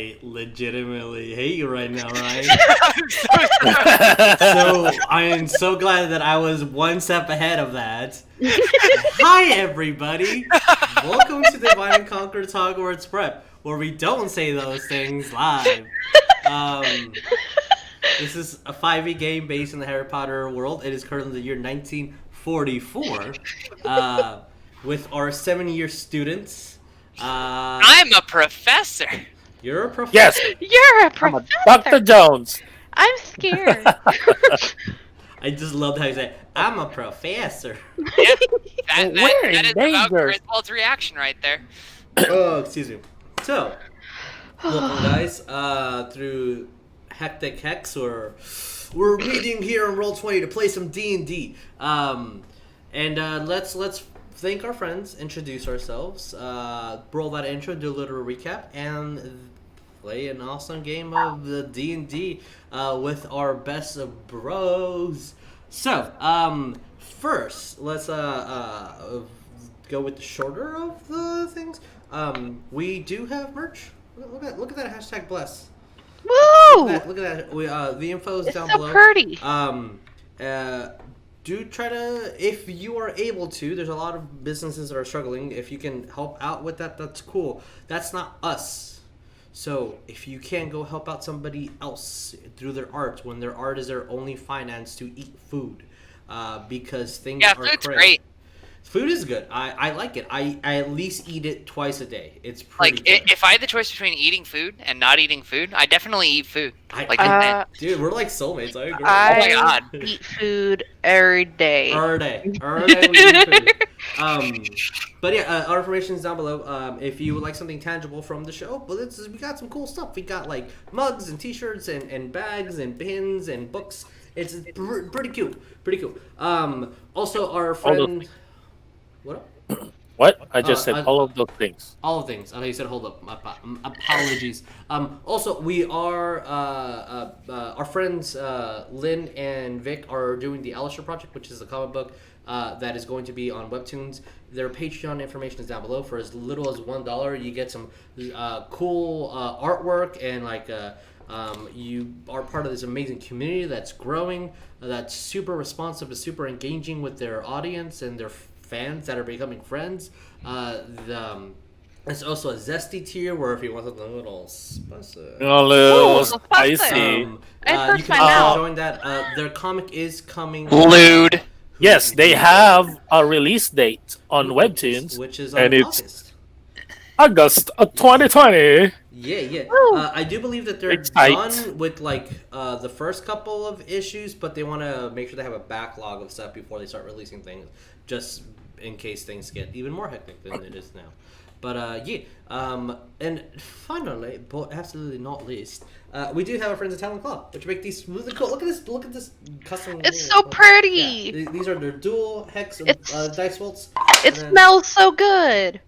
I legitimately hate you right now, Ryan. I'm so sorry. So I am so glad that I was one step ahead of that. Hi, everybody. Welcome to Divine and Conquer's Hogwarts Prep, where we don't say those things live. This is a 5e game based in the Harry Potter world. It is currently the year 1944. With our 7-year students. I'm a professor. You're a professor. Yes, You're a I'm a professor. Dr. Jones. I'm scared. I just loved how you say, I'm a professor. Yeah, that We're is in about danger. Griswold's reaction right there. Oh, excuse me. So, welcome guys. Through Hectic Hex, we're meeting here on Roll20 to play some D&D. Let's thank our friends, introduce ourselves, roll that intro, do a little recap, and play an awesome game of the D&D with our best of bros. So, first, let's go with the shorter of the things. We do have merch. Look at that hashtag bless. Woo! Look at that. The info is It's down so below. pretty. Do try to, if you are able to, there's a lot of businesses that are struggling. If you can help out with that, that's cool. That's not us. So if you can go help out somebody else through their art, when their art is their only finance to eat food, because things Yeah, are food's crazy. great. Food is good. I like it. I at least eat it twice a day. It's pretty Like, good. if I had the choice between eating food and not eating food, I definitely eat food. Like, Dude, we're like soulmates. I agree. my God. eat food every day. Every day we eat food. But yeah, our information is down below. If you would like something tangible from the show, but we got some cool stuff. We got like mugs and T-shirts and bags and pins and books. It's pretty cute. Pretty cool. Also, our friend. What up? What? I just said all of those things. All of things. Oh, you said hold up. Apologies. Also, we are our friends Lynn and Vic are doing the Alistair Project, which is a comic book that is going to be on Webtoons. Their Patreon information is down below. For as little as $1, you get some cool artwork and like. You are part of this amazing community that's growing, that's super responsive, is super engaging with their audience and their fans that are becoming friends. It's also a zesty tier where if you want something a little spicy, A little Ooh, spicy. I you first can find out. join that. Their comic is coming. Lewd. Yes, they have a release date on Webtoons, which is and on it's August. August of 2020. Yeah. Woo. I do believe that they're It's tight. done with like the first couple of issues, but they want to make sure they have a backlog of stuff before they start releasing things, just in case things get even more hectic than it is now. But and finally, but absolutely not least, we do have our friends at Talon Claw, which make these really cool. Look at this custom. It's so pretty. Yeah, these are their dual hex dice bolts. It and then- smells so good.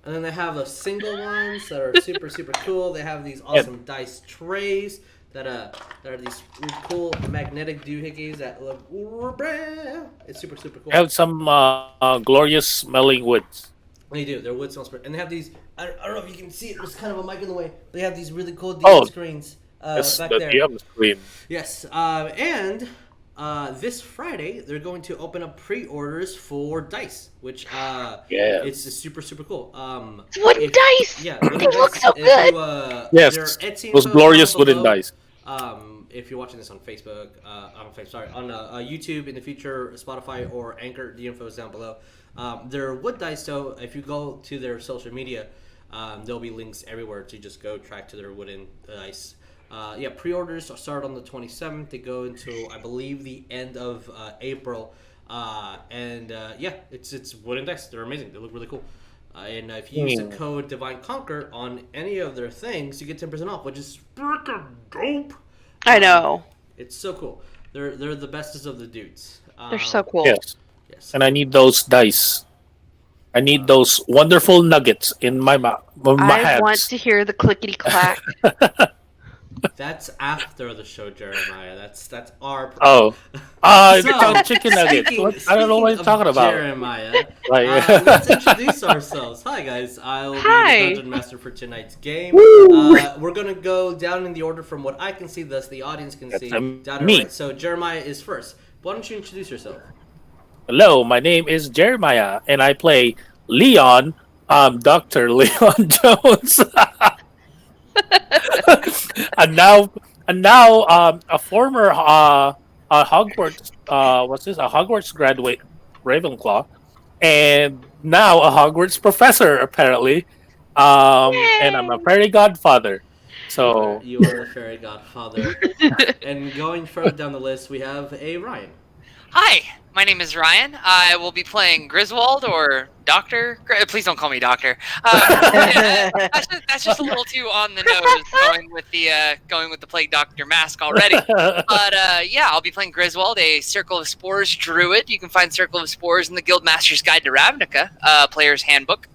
And then they have the single ones that are super cool. They have these awesome dice trays that are these really cool magnetic doohickeys that look. It's super cool. They have some glorious smelling woods. They do. They're wood smells, and they have these. I don't know if you can see it. There's kind of a mic in the way. They have these really cool DM screens That's back the there. DM screen. Yes, and this Friday they're going to open up pre-orders for dice, which it's super cool. Wooden dice. Yeah, They look so good. Yes, their Etsy those info glorious down wooden below. dice. If you're watching this on Facebook, on YouTube in the future, Spotify or Anchor, the info is down below. They're wood dice, so if you go to their social media, there'll be links everywhere to just go track to their wooden dice. Pre-orders start on the 27th. They go until I believe the end of April, it's wooden dice. They're amazing. They look really cool. And if you use the code Divine Conquer on any of their things, you get 10% off, which is freaking dope. I know. It's so cool. They're the bestest of the dudes. They're so cool. Yes, Yes. and I need those dice. I need those wonderful nuggets in my I hands. want to hear the clickety clack. That's after the show, Jeremiah. That's our. Oh, So, chicken nuggets. I don't know what you're of talking about. Jeremiah, Like, let's introduce ourselves. Hi, guys. I'll be the Hi. dungeon master for tonight's game. Woo! We're gonna go down in the order from what I can see, thus the audience can That's see. me. Down to right. So Jeremiah is first. Why don't you introduce yourself? hello, my name is Jeremiah, and I play Leon. Dr. Leon Jones. and now, a former Hogwarts, what's this? A Hogwarts graduate, Ravenclaw, and now a Hogwarts professor apparently. And I'm a fairy godfather. So You are the fairy godfather. And going further down the list, we have a Ryan. Hi, my name is Ryan. I will be playing Griswold or Doctor. Please don't call me Doctor. That's just a little too on the nose, going with the Plague Doctor mask already. But yeah, I'll be playing Griswold, a Circle of Spores Druid. You can find Circle of Spores in the Guildmaster's Guide to Ravnica, Player's Handbook.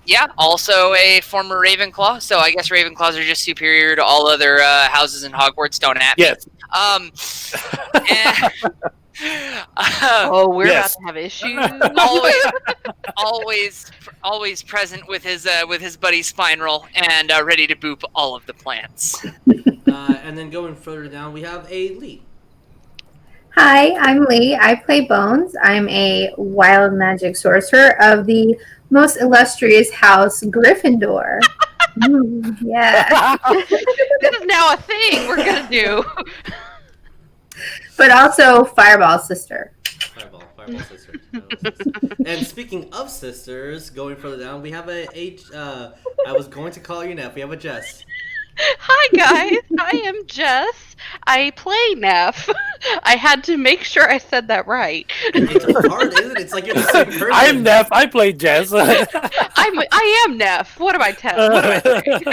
Yeah, also a former Ravenclaw, so I guess Ravenclaws are just superior to all other houses in Hogwarts. Don't at me. yes, Oh, we're Yes. about to have issues. always present with his buddy Spinal and ready to boop all of the plants. And then going further down, we have a Lee. Hi, I'm Lee. I play Bones. I'm a wild magic sorcerer of the most illustrious house, Gryffindor. Yeah. This is now a thing we're gonna do. But also Fireball sister. Fireball sister. And speaking of sisters, going further down, we have I was going to call you Neff. We have a Jess. Hi guys, I am Jess. I play Neff. I had to make sure I said that right. It's hard, isn't it? It's like you're the same person. I'm Neff. I play Jess. I am Neff. What am I saying?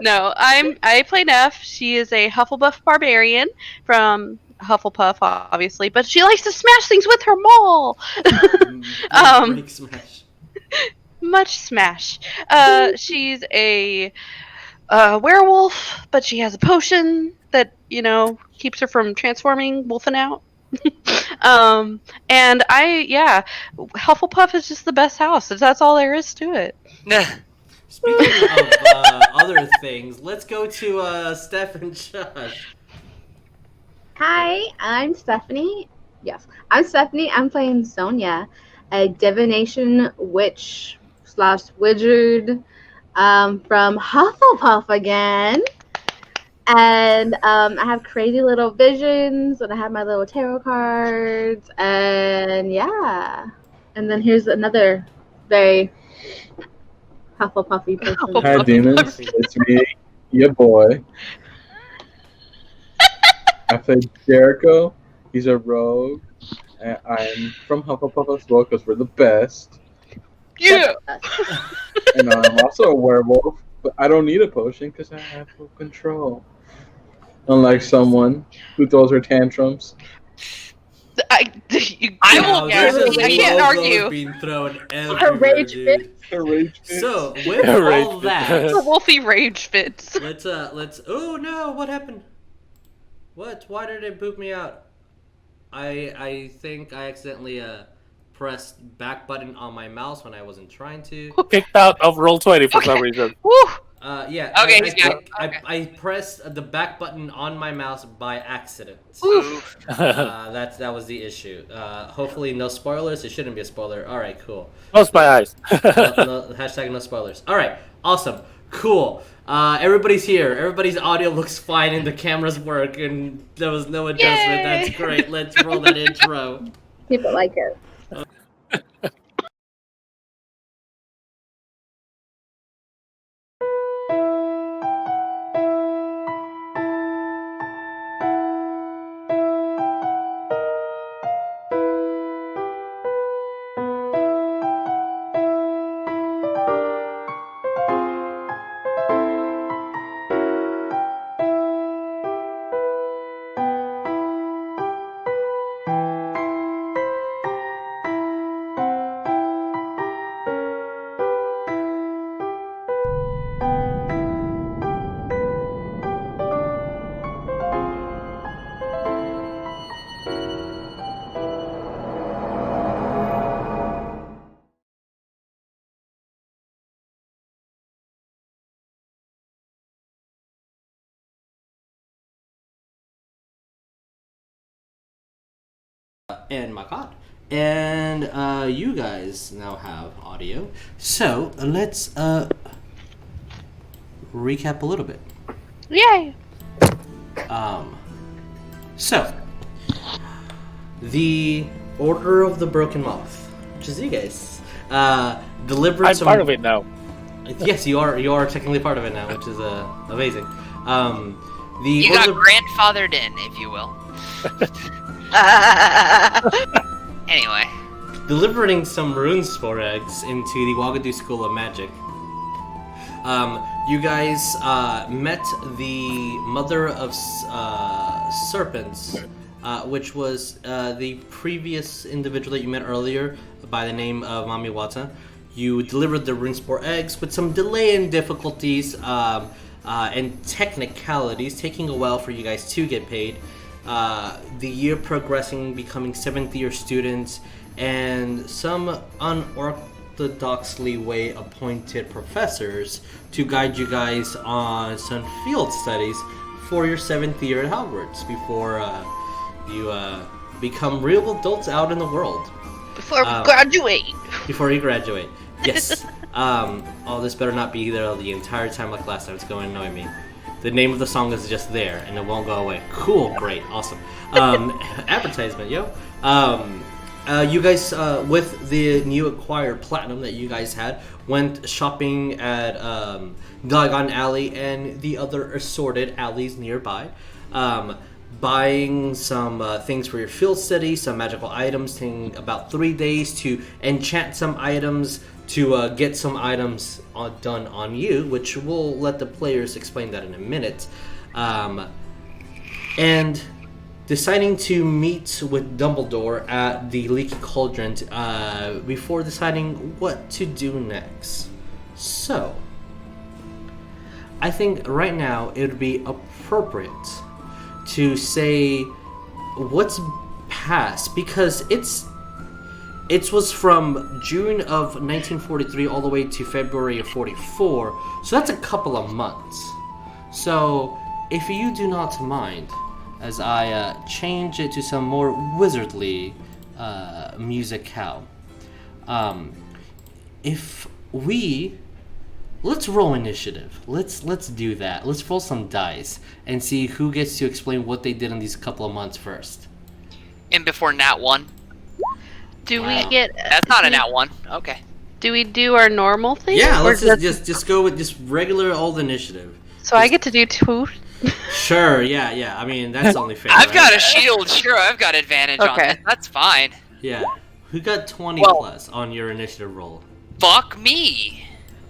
No, I play Neff. She is a Hufflepuff barbarian from Hufflepuff, obviously, but she likes to smash things with her maul. Break smash. Much smash. She's a werewolf, but she has a potion that keeps her from transforming, wolfing out. And Hufflepuff is just the best house. That's all there is to it. Speaking of other things, let's go to Steph and Josh. Hi, I'm Stephanie. Yes, I'm Stephanie. I'm playing Sonya, a divination witch / wizard from Hufflepuff again. And I have crazy little visions, and I have my little tarot cards, and yeah. And then here's another very Hufflepuffy person. Hi, demons. It's me, your boy. I play Jericho. He's a rogue. And I'm from Hufflepuff as well because we're the best. Yeah. And I'm also a werewolf, but I don't need a potion because I have full control. Unlike someone who throws her tantrums. I Wow, there's I a can't logo argue. being thrown Her everywhere, rage dude. fit. Her rage fits. So with Rage all fit. that, The Wolfie rage fits. let's. Oh no! What happened? What? Why did it boot me out? I think I accidentally pressed back button on my mouse when I wasn't trying to. Kicked out of Roll20 for some reason. Woo! Yeah. Okay, I, he's back. Okay. I pressed the back button on my mouse by accident. Oof. That was the issue. Hopefully no spoilers. It shouldn't be a spoiler. All right, cool. Close my eyes. Hashtag no spoilers. All right, awesome, cool. Everybody's here. Everybody's audio looks fine and the cameras work, and there was no adjustment. Yay! That's great. Let's roll that intro. People like it. and my god. And you guys now have audio. So let's recap a little bit. Yay! So the Order of the Broken Moth, which is you guys, delivered I'm some. part of it now. Yes, you are. You are technically part of it now, which is amazing. You got grandfathered in, if you will. Anyway. Delivering some runespore eggs into the Wagadu School of Magic. You guys met the Mother of Serpents, which was the previous individual that you met earlier by the name of Mami Wata. You delivered the runespore eggs with some delay and difficulties and technicalities, taking a while for you guys to get paid. The year progressing, becoming 7th year students, and some unorthodoxly way appointed professors to guide you guys on some field studies for your 7th year at Hogwarts before you become real adults out in the world. Before we graduate. Before you graduate. Yes. Oh, this better not be there the entire time like last time. It's going to annoy me. The name of the song is just there, and it won't go away. Cool, great, awesome. Advertisement, yo. You guys, with the new acquired platinum that you guys had, went shopping at Diagon Alley and the other assorted alleys nearby. Buying some things for your field study, some magical items, taking about 3 days to enchant some items, to get some items done on you, which we'll let the players explain that in a minute. And deciding to meet with Dumbledore at the Leaky Cauldron before deciding what to do next. So, I think right now it would be appropriate to say what's past, because it was from June of 1943 all the way to February of 44, so that's a couple of months. So, if you do not mind, as I change it to some more wizardly musicale, if we... Let's roll initiative. Let's do that. Let's roll some dice and see who gets to explain what they did in these couple of months first. And before Nat 1. Do we get... That's not a Nat 1. Okay. Do we do our normal thing? Yeah, or let's just go with just regular old initiative. So I get to do 2? Sure, yeah. I mean, that's only fair. I've right? got a shield. Sure, I've got advantage on Okay. that. That's fine. Yeah. Who got 20 plus on your initiative roll? Fuck me.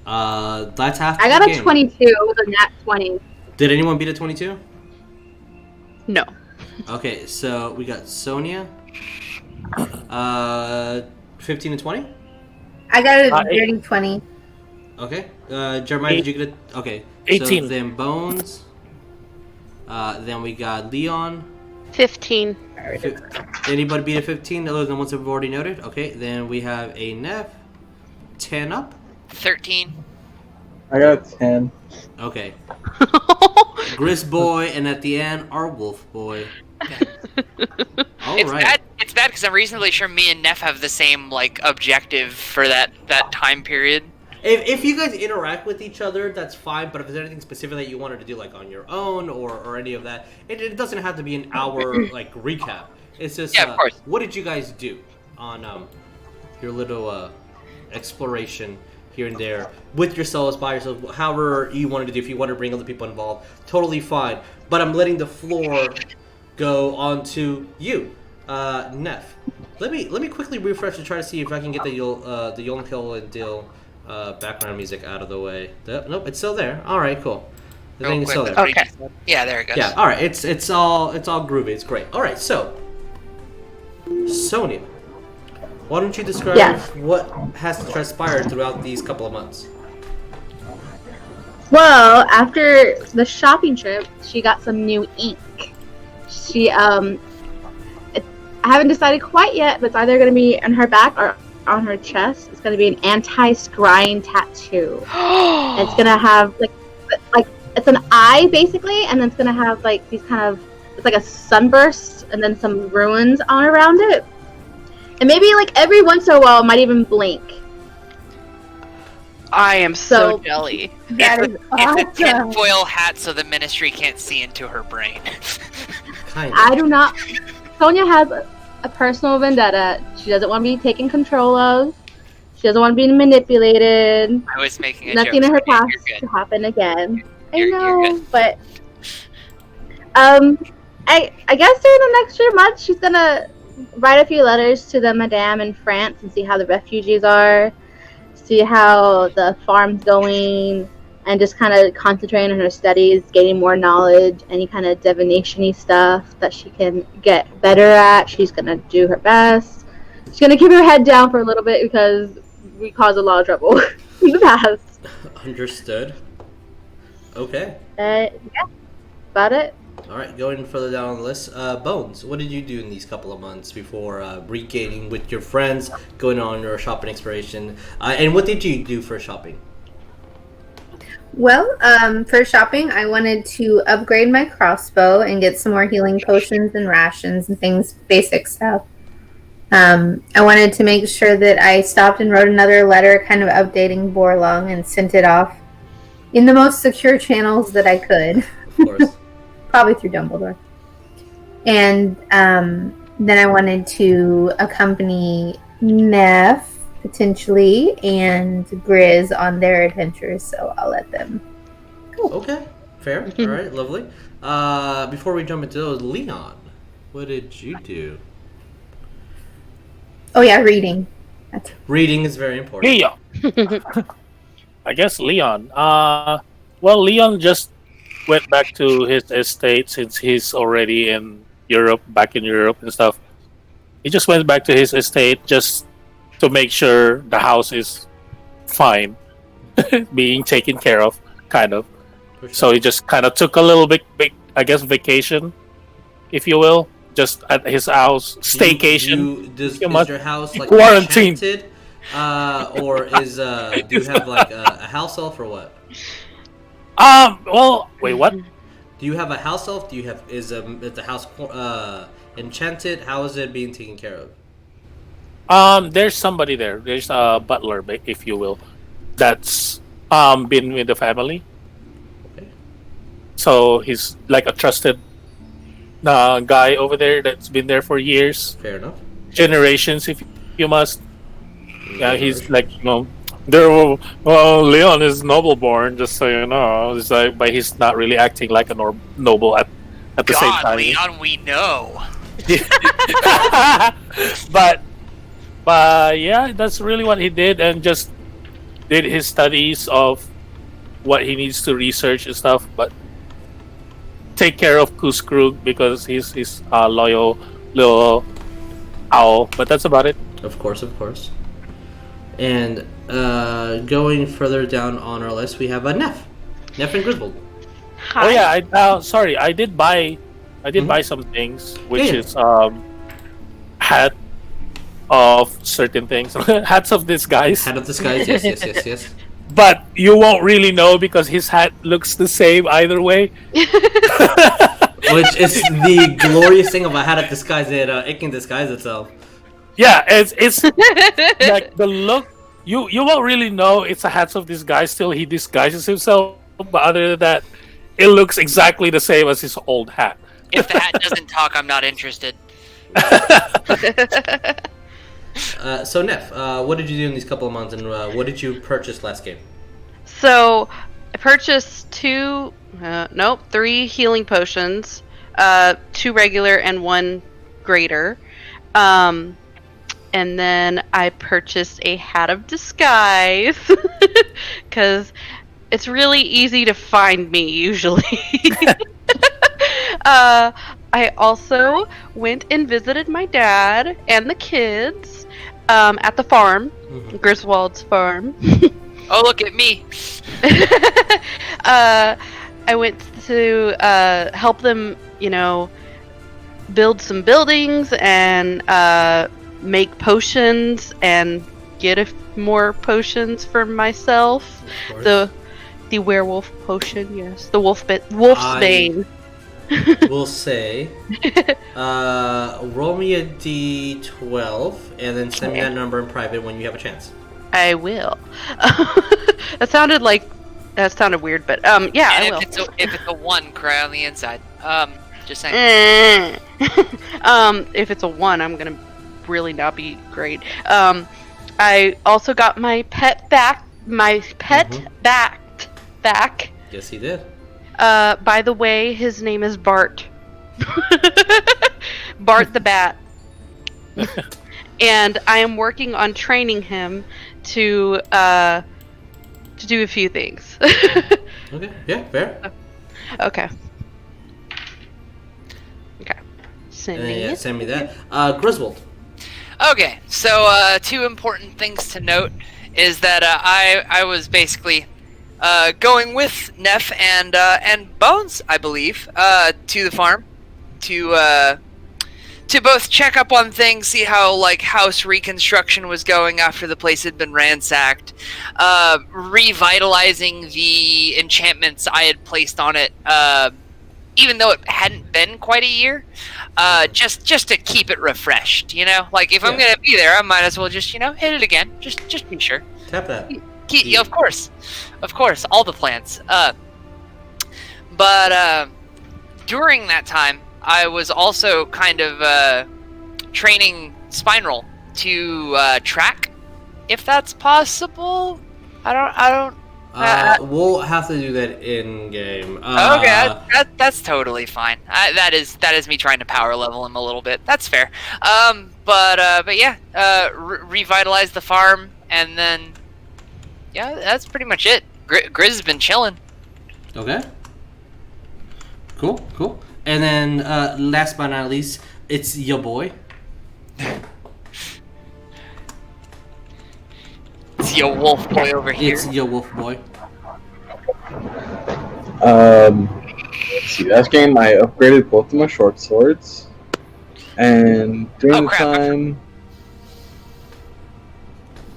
That's half I the got game. a 22 with a nat 20. Did anyone beat a 22? No. Okay, so we got Sonya. 15 and 20? I got a Eight. dirty 20. Okay. Jeremiah, did you get a... Okay. 18. So then Bones. Then we got Leon. 15. Anybody beat a 15 other than the ones that we've already noted? Okay, then we have a Nev. 10 up. 13. I got a 10. Okay. Gris boy, and at the end, our wolf boy. Alright. It's bad because I'm reasonably sure me and Neff have the same objective for that time period. If you guys interact with each other, that's fine, but if there's anything specific that you wanted to do on your own or any of that, it doesn't have to be an hour recap. It's just Yeah, of course. What did you guys do on your little exploration here and there with yourselves, by yourself, however you wanted to do. If you want to bring other people involved, totally fine. But I'm letting the floor go on to you, Neff. Let me quickly refresh to try to see if I can get the Yolnkill and Dill background music out of the way. Nope, it's still there. All right, cool. The thing is still there. Okay. Yeah, there it goes. Yeah. All right. It's all groovy. It's great. All right. So, Sonya, why don't you describe Yes. what has transpired throughout these couple of months? Well, after the shopping trip, she got some new ink. I haven't decided quite yet, but it's either going to be on her back or on her chest. It's going to be an anti-scrying tattoo. And it's going to have like it's an eye basically, and then it's going to have these kind of, it's like a sunburst and then some ruins on around it. And maybe like every once in a while, it might even blink. I am so So- jelly. That is It's a awesome. tinfoil hat so the ministry can't see into her brain. Kind of. I do not. Sonya has a personal vendetta. She doesn't want to be taken control of. She doesn't want to be manipulated. I was making a Nothing joke. in her You're past good. to happen again. You're I know, good. but I guess during the next few months, she's gonna write a few letters to the Madame in France and see how the refugees are, see how the farm's going, and just kind of concentrating on her studies, gaining more knowledge, any kind of divination-y stuff that she can get better at. She's gonna do her best. She's gonna keep her head down for a little bit because we caused a lot of trouble in the past. Understood. Okay. Yeah, about it. All right, going further down on the list, Bones, what did you do in these couple of months before regaining with your friends, going on your shopping exploration, and what did you do for shopping? Well, for shopping, I wanted to upgrade my crossbow and get some more healing potions and rations and things, basic stuff. I wanted to make sure that I stopped and wrote another letter kind of updating Borlong and sent it off in the most secure channels that I could. Of course. Probably through Dumbledore. And then I wanted to accompany Neff, potentially, and Grizz on their adventures, so I'll let them go. Okay, fair. All right, lovely. Before we jump into those, Leon, what did you do? Oh yeah, reading. That's Reading is very important. Leon. I guess Leon. Well, Leon just went back to his estate since he's already in Europe, back in Europe and stuff. He just went back to his estate just to make sure the house is fine, being taken care of, kind of. For sure. So he just kind of took a little bit, I guess, vacation, if you will, just at his house, staycation. Is You must your house like quarantine. enchanted? Or is do you have like a house elf or what? Well, wait, what? Do you have a house elf? Do you have is the house enchanted? How is it being taken care of? There's somebody there. There's a butler, if you will, that's been with the family. Okay. So he's like a trusted guy over there that's been there for years, Fair enough. generations, if you must. Yeah, he's like, Leon is noble born, just so you know. It's like, but he's not really acting like a noble at the same God, time. Leon, we know. but yeah, that's really what he did, and just did his studies of what he needs to research and stuff. But take care of Kuskrug because he's a loyal little owl. But that's about it. Of course, of course. And going further down on our list, we have Neff and Griswold. Oh yeah, sorry, I did buy some things, which Yeah. is hat of certain things, hats of disguise. Hat of disguise, yes. But you won't really know because his hat looks the same either way. Which is the glorious thing of a hat of disguise that it can disguise itself. Yeah, it's like the look. You won't really know it's a hats of disguise till he disguises himself. But other than that, it looks exactly the same as his old hat. If the hat doesn't talk, I'm not interested. So Neff, what did you do in these couple of months, and what did you purchase last game? So, I purchased 3 healing potions, 2 regular and 1 greater. And then I purchased a hat of disguise because it's really easy to find me usually. I also went and visited my dad and the kids at the farm, Griswold's farm. Oh, look at me. I went to help them, build some buildings and make potions and get more potions for myself. Of course. The werewolf potion, yes. The wolf's bane. we'll say, roll me a d12 and then send me that number in private when you have a chance. I will. That sounded weird, but yeah, I will. If it's a 1, cry on the inside. Just saying. If it's a 1, I'm gonna really not be great. I also got my pet back. Back. Yes, he did. By the way, his name is Bart. Bart the Bat. And I am working on training him to do a few things. Okay. Yeah. Fair. Okay. Send me that. Griswold. Okay, so 2 important things to note is that I was basically going with Neff and Bones, I believe, to the farm to both check up on things, see how like house reconstruction was going after the place had been ransacked, revitalizing the enchantments I had placed on it, even though it hadn't been quite a year, just to keep it refreshed, you know? Like, if I'm gonna be there, I might as well just, you know, hit it again, just be sure. Tap that. Yeah, of course, all the plants. But during that time, I was also kind of training Spinal to track, if that's possible. I don't. We'll have to do that in game. Okay, that's totally fine. That is me trying to power level him a little bit. That's fair. But yeah, revitalize the farm, and then yeah, that's pretty much it. Grizz has been chilling. Okay. Cool. And then last but not least, it's your boy. It's your wolf boy over here. It's your wolf boy. Let's see. Last game, I upgraded both of my short swords, and during the time,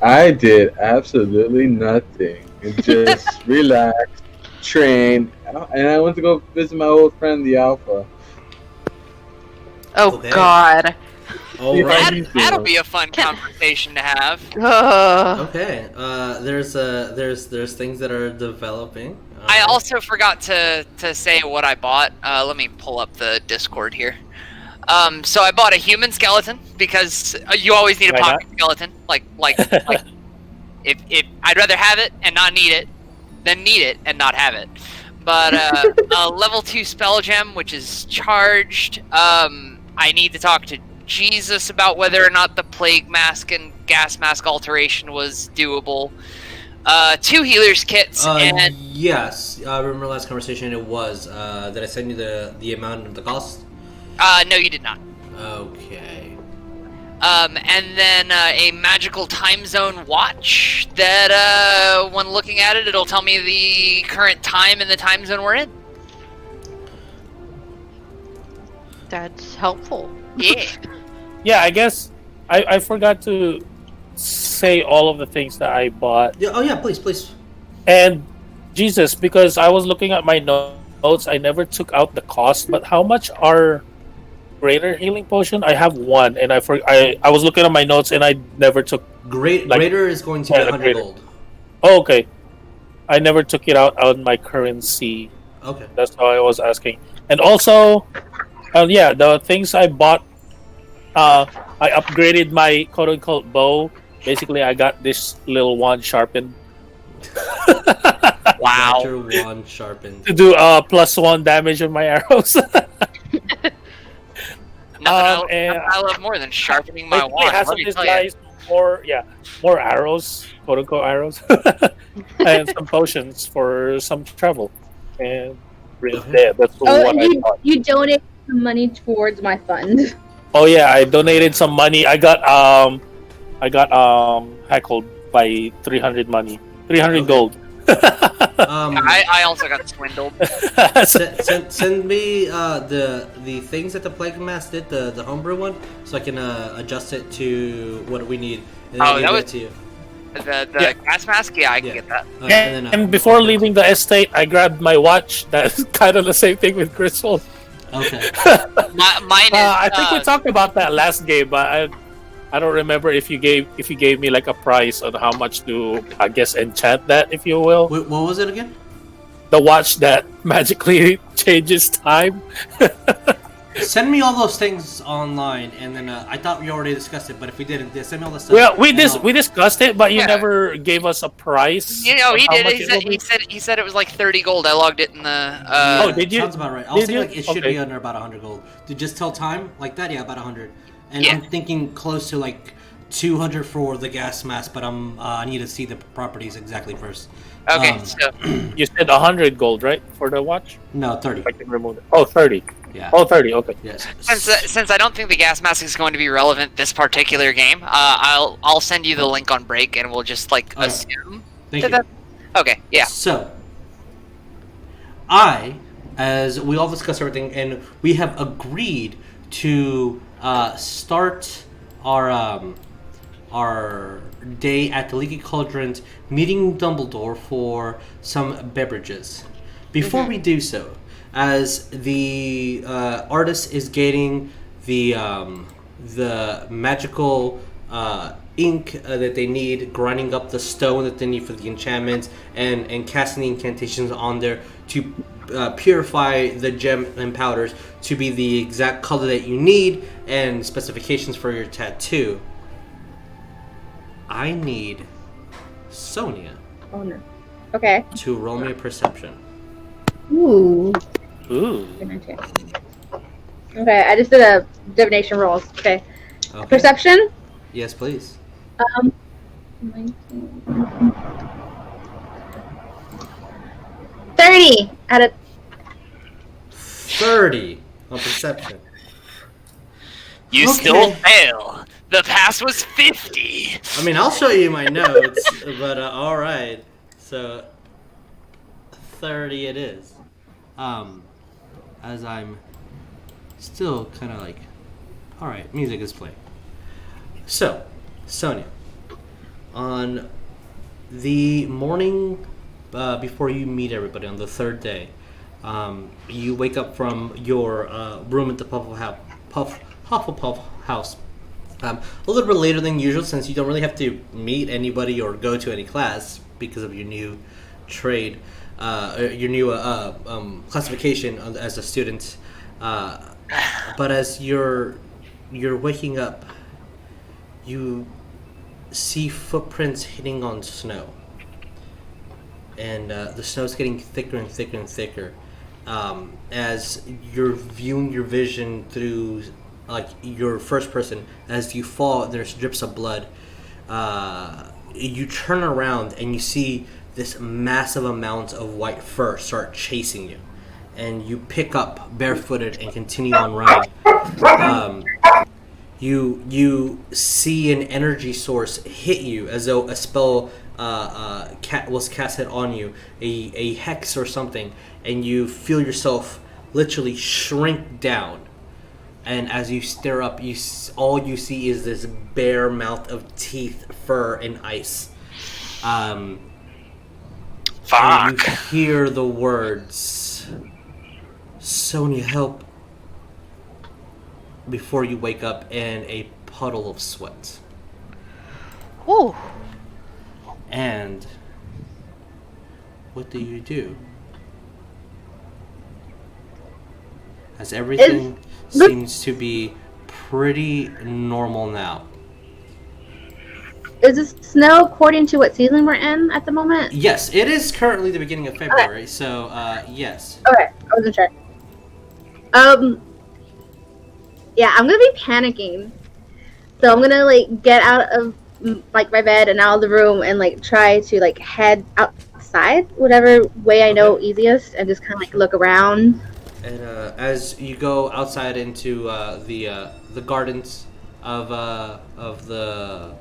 I did absolutely nothing. Just relaxed, trained, and I went to go visit my old friend, the Alpha. Oh Okay. God. All right. That'll be a fun conversation to have. Okay. There's things that are developing. I also forgot to say what I bought. Let me pull up the Discord here. So I bought a human skeleton because you always need a pocket skeleton. Like if I'd rather have it and not need it than need it and not have it. But a level 2 spell gem, which is charged. I need to talk to Jesus about whether or not the plague mask and gas mask alteration was doable. 2 healers kits and yes, I remember last conversation. It was. Did I send you the amount of the cost? no, you did not. Okay. And then a magical time zone watch that when looking at it, it'll tell me the current time and the time zone we're in. That's helpful. Yeah. Yeah, I guess I forgot to say all of the things that I bought. Yeah. Oh yeah. Please. And Jesus, because I was looking at my notes, I never took out the cost. But how much are greater healing potion? I have one, and I was looking at my notes, and I never took. Greater is going to be 100 gold. Oh, okay. I never took it out on my currency. Okay. That's how I was asking. And also, yeah, the things I bought. I upgraded my quote-unquote bow. Basically, I got this little wand sharpened. Wow. Got your wand sharpened. To do +1 damage on my arrows. Nothing I love more than sharpening my wand. Has Let me this tell you. guys more arrows, quote-unquote arrows, and some potions for some travel. And yeah, that's what I thought. You donate some money towards my fund. Oh yeah, I donated some money. I got heckled by 300 money, 300 gold. I also got swindled. Send me the things that the plague mask did, the homebrew one, so I can adjust it to what we need. And then That was to you. the gas mask. Yeah, I can get that. And before leaving the estate, I grabbed my watch. That's kind of the same thing with Griswold. Okay. Mine is. I think we talked about that last game, but I don't remember if you gave me like a price on how much to, I guess, enchant that, if you will. What was it again? The watch that magically changes time. Send me all those things online, and then I thought we already discussed it, but if we didn't, send me all the stuff. Well, we and we discussed it, but you Yeah. never gave us a price. You know, on he how did. much He it said, will be. he said it was like 30 gold. I logged it in the. Oh, did you? Sounds about right. I'll Did say you? like it should Okay. be under about 100 gold. To just tell time like that, yeah, about 100. And Yeah. I'm thinking close to like 200 for the gas mask, but I need to see the properties exactly first. Okay, so You said 100 gold, right, for the watch? No, 30. I can remove it. Oh, 30. Yeah. Oh, 30. Okay. Yes. since I don't think the gas mask is going to be relevant this particular game, I'll send you the link on break, and we'll just like Alright. assume. Thank that you. that- Okay, yeah. So, as we all discussed everything, and we have agreed to start our day at the Leaky Cauldrons, meeting Dumbledore for some beverages. Before we do so, as the artist is getting the magical ink that they need, grinding up the stone that they need for the enchantments, and casting the incantations on there to purify the gem and powders to be the exact color that you need and specifications for your tattoo. I need Sonya Oh no. Okay. to roll me a perception. Ooh. Ooh. Okay, I just did a divination rolls. Okay. Okay. Perception? Yes, please. 30 out of 30 on perception. You Okay. still fail. The pass was 50. I mean, I'll show you my notes, but all right. So 30 it is. As I'm still kind of like, all right, music is playing. So, Sonya, on the morning before you meet everybody on the third day, you wake up from your room at the Hufflepuff house. A little bit later than usual, since you don't really have to meet anybody or go to any class because of your new trade, your new classification as a student. But as you're waking up, you see footprints hitting on snow, and the snow's getting thicker and thicker and thicker. As you're viewing your vision through like your first person, as you fall, there's drips of blood. You turn around and you see this massive amount of white fur start chasing you, and you pick up barefooted and continue on running. You see an energy source hit you as though a spell was casted on you, a hex or something, and you feel yourself literally shrink down. And as you stare up, all you see is this bare mouth of teeth, fur, and ice. And you Fuck. hear the words, "Sonya, help," before you wake up in a puddle of sweat. Ooh. And what do you do? As everything seems to be pretty normal now. Is this snow according to what season we're in at the moment? Yes, it is currently the beginning of February, so yes. Okay, I wasn't sure. Yeah, I'm gonna be panicking. So I'm gonna like get out of like my bed and out of the room and like try to like head outside, whatever way I know easiest, and just kind of like look around. And as you go outside into the gardens of the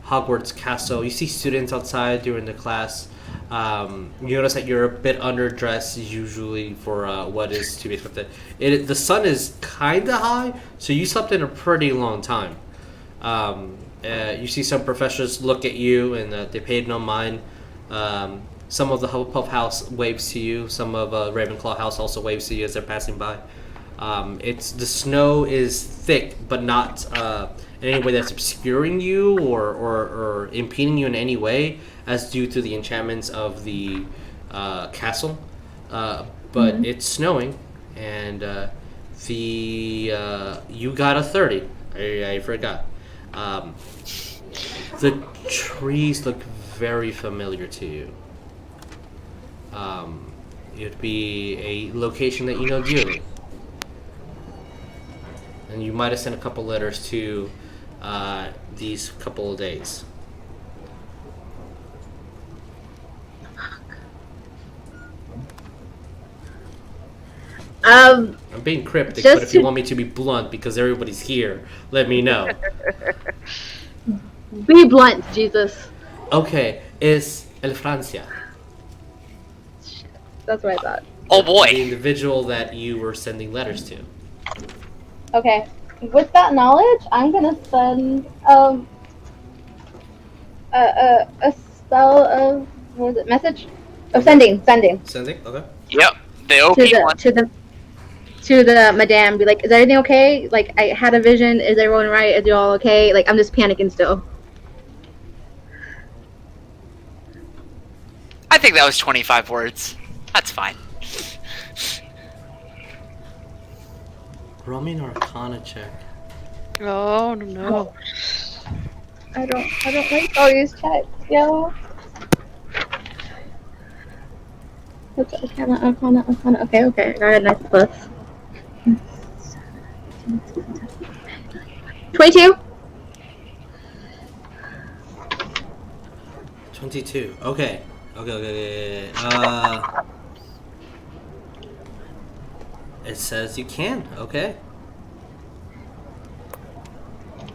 Hogwarts castle, you see students outside during the class. You notice that you're a bit underdressed usually for what is to be expected. The sun is kind of high, so you slept in a pretty long time. You see some professors look at you and they paid no mind. Some of the Hufflepuff house waves to you. Some of Ravenclaw house also waves to you as they're passing by. It's the snow is thick, but not in any way that's obscuring you or impeding you in any way, as due to the enchantments of the castle. But it's snowing, and you got a 30. I forgot. The trees look very familiar to you. It'd be a location that you know dearly. And you might have sent a couple letters to these couple of days. I'm being cryptic, but if you want me to be blunt, because everybody's here, let me know. Be blunt, Jesus. Okay, es El Francia. That's what I thought. Oh boy. The individual that you were sending letters to. Okay. With that knowledge, I'm gonna send a spell of what was it? Message? Oh, sending. Sending? Okay. Yep. The OP one. To the madame, be like, is everything okay? Like, I had a vision. Is everyone right? Is you all okay? Like, I'm just panicking still. I think that was 25 words. That's fine. Roll me an Arcana check. Oh no. I don't like all these checks, yo. What's Arcana? Okay. I got a nice plus. 22. 22. Okay. It says you can. Okay.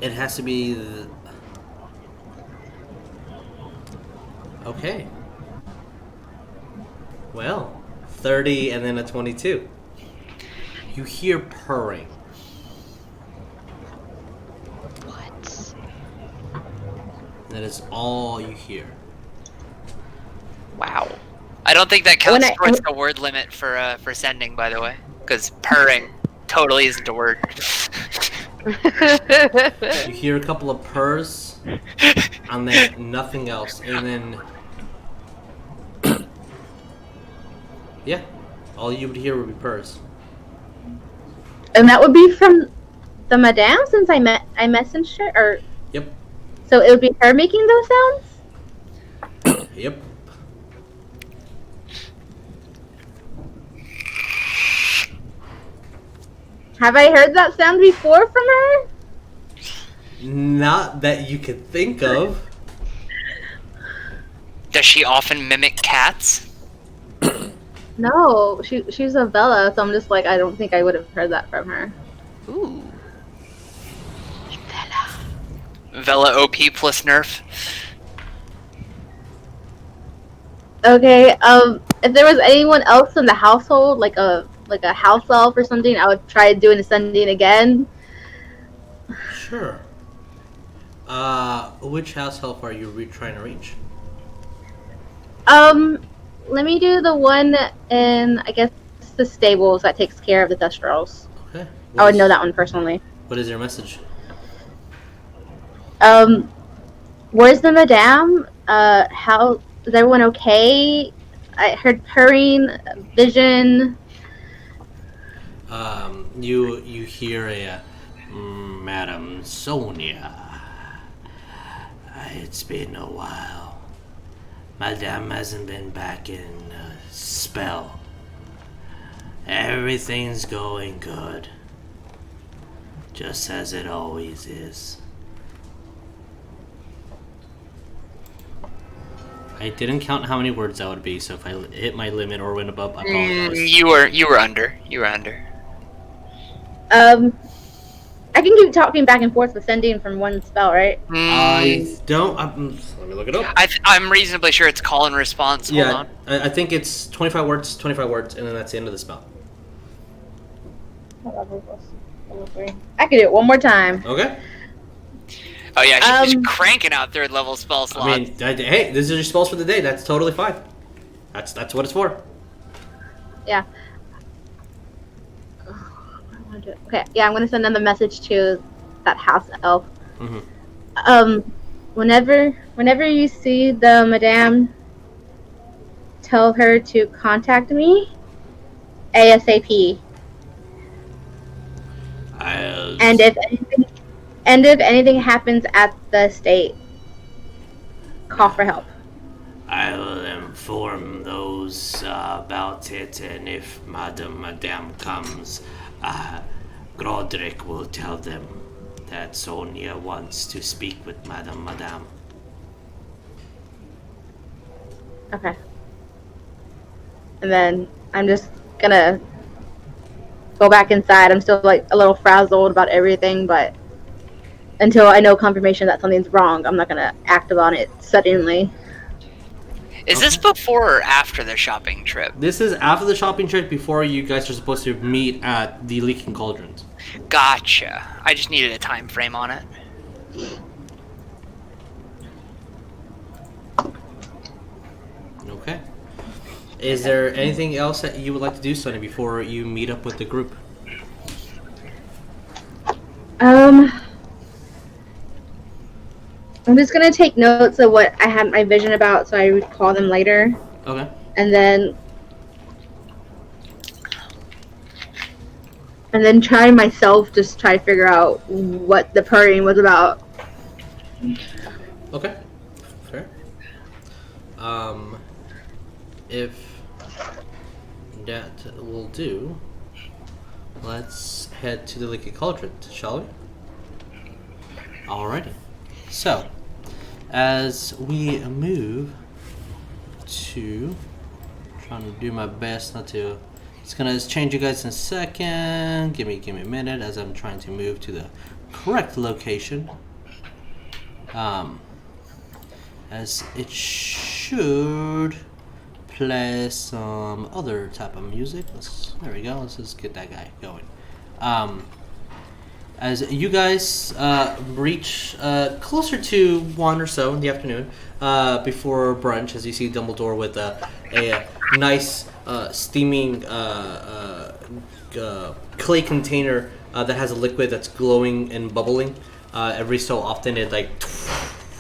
It has to be. Okay. Well, 30 and then a 22. You hear purring. What? That is all you hear. Wow. I don't think that counts towards the word limit for sending, by the way, because purring totally isn't a word. You hear a couple of purrs, and then nothing else, and then yeah, all you would hear would be purrs. And that would be from the madame, since I messaged her, or Yep. so it would be her making those sounds. Yep. Have I heard that sound before from her? Not that you could think of. Does she often mimic cats? No, she's a Bella, so I'm just like, I don't think I would have heard that from her. Ooh. Vela OP plus nerf. Okay, if there was anyone else in the household, like a house elf or something, I would try doing the sending again. Sure. Which house elf are you trying to reach? Let me do the one in, I guess, the stables that takes care of the Thestrals. Okay. I would know that one personally. What is your message? Where's the madame? How is everyone okay? I heard purring, vision. You hear a Madam Sonya. It's been a while. Madame hasn't been back in a spell. Everything's going good. Just as it always is. I didn't count how many words that would be, so if I hit my limit or went above, I apologize. You were under. I can keep talking back and forth with sending from one spell, right? I don't. Let me look it up. I'm reasonably sure it's call and response. Hold on. I think it's 25 words, and then that's the end of the spell. I can do it one more time. Okay. Oh yeah, she's cranking out third level spell slots. I mean, hey, this is your spells for the day. That's totally fine. That's what it's for. Yeah. Okay, yeah, I'm gonna send another message to that house elf. Mm-hmm. Whenever you see the madame, tell her to contact me ASAP. And if anything happens at the estate, call for help. I'll inform those about it, and if Madame comes, Grodrick will tell them that Sonya wants to speak with Madame. Okay. And then I'm just gonna go back inside. I'm still like a little frazzled about everything, but until I know confirmation that something's wrong, I'm not gonna act on it suddenly. Is this before or after the shopping trip? This is after the shopping trip, before you guys are supposed to meet at the Leaking Cauldrons. Gotcha. I just needed a time frame on it. Okay. Is there anything else that you would like to do, Sonya, before you meet up with the group? I'm just gonna take notes of what I had my vision about, so I recall them later. Okay. And then try myself, just try to figure out what the purring was about. Okay. Fair. If that will do, let's head to the Leaky Cauldron, shall we? Alrighty. So, as we move to, trying to do my best not to, it's gonna change you guys in a second. Give me a minute as I'm trying to move to the correct location. As it should play some other type of music. There we go. Let's just get that guy going. As you guys reach closer to 1 or so in the afternoon, before brunch, as you see Dumbledore with a nice steaming clay container that has a liquid that's glowing and bubbling. Every so often, it like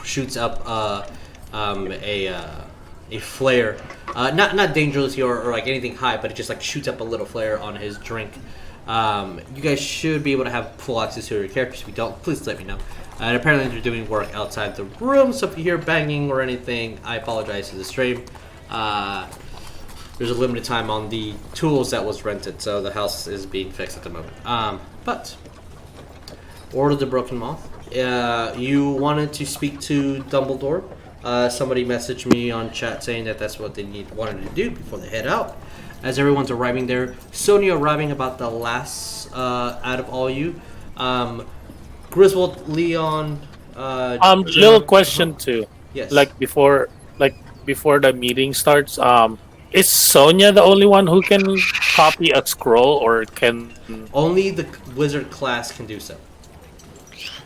shoots up a flare, not dangerously or like anything high, but it just like shoots up a little flare on his drink. You guys should be able to have full access to your characters. If you don't, please let me know. And apparently they're doing work outside the room, so if you hear banging or anything, I apologize to the stream. There's a limited time on the tools that was rented, so the house is being fixed at the moment. But Order of the Broken Moth. You wanted to speak to Dumbledore. Somebody messaged me on chat saying that that's what they wanted to do before they head out. As everyone's arriving there, Sonya arriving about the last out of all you. Griswold, Leon. Little question too. Yes. Like before the meeting starts. Is Sonya the only one who can copy a scroll, or can only the wizard class can do so?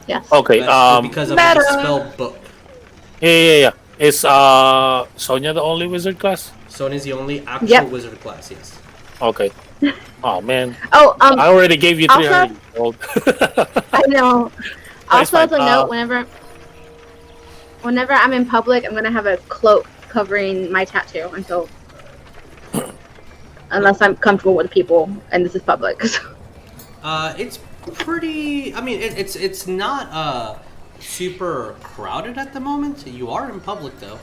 Yes. Okay. Because of the spell book. Yeah. Is Sonya the only wizard class? Sonya's the only actual wizard class, yes. Okay. Oh man. Oh, I already gave you 300 gold. I know. That's Also, as a fine. note, whenever I'm in public, I'm gonna have a cloak covering my tattoo unless I'm comfortable with people, and this is public. It's pretty. I mean, it's not super crowded at the moment. You are in public though,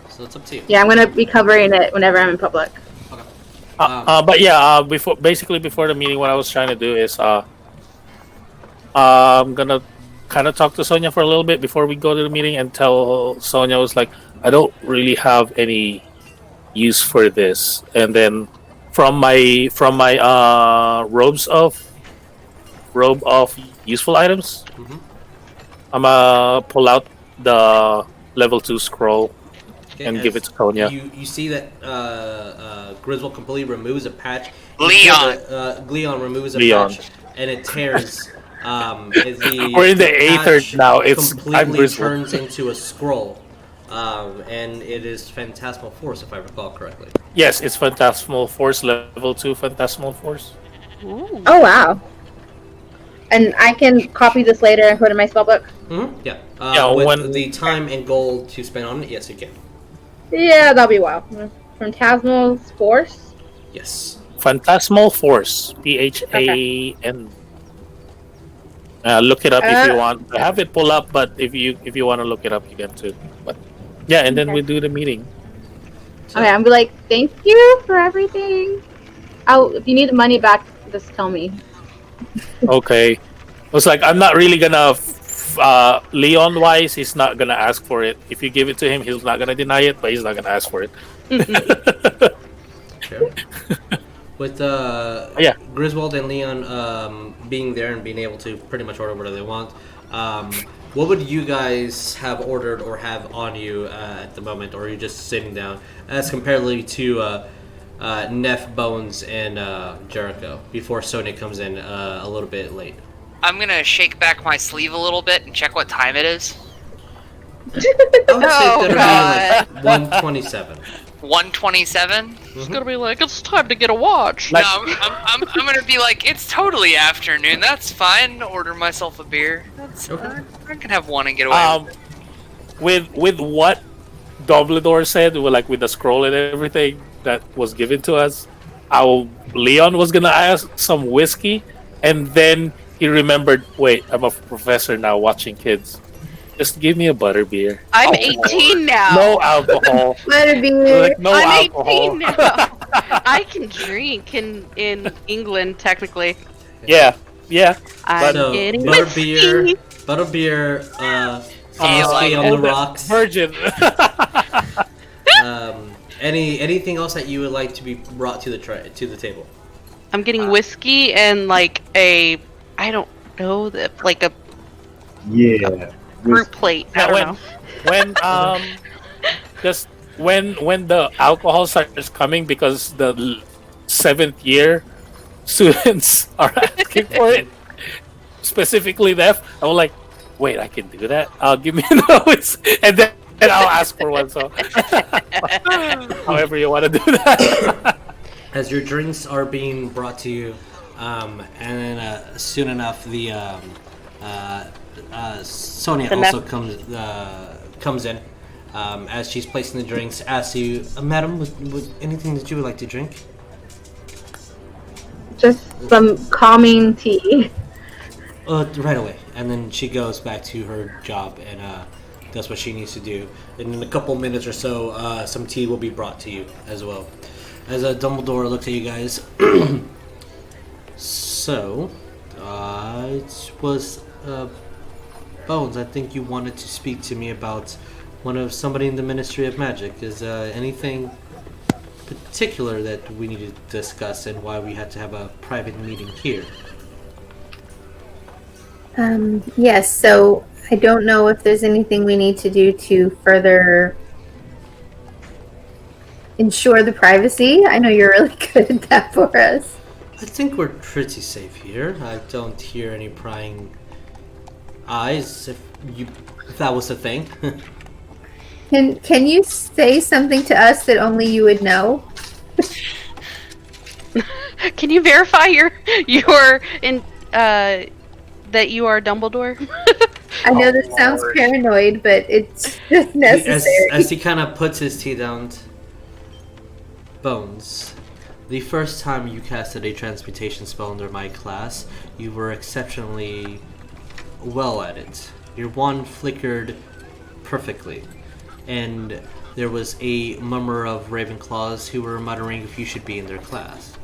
so it's up to you. Yeah, I'm gonna be covering it whenever I'm in public. Okay. But yeah, before the meeting, what I was trying to do is I'm gonna kind of talk to Sonya for a little bit before we go to the meeting and tell Sonya, I was like, I don't really have any use for this, and then from my robe of useful items, I'm gonna pull out the level 2 scroll and give it to Sonya. You see that Griswold completely removes a patch. Leon removes a patch, and it tears. We're in the Aether now. It's completely turns into a scroll, and it is Phantasmal Force, if I recall correctly. Yes, it's Phantasmal Force, level 2 Phantasmal Force. Ooh. Oh wow! And I can copy this later and put it in my spellbook. Yeah. Yeah, with when- the time and gold to spend on it, yes, you can. Yeah, that'll be a while. Phantasmal's Force. Yes. Phantasmal Force. PHAN. Look it up if you want. I have it pull up, but if you want to look it up, you can too. But yeah, and then we do the meeting. So, Okay, I'm be like, thank you for everything. Oh, if you need the money back, just tell me. Okay. I was like, I'm not really gonna. Leon wise, he's not gonna ask for it. If you give it to him, he's not gonna deny it, but he's not gonna ask for it. sure. With Yeah. Griswold and Leon being there and being able to pretty much order whatever they want, what would you guys have ordered or have on you at the moment, or are you just sitting down, as comparatively to Neff, Bones, and Jericho, before Sonya comes in a little bit late? I'm gonna shake back my sleeve a little bit and check what time it is. I would say Oh, that'd God. be like 1:27. 1:27. It's gonna be like, it's time to get a watch. Like- No, I'm gonna be like, it's totally afternoon. That's fine. Order myself a beer. That's Okay. I can have one and get away. With it. With what Dumbledore said, with the scroll and everything that was given to us, Leon was gonna ask some whiskey, and then he remembered, wait, I'm a professor now watching kids. Just give me a butterbeer. I'm Oh, 18 now. No alcohol. Butterbeer. Like, no I'm alcohol. 18 now. I can drink in England technically. Yeah. I'm So getting butterbeer, whiskey. whiskey on the rocks. Virgin. Anything else that you would like to be brought to the table? I'm getting whiskey and like a, I don't know, like a Yeah. fruit plate. I don't know. when just when the alcohol starts coming, because the 7th year students are asking for it, specifically Neff, I was like, wait, I can do that? Give me those, and then I'll ask for one. So however you want to do that. As your drinks are being brought to you, and then soon enough, the Sonya The also comes in. As she's placing the drinks, asks you, Madam, would anything that you would like to drink? Just some calming tea. Right away. And then she goes back to her job and does what she needs to do. And in a couple minutes or so, some tea will be brought to you as well. As Dumbledore looks at you guys. So, it was Bones. I think you wanted to speak to me about somebody in the Ministry of Magic. Is anything particular that we need to discuss, and why we had to have a private meeting here? Yes, so I don't know if there's anything we need to do to further ensure the privacy. I know you're really good at that for us. I think we're pretty safe here. I don't hear any prying eyes, if that was a thing. Can you say something to us that only you would know? Can you verify your in that you are Dumbledore? I know this sounds paranoid, but it's just necessary. As he kind of puts his tea down, Bones, the first time you casted a transmutation spell under my class, you were exceptionally well at it. Your wand flickered perfectly, and there was a murmur of Ravenclaws who were muttering if you should be in their class.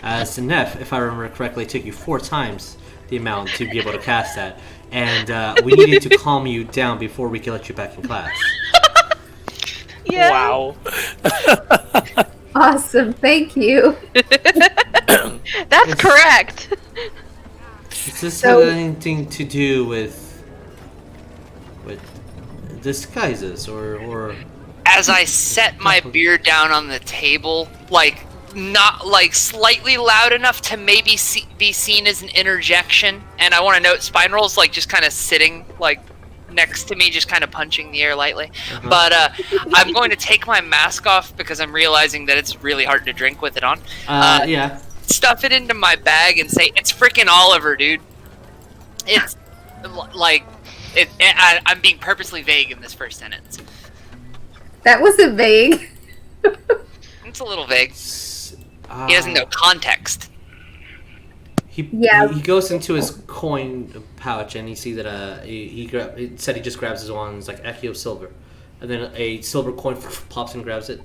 As Neff, if I remember correctly, it took you 4 times the amount to be able to cast that, and we needed to calm you down before we could let you back in class. Yeah. Wow. Awesome, thank you. That's correct. Does this So- have anything to do with disguises or As I set my beer down on the table, like not like slightly loud enough to maybe be seen as an interjection, and I want to note Spine Roll's like just kind of sitting like next to me, just kind of punching the air lightly. But I'm going to take my mask off because I'm realizing that it's really hard to drink with it on. yeah. stuff it into my bag and say, "It's freaking Oliver, dude." It's like I'm being purposely vague in this first sentence. That wasn't vague. It's a little vague. He doesn't know context. He Yeah. he goes into his coin pouch and you see that it said he just grabs his wand. It's like Echo Silver, and then a silver coin pops and grabs it.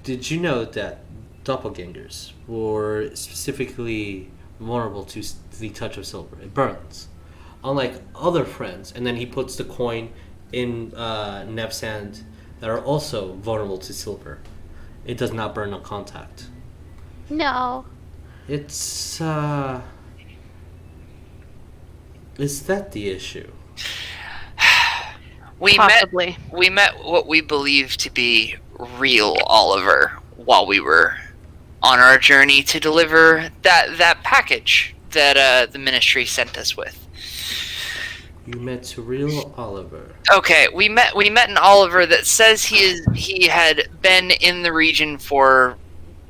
Did you know that doppelgangers were specifically vulnerable to the touch of silver? It burns, unlike other friends. And then he puts the coin in Nev's hand that are also vulnerable to silver. It does not burn on contact. No. It's is that the issue? Possibly. We met what we believe to be real Oliver while we were on our journey to deliver that package that the ministry sent us with. You met real Oliver. Okay, we met an Oliver that says he had been in the region for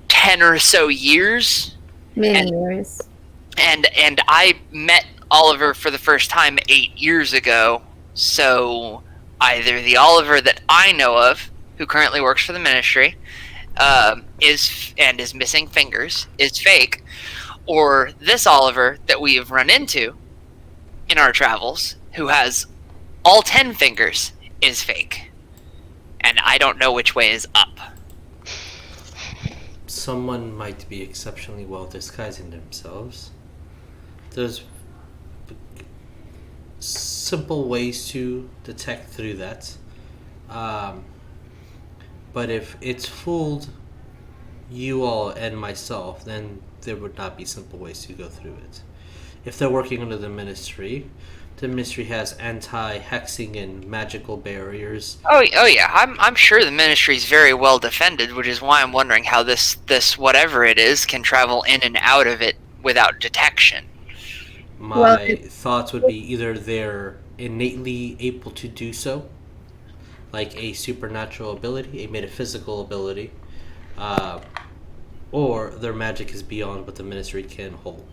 10 or so years. Many years. And I met Oliver for the first time 8 years ago. So either the Oliver that I know of, who currently works for the ministry, is missing fingers, is fake, or this Oliver that we have run into in our travels, who has all 10 fingers, is fake. And I don't know which way is up. Someone might be exceptionally well disguising themselves. There's simple ways to detect through that. But if it's fooled you all and myself, then there would not be simple ways to go through it. If they're working under the ministry has anti-hexing and magical barriers. Oh yeah, I'm sure the ministry is very well defended, which is why I'm wondering how this whatever it is can travel in and out of it without detection. My thoughts would be either they're innately able to do so, like a supernatural ability, a metaphysical ability, or their magic is beyond what the ministry can hold.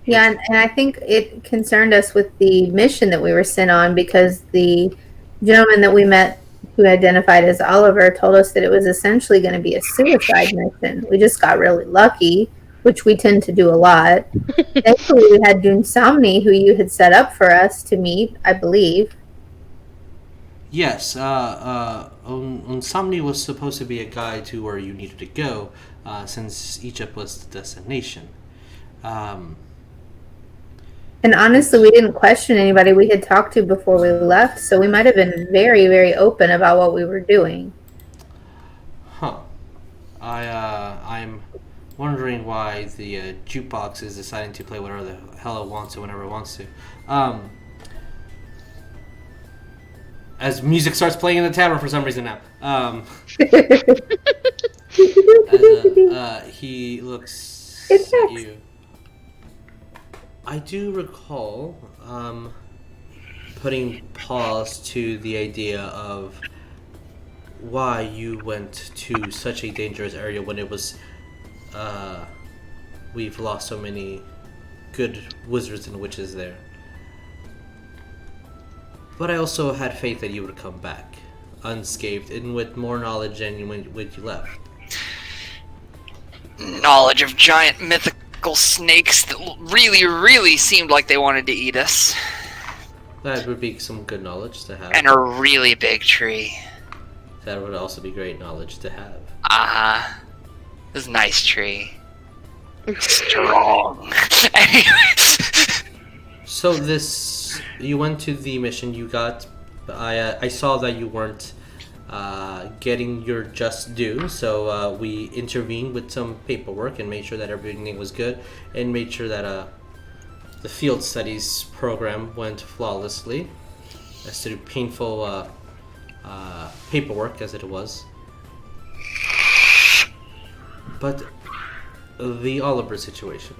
Yeah, and I think it concerned us with the mission that we were sent on, because the gentleman that we met who identified as Oliver told us that it was essentially going to be a suicide mission. We just got really lucky, which we tend to do a lot. Thankfully, we had Dunsomni, who you had set up for us to meet, I believe. Yes, Unsomni was supposed to be a guide to where you needed to go, since Egypt was the destination. And honestly, we didn't question anybody we had talked to before we left, so we might have been very, very open about what we were doing. Huh. I'm wondering why the jukebox is deciding to play whatever the hell it wants to whenever it wants to. As music starts playing in the tavern for some reason now. He looks at you. I do recall putting pause to the idea of why you went to such a dangerous area when it was we've lost so many good wizards and witches there. But I also had faith that you would come back unscathed and with more knowledge than when you left. Knowledge of giant mythical snakes that really, really seemed like they wanted to eat us. That would be some good knowledge to have. And a really big tree. That would also be great knowledge to have. It was a nice tree. Strong. Anyways. So you went to the mission. You got. I saw that you weren't getting your just due, so we intervened with some paperwork and made sure that everything was good, and made sure that the field studies program went flawlessly. As to painful paperwork as it was. But the Oliver situation.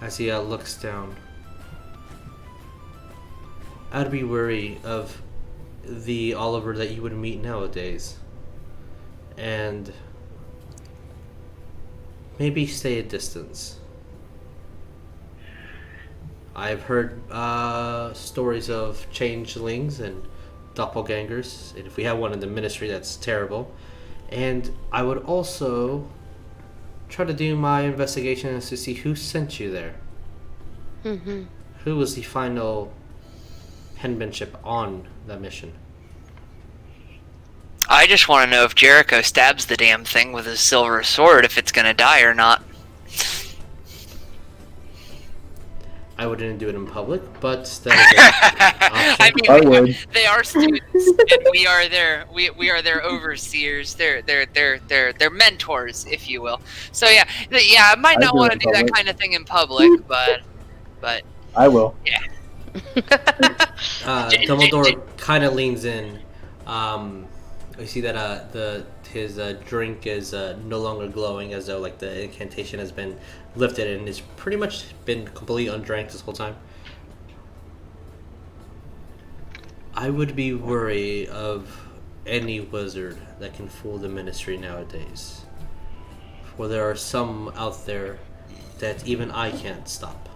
As he looks down, I'd be wary of the Oliver that you would meet nowadays. and maybe stay a distance. I've heard stories of changelings and doppelgangers, and if we have one in the ministry, that's terrible. And I would also try to do my investigations to see who sent you there. Mm-hmm. Who was the final penmanship on that mission? I just want to know if Jericho stabs the damn thing with his silver sword, if it's gonna die or not. I wouldn't do it in public, but that is I an option. I mean, would. they are students, and we are their overseers. They're mentors, if you will. So yeah, I might I not do want it to in do that public. kind of thing in public, but I will. Dumbledore kind of leans in. We see that his drink is no longer glowing, as though like the incantation has been lifted and is pretty much been completely undrank this whole time. I would be worried of any wizard that can fool the ministry nowadays. For there are some out there that even I can't stop.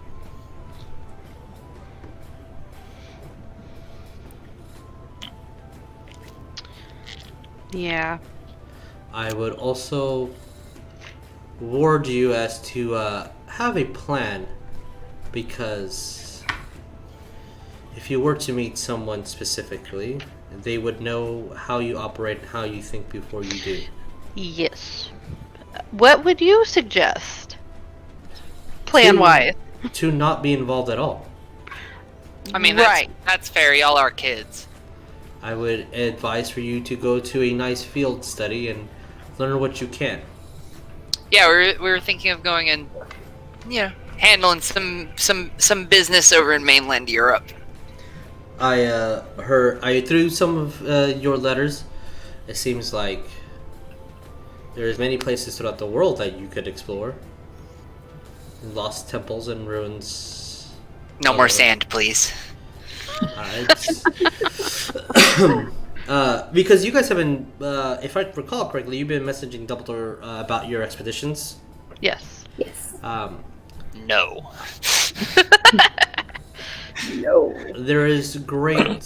Yeah. I would also ward you as to have a plan, because if you were to meet someone specifically, they would know how you operate and how you think before you do. Yes. What would you suggest? Plan-wise. To not be involved at all. I mean, right. that's fair. Y'all are kids. I would advise for you to go to a nice field study and learn what you can. Yeah, we were thinking of going and, handling some business over in mainland Europe. I through some of your letters, it seems like there's many places throughout the world that you could explore. Lost temples and ruins. No more sand, please. Because you guys have been, if I recall correctly, you've been messaging Dumbledore about your expeditions. Yes. Yes. No. No. There is great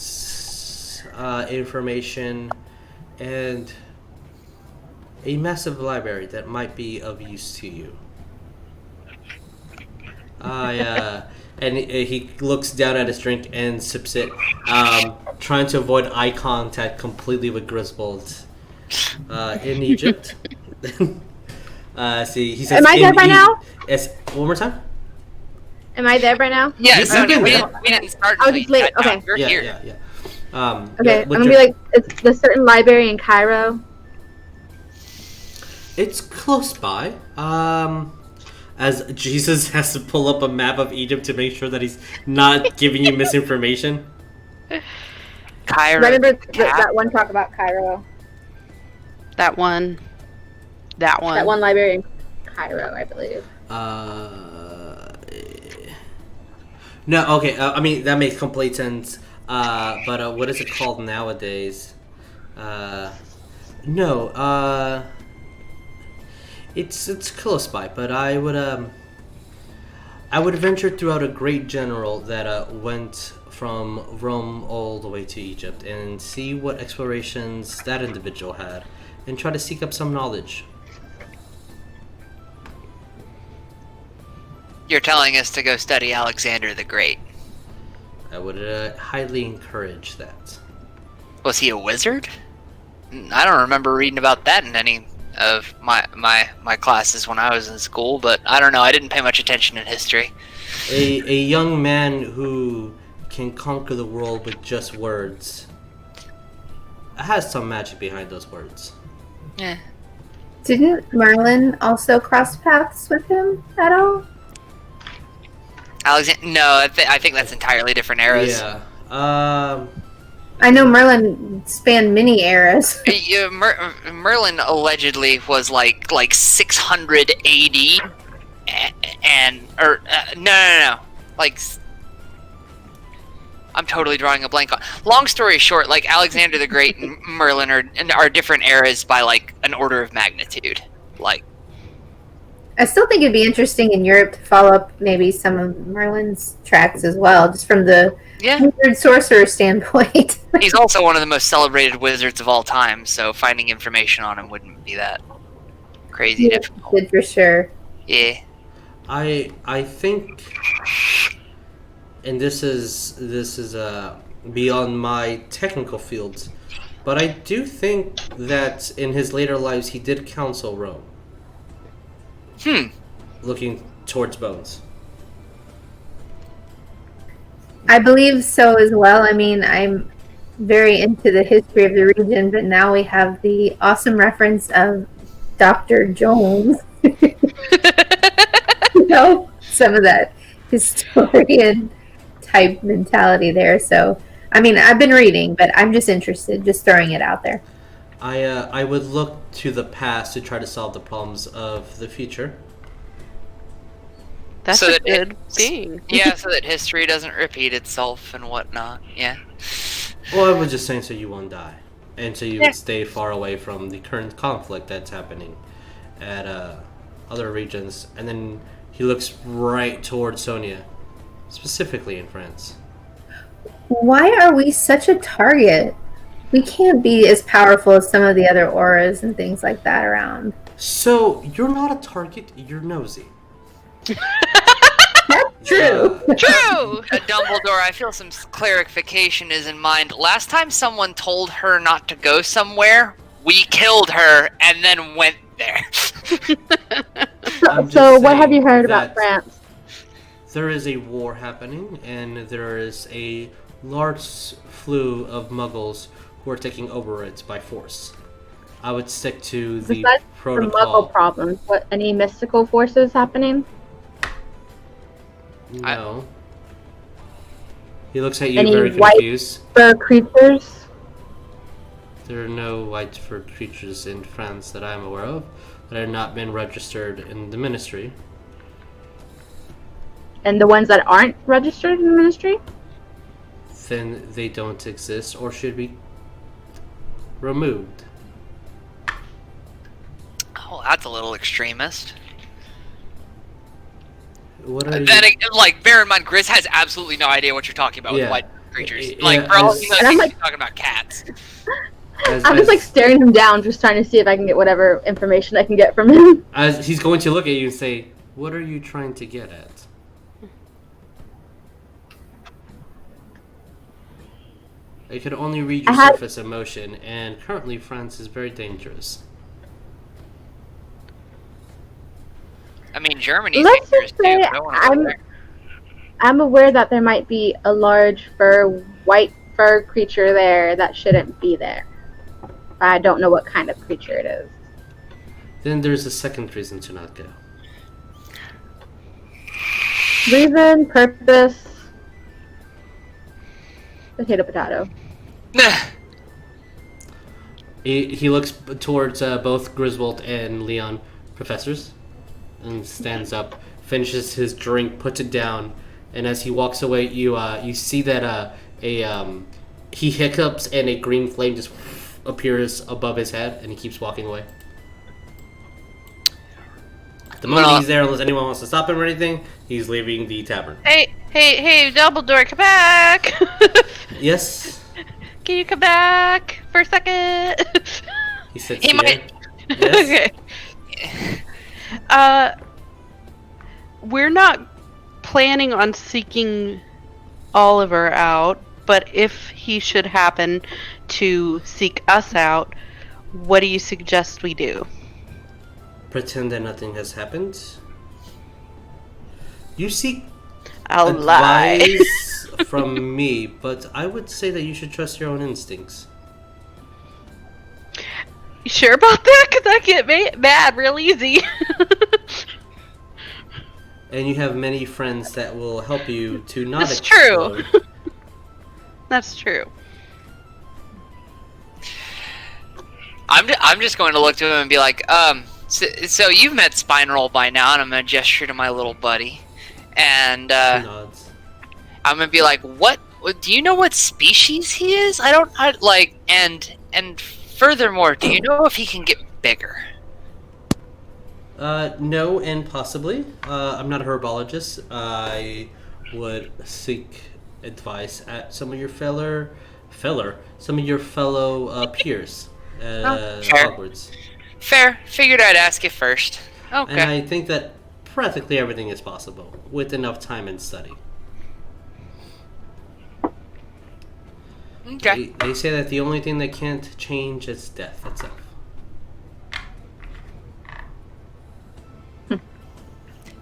information and a massive library that might be of use to you. And he looks down at his drink and sips it, trying to avoid eye contact completely with Griswold. In Egypt. See, he says. Am I there by now? Yes. One more time. Am I there by now? Yeah, Yes, no, you can. we didn't start. I was until just you late. sat down. Okay. You're Yeah, here. yeah. Okay, I'm with gonna your- be like, it's the certain library in Cairo. It's close by. As Jesus has to pull up a map of Egypt to make sure that he's not giving you misinformation. Cairo. Remember that one talk about Cairo? That one. That one. That one library in Cairo, I believe. No, okay. I mean, that makes complete sense. But what is it called nowadays? No. It's close by, but I would venture throughout a great general that went from Rome all the way to Egypt and see what explorations that individual had, and try to seek up some knowledge. You're telling us to go study Alexander the Great. I would highly encourage that. Was he a wizard? I don't remember reading about that in any of my classes when I was in school, but I don't know. I didn't pay much attention in history. A young man who can conquer the world with just words. Has some magic behind those words. Yeah. Didn't Merlin also cross paths with him at all? Alexander? No, I think that's entirely different eras. Yeah. I know Merlin spanned many eras. Merlin allegedly was like 600 AD, no, like I'm totally drawing a blank on. Long story short, like Alexander the Great and Merlin are different eras by like an order of magnitude. Like, I still think it'd be interesting in Europe to follow up maybe some of Merlin's tracks as well, just from the wizard sorcerer standpoint. he's also one of the most celebrated wizards of all time, so finding information on him wouldn't be that crazy difficult. Good for sure. Yeah. I think, and this is beyond my technical fields, but I do think that in his later lives he did counsel Rome. Looking towards Bones. I believe so as well. I mean, I'm very into the history of the region, but now we have the awesome reference of Dr. Jones. You know, some of that historian type mentality there. So, I mean, I've been reading, but I'm just interested, just throwing it out there. I would look to the past to try to solve the problems of the future. That's So a that good thing. Yeah, so that history doesn't repeat itself and whatnot. Yeah. Well, I was just saying so you won't die. And so you would stay far away from the current conflict that's happening at other regions. And then he looks right towards Sonya, specifically in France. Why are we such a target? We can't be as powerful as some of the other auras and things like that around. So, you're not a target, you're nosy. That's true. True! Dumbledore, I feel some clarification is in mind. Last time someone told her not to go somewhere, we killed her and then went there. So what have you heard about France? There is a war happening, and there is a large slew of muggles who are taking over it by force. I would stick to the Besides the protocol. Muggle problems, what, any mystical forces happening? No. He looks at you Any very white confused. fur creatures? There are no white fur creatures in France that I'm aware of that have not been registered in the ministry. And the ones that aren't registered in the ministry? Then they don't exist or should be removed. Oh, that's a little extremist. What are Then, you... like, bear in mind, Gris has absolutely no idea what you're talking about with white creatures. Yeah, Like, for all he knows, And I'm he's like- talking about cats. I'm just like staring him down, just trying to see if I can get whatever information I can get from him. As he's going to look at you and say, "What are you trying to get at?" I could only read your surface emotion, and currently France is very dangerous. I mean, Germany's Let's dangerous just too. say I don't wanna go there. I'm aware that there might be a large white fur creature there that shouldn't be there. I don't know what kind of creature it is. Then there's a second reason to not go. Reason, purpose, potato. He looks towards both Griswold and Leon, professors, and stands up, finishes his drink, puts it down, and as he walks away, you see that he hiccups and a green flame just appears above his head, and he keeps walking away. At the moment he's there, unless anyone wants to stop him or anything, he's leaving the tavern. Hey, Dumbledore, come back! Yes? Can you come back for a second? He sits He here. might- Yes? Okay. We're not planning on seeking Oliver out, but if he should happen to seek us out, what do you suggest we do? Pretend that nothing has happened. You seek I'll lie. advice from me, but I would say that you should trust your own instincts. You sure about that? Because I get mad real easy. And you have many friends that will help you to not That's true. explode. That's true. I'm just going to look to him and be like, so you've met Spineroll by now, and I'm gonna gesture to my little buddy, and He nods. I'm gonna be like, what Do you know what species he is? And furthermore, do you know if he can get bigger? No, and possibly. I'm not a herbologist. I would seek advice at some of your fellow peers at Fair. Hogwarts. Fair. Figured I'd ask you first. Okay. And I think that practically everything is possible with enough time and study. Okay. They say that the only thing that can't change is death itself.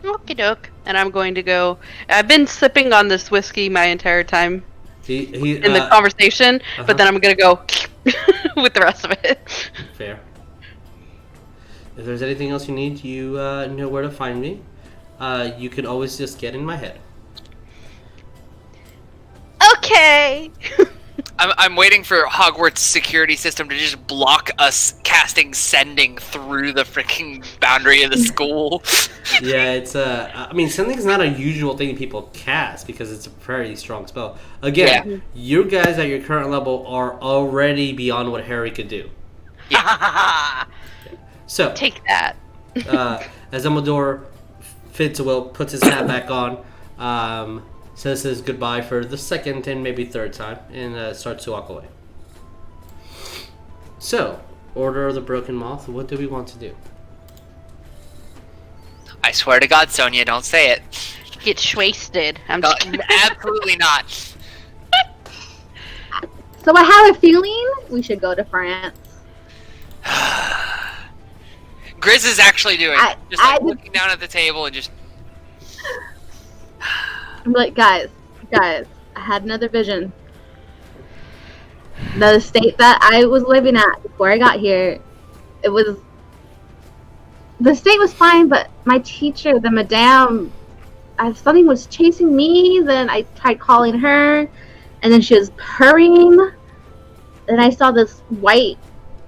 Okie doke. And I'm going to go. I've been sipping on this whiskey my entire time in the conversation, but then I'm going to go with the rest of it. Fair. If there's anything else you need, you know where to find me. You can always just get in my head. Okay. I'm waiting for Hogwarts security system to just block us casting sending through the freaking boundary of the school. Yeah, it's I mean, sending's not a usual thing people cast because it's a very strong spell. Again, you guys at your current level are already beyond what Harry could do. So Take that. as Dumbledore fits a will, puts his hat back on, says his goodbye for the second and maybe third time, and starts to walk away. So, Order of the Broken Moth, what do we want to do? I swear to God, Sonya, don't say it. Get wasted. I'm No, just kidding. absolutely not. So I have a feeling we should go to France. Grizz is actually doing it. Just I like did- looking down at the table and just. I'm like, guys, I had another vision. The state that I was living at before I got here, the state was fine, but my teacher, the madame, something was chasing me. Then I tried calling her, and then she was purring. Then I saw this white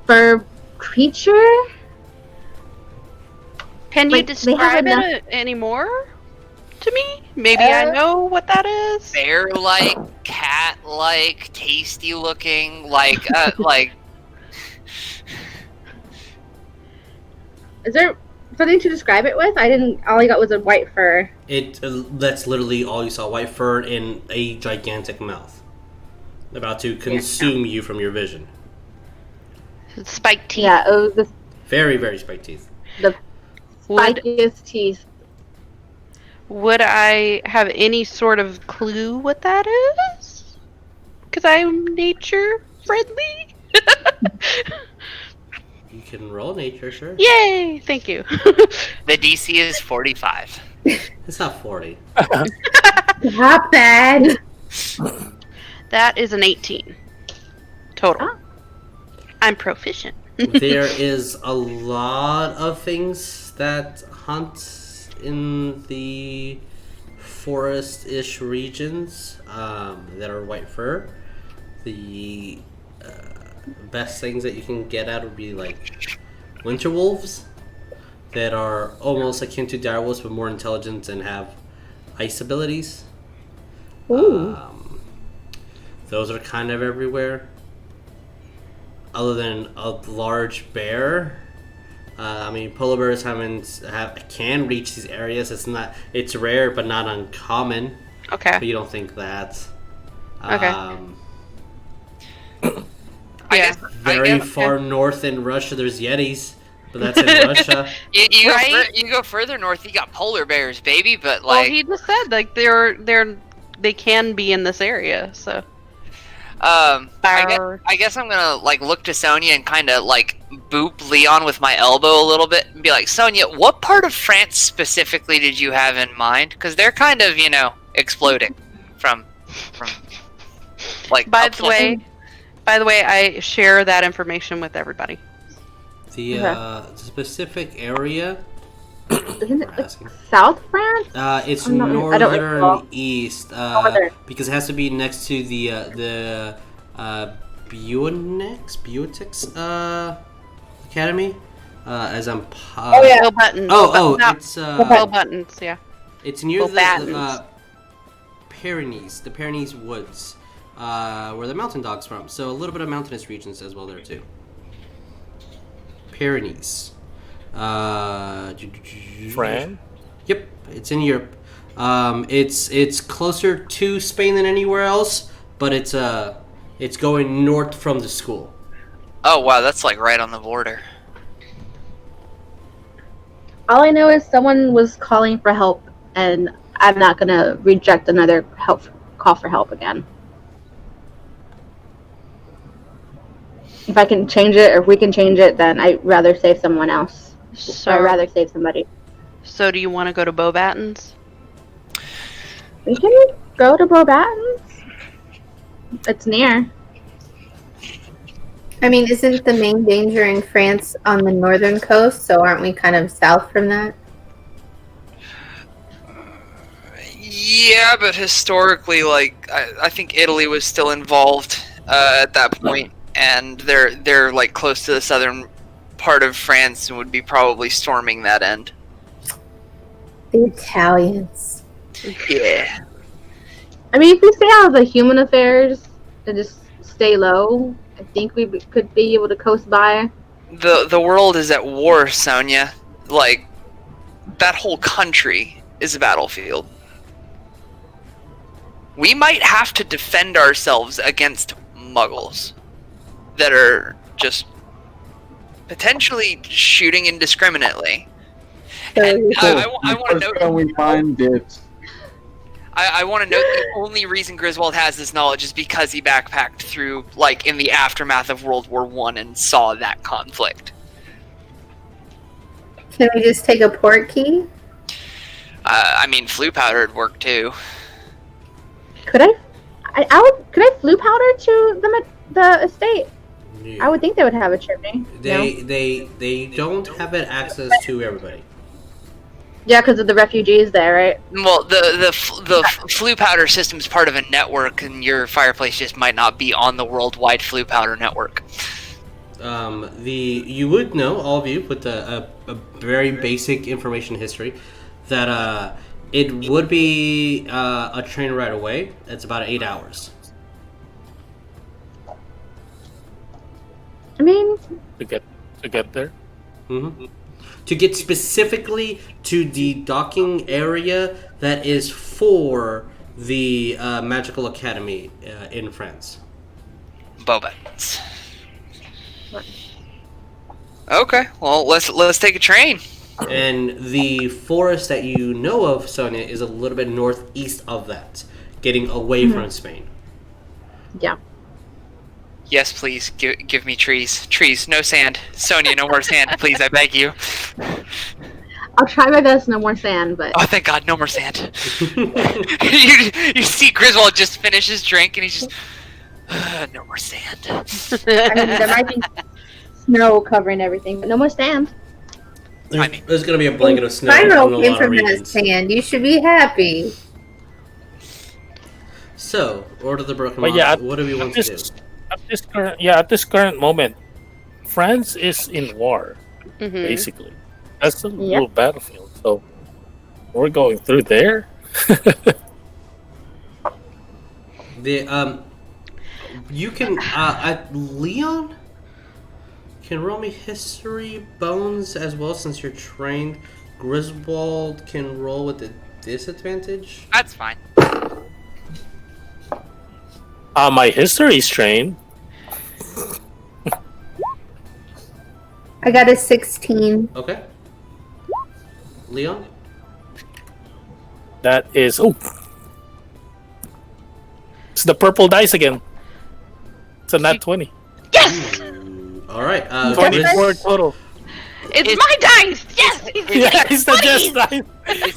fur creature. Can you Like, they have describe it anymore to me? Maybe I know what that is. Bear-like, cat-like, tasty-looking, like. Is there something to describe it with? All I got was a white fur. That's literally all you saw: white fur and a gigantic mouth, about to consume you from your vision. Spiked teeth. Yeah, it was Very, very spiked teeth. the spikiest teeth. Would I have any sort of clue what that is? Because I'm nature friendly. You can roll nature, sure. Yay! Thank you. The DC is 45. It's not 40. Not bad. That is an 18 total. Oh. I'm proficient. There is a lot of things that hunt in the forest-ish regions that are white fur. The best things that you can get at would be like winter wolves that are almost akin to direwolves but more intelligent and have ice abilities. Ooh. Those are kind of everywhere. Other than a large bear, I mean, polar bears can reach these areas. It's rare but not uncommon. Okay. But you don't think that. Okay. I Very guess- far north in Russia, there's yetis, but that's in Russia. You Right? you go further north, you got polar bears, baby. But Well, like, he just said like they can be in this area. So I guess I'm gonna like look to Sonya and kind of like boop Leon with my elbow a little bit and be like, Sonya, what part of France specifically did you have in mind? Because they're kind of exploding from like. By up the way, I share that information with everybody. The specific area. Isn't it I'm like asking. South France? It's I'm not- I don't northern recall. east. Northern. Because it has to be next to the Butex Academy. As I'm. Bill Buttons. Not It's Bill Buttons. Yeah. it's near Bill the Battens. Pyrenees, the Pyrenees woods. where the mountain dog's from. So a little bit of mountainous regions as well there too. Pyrenees. France? Yep, it's in Europe. It's closer to Spain than anywhere else, but it's going north from the school. Oh wow, that's like right on the border. All I know is someone was calling for help, and I'm not gonna reject another call for help again. If I can change it, or if we can change it, then I'd rather save someone else. So, I'd rather save somebody. so do you want to go to Beauxbatons? We can go to Barbarian. It's near. I mean, isn't the main danger in France on the northern coast? So aren't we kind of south from that? Yeah, but historically, like I think Italy was still involved at that point, and they're like close to the southern part of France and would be probably storming that end. The Italians. Yeah. I mean, if we stay out of the human affairs and just stay low, I think we could be able to coast by. The world is at war, Sonya. Like, that whole country is a battlefield. We might have to defend ourselves against muggles that are just potentially shooting indiscriminately. And I want to note... Can we find dibs? I want to note the only reason Griswold has this knowledge is because he backpacked through, like, in the aftermath of World War I and saw that conflict. Can we just take a port key? I mean, flue powder would work too. Could I could I flue powder to the estate? Yeah. I would think they would have a chimney. They don't have it access to everybody. Yeah, because of the refugees there, right? Well, the flue powder system is part of a network, and your fireplace just might not be on the worldwide flue powder network. You would know, all of you, with a very basic information history, that it would be a train ride away. It's about 8 hours. I mean, to get there. Mm-hmm. To get specifically to the docking area that is for the Magical Academy in France. Beauxbatons. Okay, well let's take a train. And the forest that you know of, Sonya, is a little bit northeast of that, getting away from Spain. yeah. Yes, please give me trees. Trees, no sand. Sonya, no more sand, please. I beg you. I'll try my best. No more sand, but Oh, thank God, no more sand. you see Griswold just finish his drink, and he's just no more sand. I mean, there might be snow covering everything, but no more sand. There's going to be a blanket of snow. Spyro in a came lot from of that regions. sand. You should be happy. So, Order of the Broken But Moth, yeah, what do we want to do? At this current moment, France is in war, Mm-hmm. basically. That's a little battlefield. So we're going through there. You can Leon can roll me history, Bones as well, since you're trained. Griswold can roll with a disadvantage. That's fine. My history's trained. I got a 16. Okay. Leon? That is it's the purple dice again. It's a nat 20. Yes! Alright, 24 total. It's my dice! Yes! Yeah, it's the Jess dice.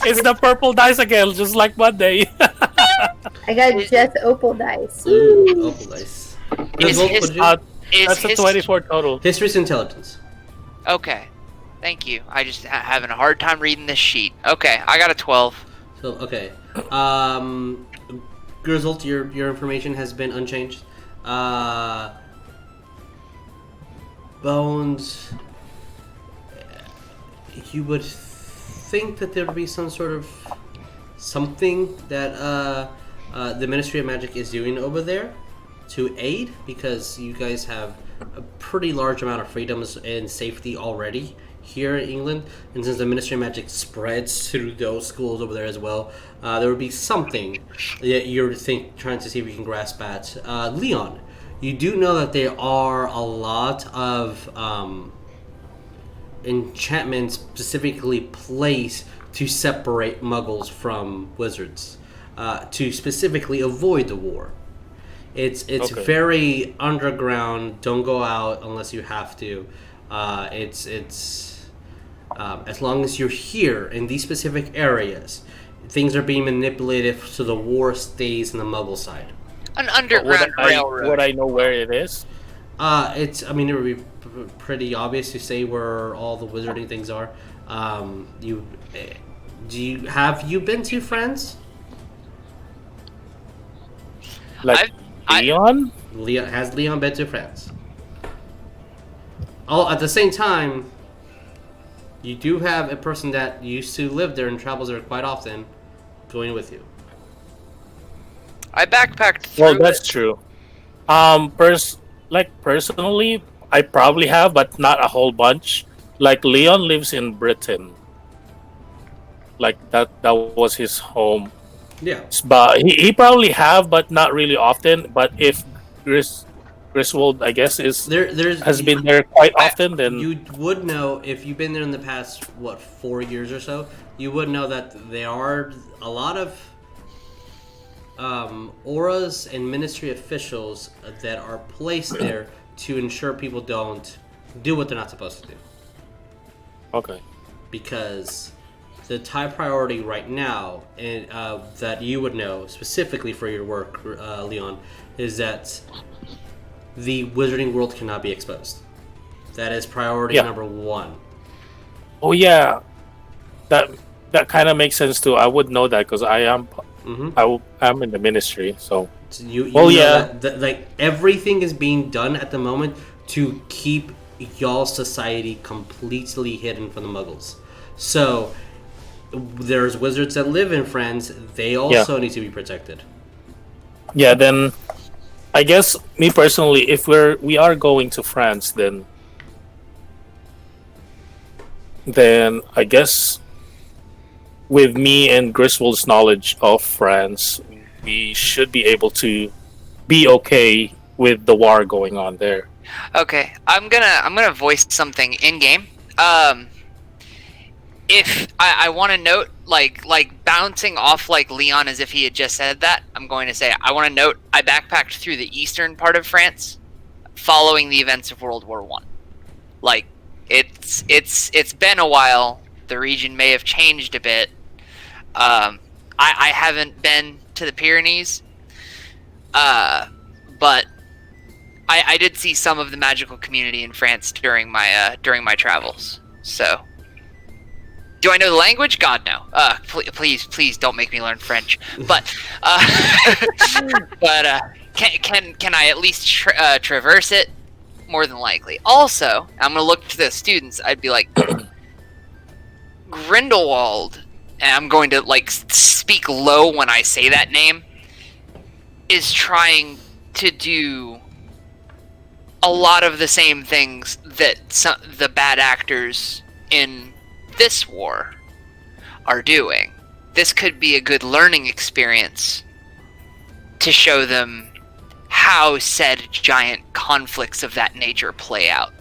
It's the purple dice again, just like Monday. I got just opal dice. Ooh, opal dice. Is Griswold, his- what'd you do? That's a 24 total. History's intelligence. Okay, thank you. I just having a hard time reading this sheet. Okay, I got a 12. So, okay. Griswold, your information has been unchanged. Bones, you would think that there would be some sort of something that the Ministry of Magic is doing over there. to aid because you guys have a pretty large amount of freedoms and safety already here in England, and since the Ministry of Magic spreads through those schools over there as well, there would be something that you're trying to see if you can grasp at. Leon, you do know that there are a lot of enchantments specifically placed to separate Muggles from wizards, to specifically avoid the war. It's Okay. very underground. Don't go out unless you have to. As long as you're here in these specific areas, things are being manipulated so the war stays on the Muggle side. An underground railroad. Would I know where it is? It would be pretty obvious to say where all the wizarding things are. Have you been to France? Like Leon? Has Leon been to France? Oh, at the same time, you do have a person that used to live there and travels there quite often going with you. I backpacked through Well, that's it. true. Personally, I probably have, but not a whole bunch. Like Leon lives in Britain. Like that was his home. Yeah. But he probably have, but not really often. But if Griswold, I guess, has been there quite often, then You would know if you've been there in the past 4 years or so. You would know that there are a lot of auras and ministry officials that are placed there to ensure people don't do what they're not supposed to do. okay. Because the high priority right now, and that you would know specifically for your work, Leon, is that the wizarding world cannot be exposed. That is priority number one. Oh yeah, that kind of makes sense too. I would know that because I am I'm in the ministry, so. You Well, know yeah. that like everything is being done at the moment to keep y'all's society completely hidden from the Muggles. So there's wizards that live in France. They also need to be protected. Yeah, then I guess me personally, if we are going to France, then I guess with me and Griswold's knowledge of France, we should be able to be okay with the war going on there. Okay, I'm gonna voice something in game. If I want to note, like bouncing off like Leon as if he had just said that, I'm going to say I want to note I backpacked through the eastern part of France, following the events of World War One. Like it's been a while. The region may have changed a bit. I haven't been to the Pyrenees, but I did see some of the magical community in France during my travels. So, do I know the language? God, no. Please don't make me learn French. But can I at least traverse it? More than likely. Also, I'm gonna look to the students. I'd be like, Grindelwald, and I'm going to like speak low when I say that name, is trying to do a lot of the same things that the bad actors in this war are doing. This could be a good learning experience to show them how said giant conflicts of that nature play out.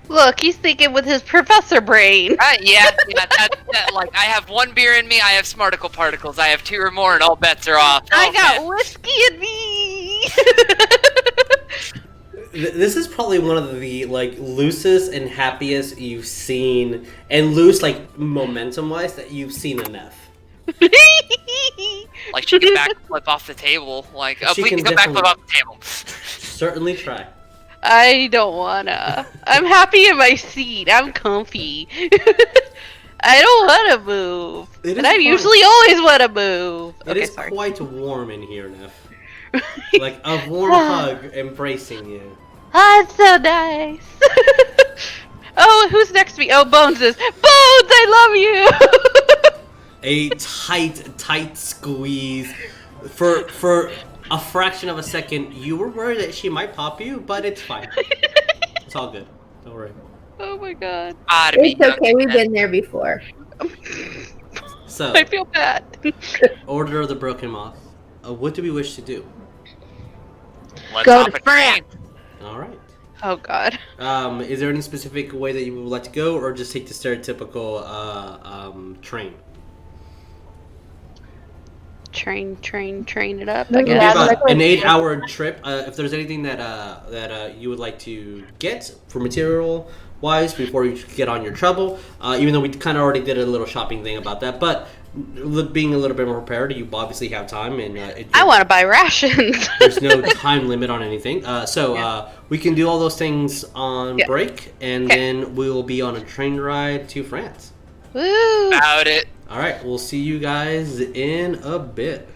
Look, he's thinking with his professor brain. Like I have one beer in me, I have smarticle particles, I have 2 or more, and all bets are off. I Oh, got man. whiskey in me. This is probably one of the like loosest and happiest you've seen, and loose like momentum wise that you've seen enough. Like she can backflip off the table. Like, oh, She please can come backflip off the table. Certainly try. I don't wanna. I'm happy in my seat. I'm comfy. I don't wanna move. It is And I fun. usually always wanna move. It Okay, is sorry. quite warm in here, Neff. Like a warm hug embracing you. Oh, it's so nice. Oh, who's next to me? Oh, Bones is. Bones, I love you. A tight squeeze. For a fraction of a second, you were worried that she might pop you, but it's fine. It's all good. Don't worry. Oh my god. It's okay. We've been there before. So, I feel bad. Order of the Broken Moth. What do we wish to do? Let's Go hop to a train. All right. Oh god. Is there any specific way that you would like to go, or just take the stereotypical train? Train it up, Yeah, I It'll be guess. about an 8-hour trip. If there's anything that you would like to get for material wise before you get on your trouble, even though we kind of already did a little shopping thing about that, but being a little bit more prepared, you obviously have time, and I want to buy rations. there's no time limit on anything. So we can do all those things on Yeah. break, and Okay. then we will be on a train ride to France. Woo! About it. All right, we'll see you guys in a bit.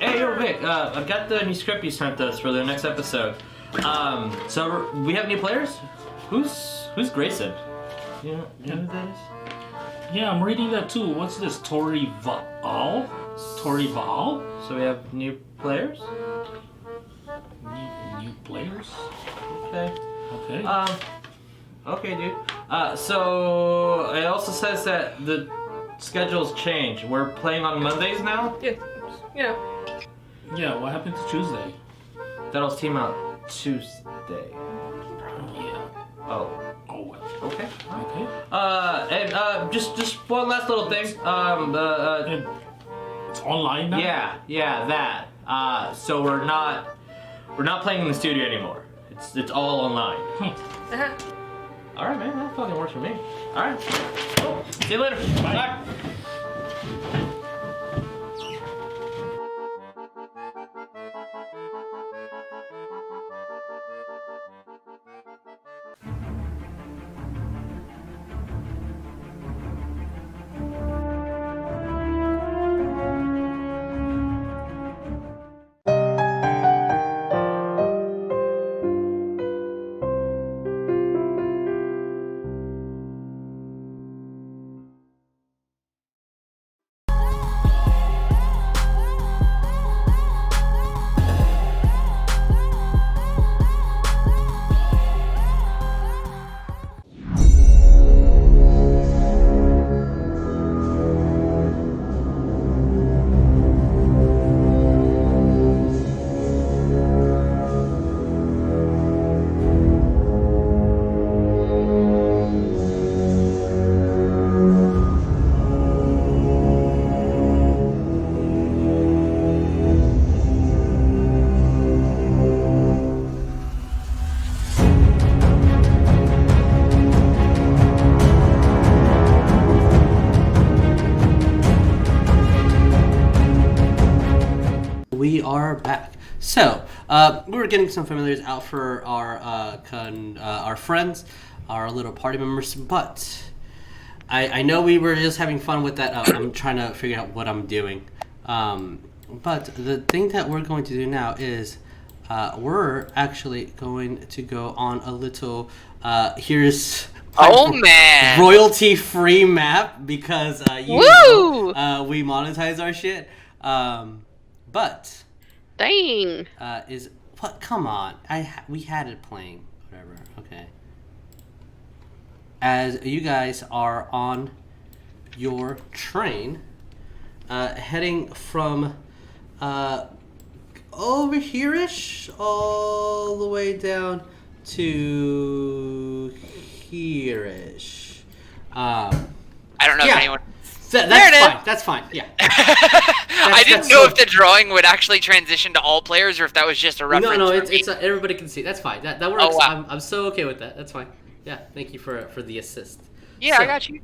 Hey, yo, Vic, I've got the new script you sent us for the next episode. So we have new players? Who's Grayson? You know who that is? Yeah, I'm reading that too. What's this? Tori Val? So we have new players? New players? Okay. Okay. Okay, dude. So it also says that the schedule's changed. We're playing on Mondays now? Yeah. Yeah, what happened to Tuesday? That'll team out Tuesday. Yeah. Oh. Oh, well. Okay. Okay. And just one last little thing. And it's online now? Yeah, that. So we're not playing in the studio anymore. It's all online. All right, man. That fucking works for me. All right. Cool. See you later. Bye. We are back. So, we were getting some familiars out for our friends, our little party members, but I know we were just having fun with that. I'm trying to figure out what I'm doing. But the thing that we're going to do now is we're actually going to go on a little. Here's Oh man! royalty-free map because Woo! we monetize our shit. But Dang. is what? Come on, we had it playing. Whatever. Okay. As you guys are on your train, heading from over here-ish all the way down to here-ish. I don't know if anyone. That's fine. That's fine. Yeah. I didn't know if the drawing would actually transition to all players or if that was just a reference. No, for me. it's everybody can see. That's fine. That works. Oh, wow. I'm so okay with that. That's fine. Yeah. Thank you for the assist. Yeah, So, I got you.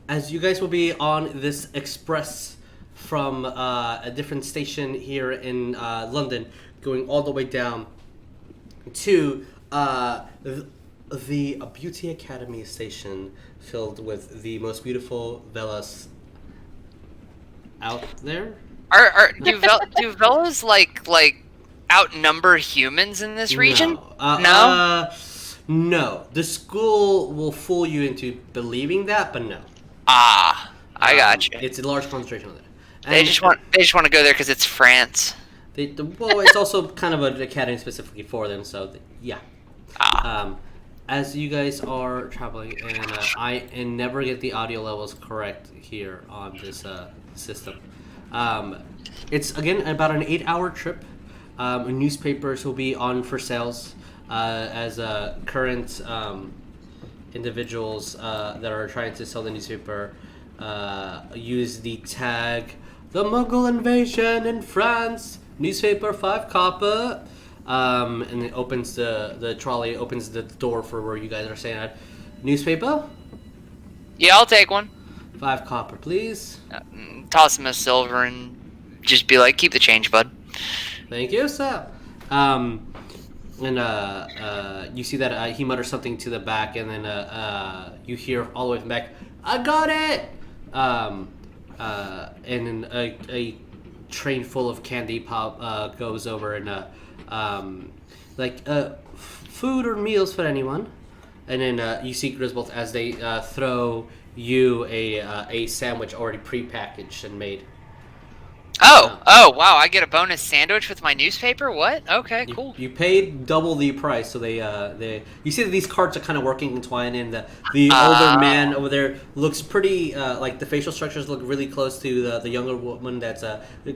As you guys will be on this express from a different station here in London, going all the way down to the Beauty Academy station, filled with the most beautiful Velas out there. Do Velas like outnumber humans in this region? No. No. The school will fool you into believing that, but no. Ah, I got you. It's a large concentration of it. They just want to go there because it's France. Well, it's also kind of an academy specifically for them, so yeah. As you guys are traveling, and I never get the audio levels correct here on this system. It's again about an 8-hour trip. Newspapers will be on for sales as current individuals that are trying to sell the newspaper use the tag "The Mughal Invasion in France." Newspaper 5 copper. And it opens the trolley opens the door for where you guys are staying at. Newspaper? Yeah, I'll take one. 5 copper, please. Toss him a silver and just be like, keep the change, bud. Thank you, sir. And you see that he mutters something to the back, and then you hear all the way from back, "I got it!" And then a train full of candy pop goes over and food or meals for anyone. And then you see Griswold as they throw you a sandwich already pre-packaged and made. Oh, wow! I get a bonus sandwich with my newspaper. What? Okay, cool. You paid double the price, so they you see that these carts are kind of working entwined, and the older man over there looks pretty like the facial structures look really close to the younger woman that's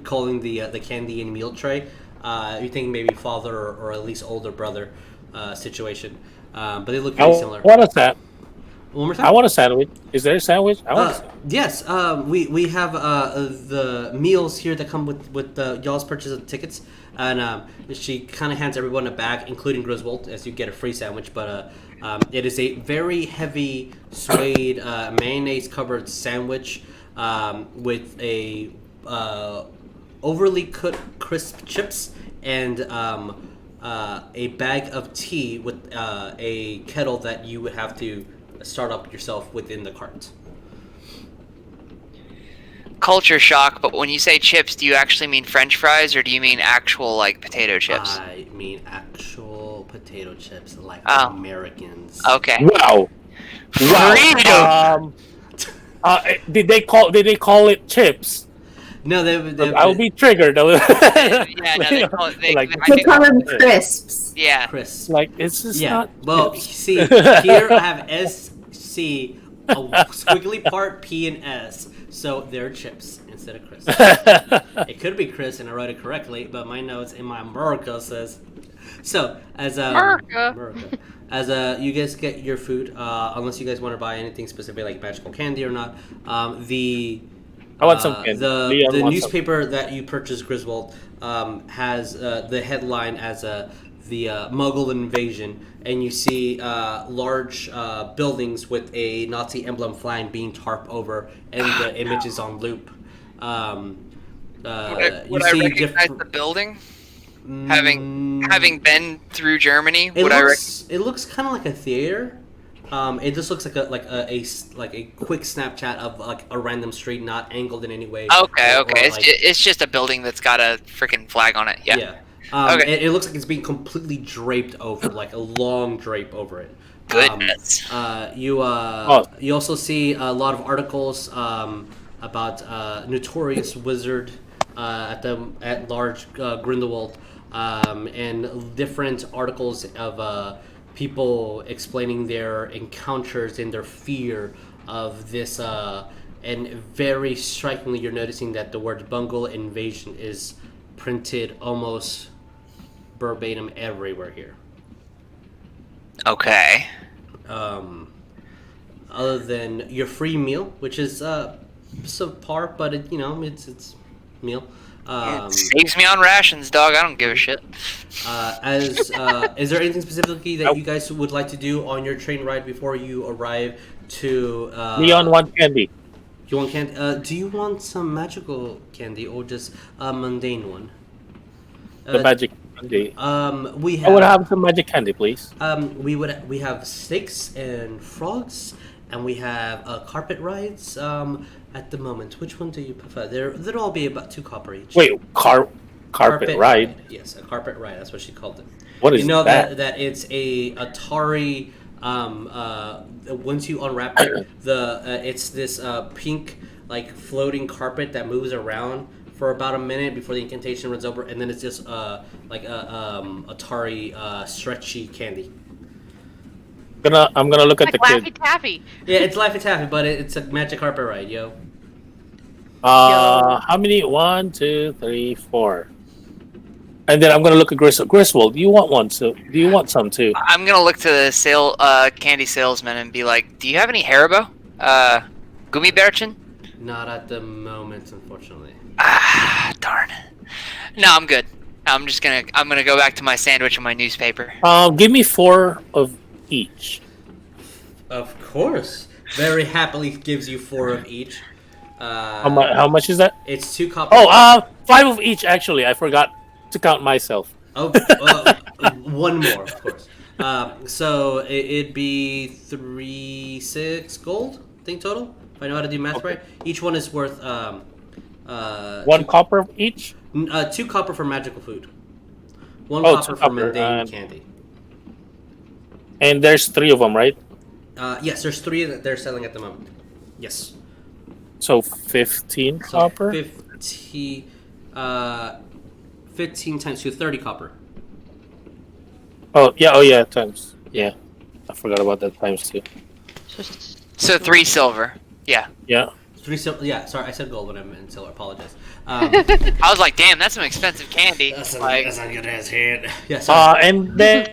calling the candy and meal tray. You think maybe father or at least older brother situation, but they look very similar. What is that? One more time. I want a sandwich. Is there a sandwich? I want a sandwich. Yes, we have the meals here that come with y'all's purchase of tickets, and she kind of hands everyone a bag, including Griswold, as you get a free sandwich. But it is a very heavy suede mayonnaise covered sandwich with a overly cooked crisp chips and a bag of tea with a kettle that you would have to start up yourself within the cart. Culture shock, but when you say chips, do you actually mean French fries or do you mean actual like potato chips? I mean actual potato chips, like Americans. Okay. Wow. Freedom. Did they call it chips? No, they I'll be triggered. Yeah, no, they call it. They call them crisps. Yeah. crisp. Like it's just not. Well, chips. see, here I have SC, a squiggly part P and S, so they're chips instead of crisp. It could be crisp, and I wrote it correctly, but my notes in my America says. So as America. As you guys get your food, unless you guys want to buy anything specific like magical candy or not, I want some candy. The newspaper that you purchased, Griswold, has the headline as the Mughal invasion, and you see large buildings with a Nazi emblem flying being tarped over, and the image is on loop. Would I recognize the building? Having been through Germany, It looks kind of like a theater. It just looks like a quick Snapchat of like a random street, not angled in any way. Okay. It's just a building that's got a freaking flag on it. Yeah. Okay. It looks like it's being completely draped over, like a long drape over it. Goodness. You also see a lot of articles about notorious wizard at large Grindelwald, and different articles of people explaining their encounters and their fear of this. And very strikingly, you're noticing that the word bungle invasion is printed almost verbatim everywhere here. Okay. Other than your free meal, which is subpar, but it's meal. It saves me on rations, dog. I don't give a shit. Is there anything specifically that you guys would like to do on your train ride before you arrive to? Leon want candy. You want candy? Do you want some magical candy or just a mundane one? The magic candy. We have. I would have some magic candy, please. We have snakes and frogs, and we have carpet rides. At the moment, which one do you prefer? They'll all be about 2 copper each. Wait, carpet ride? Yes, a carpet ride. That's what she called it. What is you know that? that it's a Atari. Once you unwrap it, it's this pink like floating carpet that moves around for about a minute before the incantation runs over, and then it's just like a Atari stretchy candy. I'm gonna look at the Laffy kid. Taffy. Yeah, it's Laffy Taffy, but it's a magic carpet ride, yo. How many? 1, 2, 3, 4. And then I'm gonna look at Griswold. Do you want one? So do you want some too? I'm gonna look to the candy salesman and be like, "Do you have any Haribo? Gummy Bearchin?" Not at the moment, unfortunately. Ah, darn. No, I'm good. I'm gonna go back to my sandwich and my newspaper. Give me 4 of each. Of course. Very happily gives you 4 of each. How much is that? It's 2 copper. 5 of each. Actually, I forgot to count myself. Oh, one more, of course. So it'd be 3-6 gold, I think, total. If I know how to do math right. Each one is worth 1 copper each. 2 copper for magical food. 1 Oh, copper 2 for copper, mundane candy. And there's 3 of them, right? Yes, there's 3 that they're selling at the moment. Yes. So 15 So copper. 15 times 2, 30 copper. Oh yeah, times. Yeah, I forgot about that times 2. So 3 silver. Yeah. Yeah. 3 silver. Yeah, sorry, I said gold when I meant silver. I apologize. I was like, damn, that's some expensive candy. That's Like, not good as hand. Yeah, sorry. And then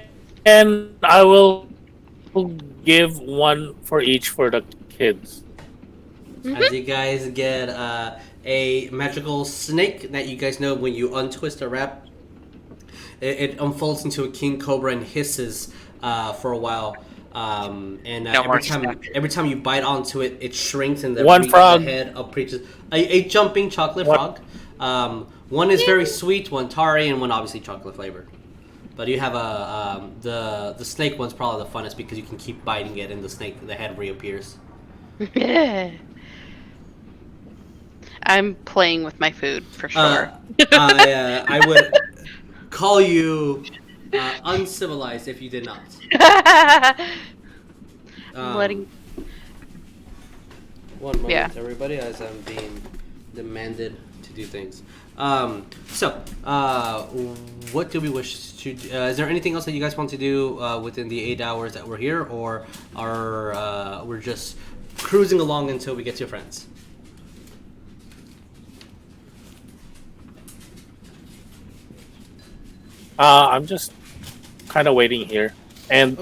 I will give 1 for each for the kids. As you guys get a magical snake that you guys know when you untwist a wrap, it unfolds into a king cobra and hisses for a while. Every time you bite onto it, it shrinks and the head approaches a jumping chocolate frog. One is very sweet, one tarry, and one obviously chocolate flavored. But you have the snake one's probably the funnest because you can keep biting it and the head reappears. I'm playing with my food for sure. I would call you uncivilized if you did not. Letting. One moment, everybody, as I'm being demanded to do things. What do we wish to do? Is there anything else that you guys want to do within the 8 hours that we're here, or are we're just cruising along until we get to your friends? I'm just kind of waiting here. And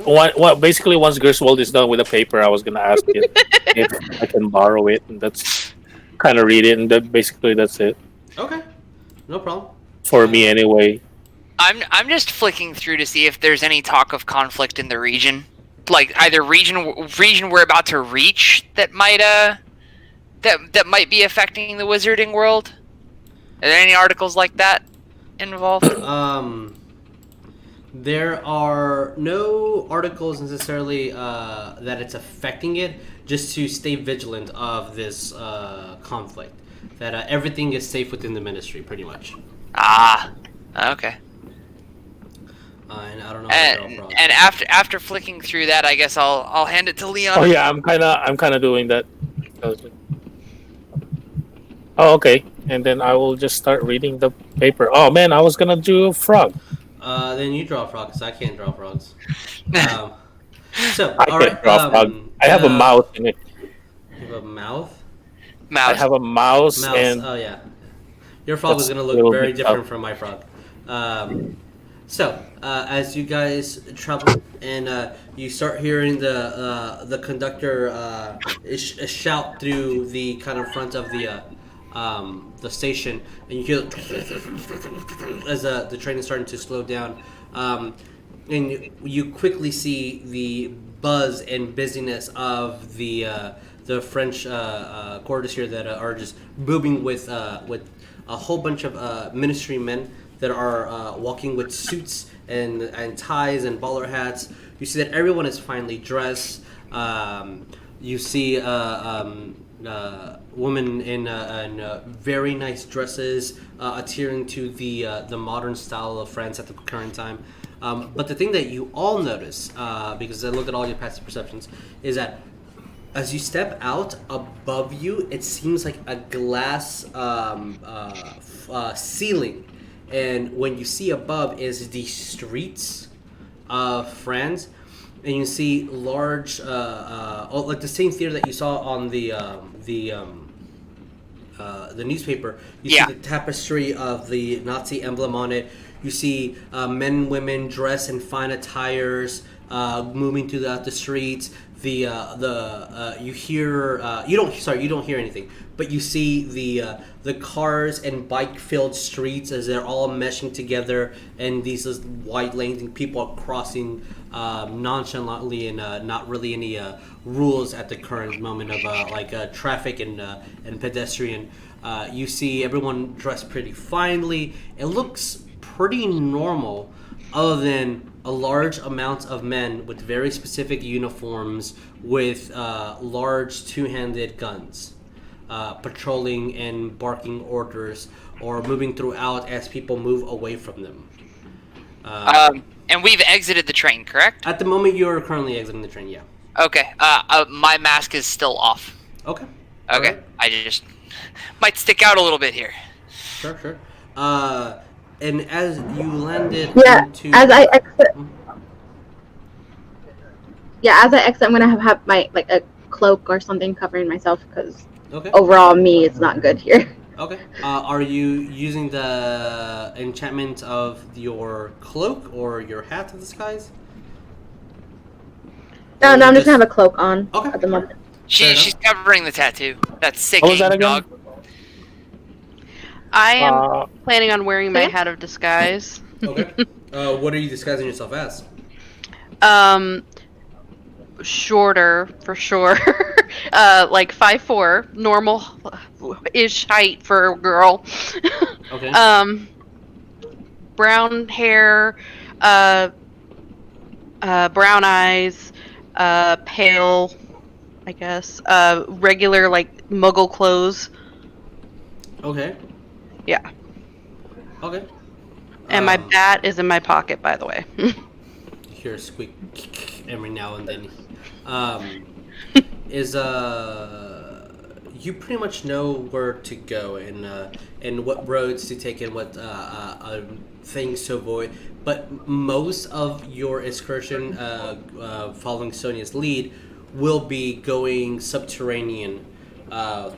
basically, once Griswold is done with the paper, I was gonna ask it if I can borrow it, and that's kind of read it, and that's it. Okay, no problem. For me, anyway. I'm just flicking through to see if there's any talk of conflict in the region, like either region we're about to reach that might that might be affecting the wizarding world. Are there any articles like that involved? There are no articles necessarily that it's affecting it, just to stay vigilant of this conflict. That everything is safe within the ministry, pretty much. Ah, okay. And I don't know how to draw And frogs. and after flicking through that, I guess I'll hand it to Leon. Oh yeah, I'm kind of doing that. Oh okay, and then I will just start reading the paper. Oh man, I was gonna do a frog. Then you draw frogs, 'cause I can't draw frogs. Um, so, I all can't right. draw a frog. I have a mouse in it. You have a mouth? I Mouse. have a mouse, Mouse. and Oh, yeah. Your frog is That's going to a little look very bit different tough. from my frog. As you guys travel and you start hearing the conductor shout through the kind of front of the station, and you hear as the train is starting to slow down, and you quickly see the buzz and busyness of the French quarters here that are just booming with a whole bunch of ministry men that are walking with suits and ties and bowler hats. You see that everyone is finely dressed. You see women in very nice dresses, adhering to the modern style of France at the current time. But the thing that you all notice, because I look at all your passive perceptions, is that as you step out above you, it seems like a glass ceiling, and when you see above is the streets of France, and you see large, like the same theater that you saw on the newspaper. You Yeah. see the tapestry of the Nazi emblem on it. You see men and women dressed in fine attires, moving throughout the streets. You hear you don't hear anything, but you see the cars and bike filled streets as they're all meshing together, and these white lanes and people are crossing nonchalantly and not really any rules at the current moment of traffic and pedestrian. You see everyone dressed pretty finely. It looks pretty normal, other than a large amount of men with very specific uniforms with large two-handed guns, patrolling and barking orders or moving throughout as people move away from them. And we've exited the train, correct? At the moment, you're currently exiting the train, yeah. Okay. My mask is still off. Okay. Okay. Alright. I just might stick out a little bit here. Sure. And as you landed Yeah, into... as I exit. Yeah, as I exit, I'm gonna have my a cloak or something covering myself because Okay. overall, me is not good here. Okay. Are you using the enchantment of your cloak or your hat of disguise? No, Or I'm you just gonna have a cloak on Okay. at the moment. Fair enough. She's covering the tattoo. That's sick, What was that again? dog. I am Uh, planning on wearing my Okay. hat of disguise. Okay. What are you disguising yourself as? Shorter for sure. Like 5'4", normal ish height for a girl. Okay. Brown hair, brown eyes, pale, I guess. Regular like muggle clothes. Okay. Yeah. Okay. And my bat is in my pocket, by the way. You hear a squeak every now and then. You pretty much know where to go and what roads to take and what things to avoid. But most of your excursion, following Sonya's lead, will be going subterranean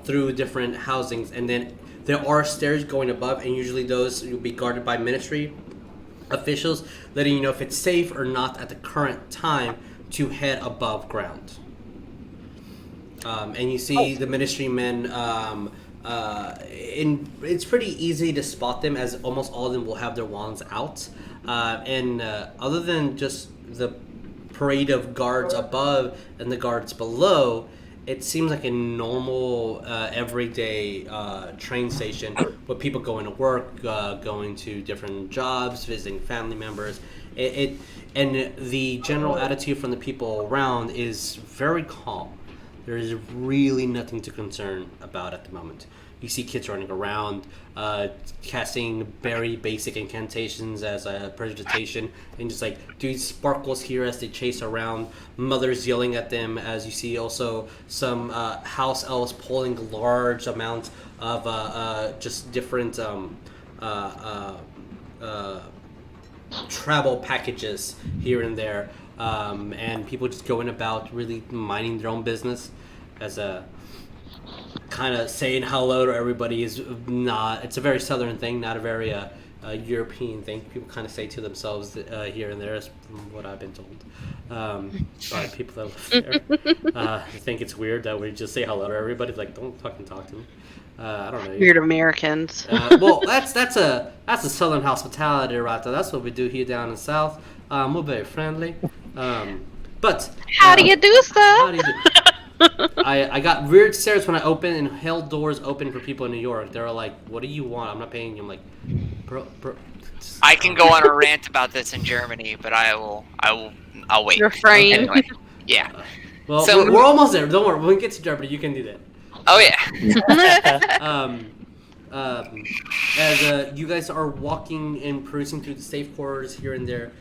through different housings, and then there are stairs going above, and usually those will be guarded by ministry officials, letting you know if it's safe or not at the current time to head above ground. And you see the ministry men, it's pretty easy to spot them as almost all of them will have their wands out. And other than just the parade of guards above and the guards below, it seems like a normal, everyday train station with people going to work, going to different jobs, visiting family members. And the general attitude from the people around is very calm. There is really nothing to concern about at the moment. You see kids running around, casting very basic incantations as a prestidigitation, and just like doing sparkles here as they chase around. Mothers yelling at them, as you see also some house elves pulling large amounts of just different travel packages here and there, and people just going about really minding their own business as a kind of saying hello to everybody is not. It's a very southern thing, not a very European thing. People kind of say to themselves here and there, is from what I've been told by people that live there. I think it's weird that we just say hello to everybody. Like, don't fucking talk to me. I don't know. Weird Americans. Well, that's a southern hospitality right there. That's what we do here down in the south. We're very friendly. But How do you do stuff? how do you do? I got weird stares when I opened and held doors open for people in New York. They were like, "What do you want? I'm not paying you." I'm like, "Bro." I can go on a rant about this in Germany, but I'll wait. Refrain. Anyway, yeah. Well, So- we're almost there. Don't worry. When we get to Germany, you can do that. Oh yeah. As you guys are walking and cruising through the safe corridors here and there,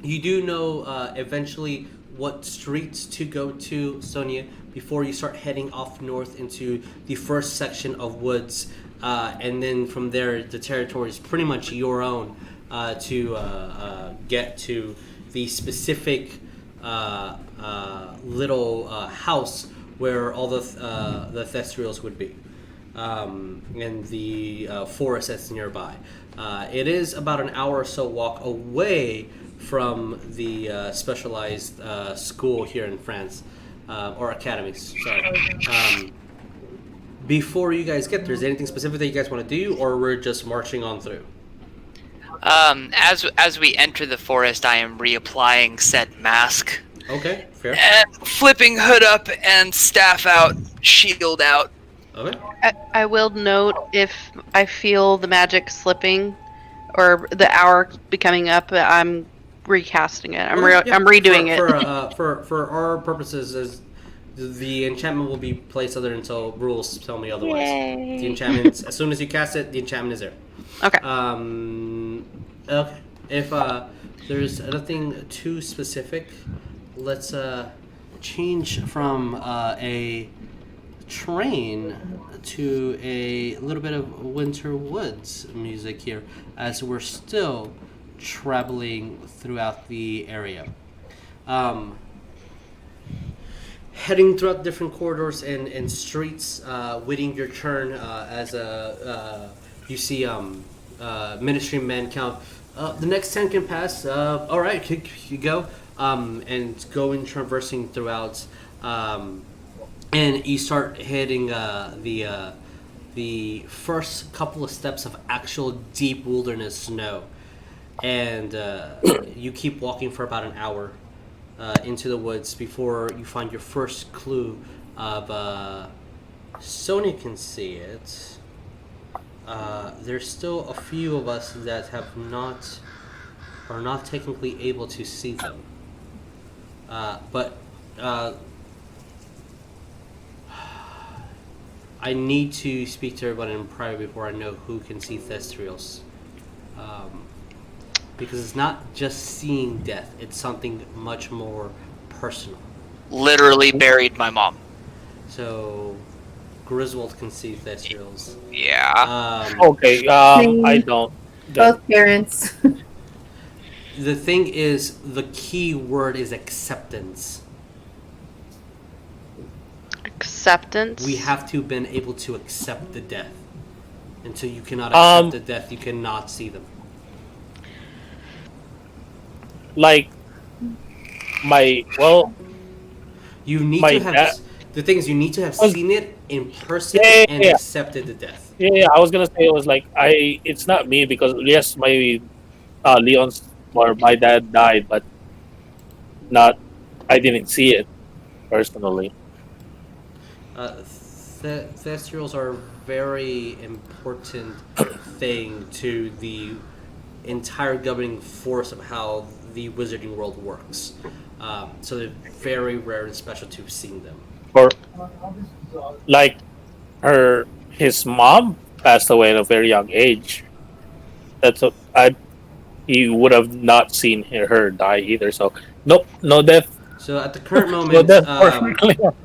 you do know eventually what streets to go to, Sonya, before you start heading off north into the first section of woods, and then from there the territory is pretty much your own to get to the specific little house where all the Thestrials would be, and the forest that's nearby. It is about an hour or so walk away from the specialized school here in France, or academy, sorry. Before you guys get there, is there anything specific that you guys want to do, or we're just marching on through? As we enter the forest, I am reapplying said mask. Okay, fair. And flipping hood up and staff out, shield out. Okay. I will note if I feel the magic slipping or the hour becoming up, I'm recasting it. I'm redoing it. For our purposes, as the enchantment will be placed other until rules tell me otherwise. Yay. The enchantment, as soon as you cast it, the enchantment is there. Okay. Okay. If there's nothing too specific, let's change from a train to a little bit of Winter Woods music here, as we're still traveling throughout the area. Heading throughout different corridors and streets, waiting your turn as you see ministry men count. The next 10 can pass. All right, you go. And going traversing throughout, and you start hitting the first couple of steps of actual deep wilderness snow, and you keep walking for about an hour into the woods before you find your first clue of Sonya can see it. There's still a few of us that are not technically able to see them. But I need to speak to everybody in private before I know who can see Thestrials. Because it's not just seeing death, it's something much more personal. Literally buried my mom. So, Griswold can see Thestrials. Yeah. Okay, I don't. Both parents. The thing is, the key word is acceptance. Acceptance. We have to been able to accept the death. Until you cannot accept the death, you cannot see them. Like, you need my to have. dad- The thing is, you need to have seen it in person Yeah. and accepted the death. Yeah, I was gonna say it was like it's not me because yes, my Leon's or my dad died, but not. I didn't see it personally. Thestrials are a very important thing to the entire governing force of how the wizarding world works. So they're very rare and special to have seen them. Or like her his mom passed away at a very young age. He would have not seen her die either. So nope, no death. So at the current No moment, death for Leon.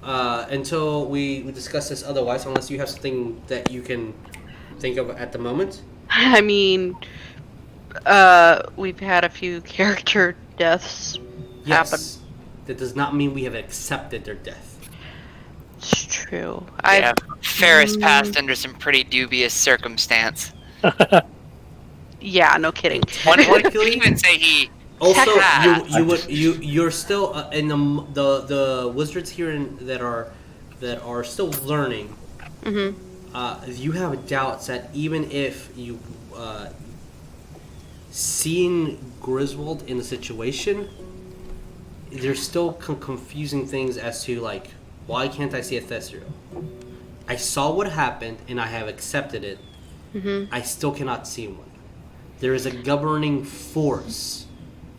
until we discuss this otherwise, unless you have something that you can think of at the moment. I mean, we've had a few character deaths happen. Yes. That does not mean we have accepted their death. It's true. Yeah, Ferris passed under some pretty dubious circumstance. Yeah, no kidding. One could even say he. Also, passed. you're still in the wizards here that are still learning. Mm-hmm. You have doubts that even if you seen Griswold in the situation, there's still confusing things as to like, why can't I see a Thesterial? I saw what happened and I have accepted it. Mm-hmm. I still cannot see one. There is a governing force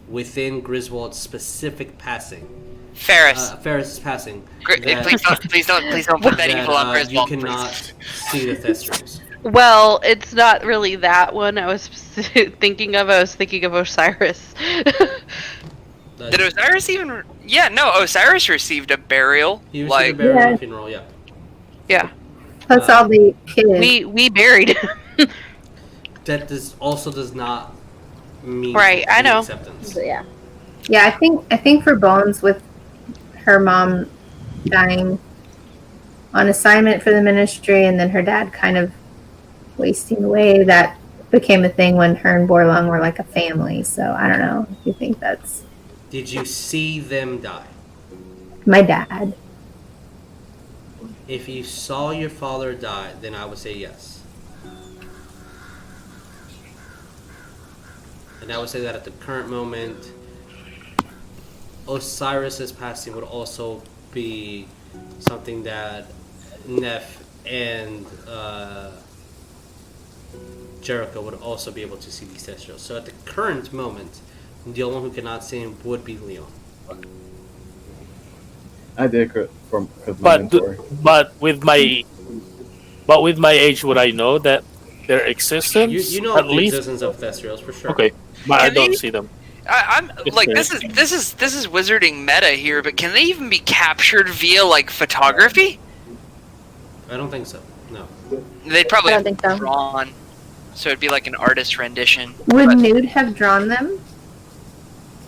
within Griswold's specific passing. Ferris. Ferris's passing. Please don't put that evil on You Griswold. cannot see the Thesterials. Well, it's not really that one I was thinking of. I was thinking of Osiris. Did Osiris even? Yeah, no. Osiris received a burial. He received a burial and funeral, yeah. Yeah. That's all the kids. We buried him. That does not mean Right, I know. acceptance. So, yeah. Yeah, I think for Bones, with her mom dying on assignment for the ministry, and then her dad kind of wasting away, that became a thing when her and Borlong were like a family. So I don't know if you think that's Did you see them die? my dad. If you saw your father die, then I would say yes. And I would say that at the current moment, Osiris's passing would also be something that Neff and Jericho would also be able to see these Thesterials. So at the current moment, the only one who cannot see him would be Leon. I did from my mentor. But with my age, would I know that their existence? You know at the least. existence of Thesterials for sure. Okay, but I Can don't they- see them. I'm like this is wizarding meta here, but can they even be captured via like photography? I don't think so. No. They'd probably I have don't think so. drawn, so it'd be like an artist rendition. Would But Nude have drawn them?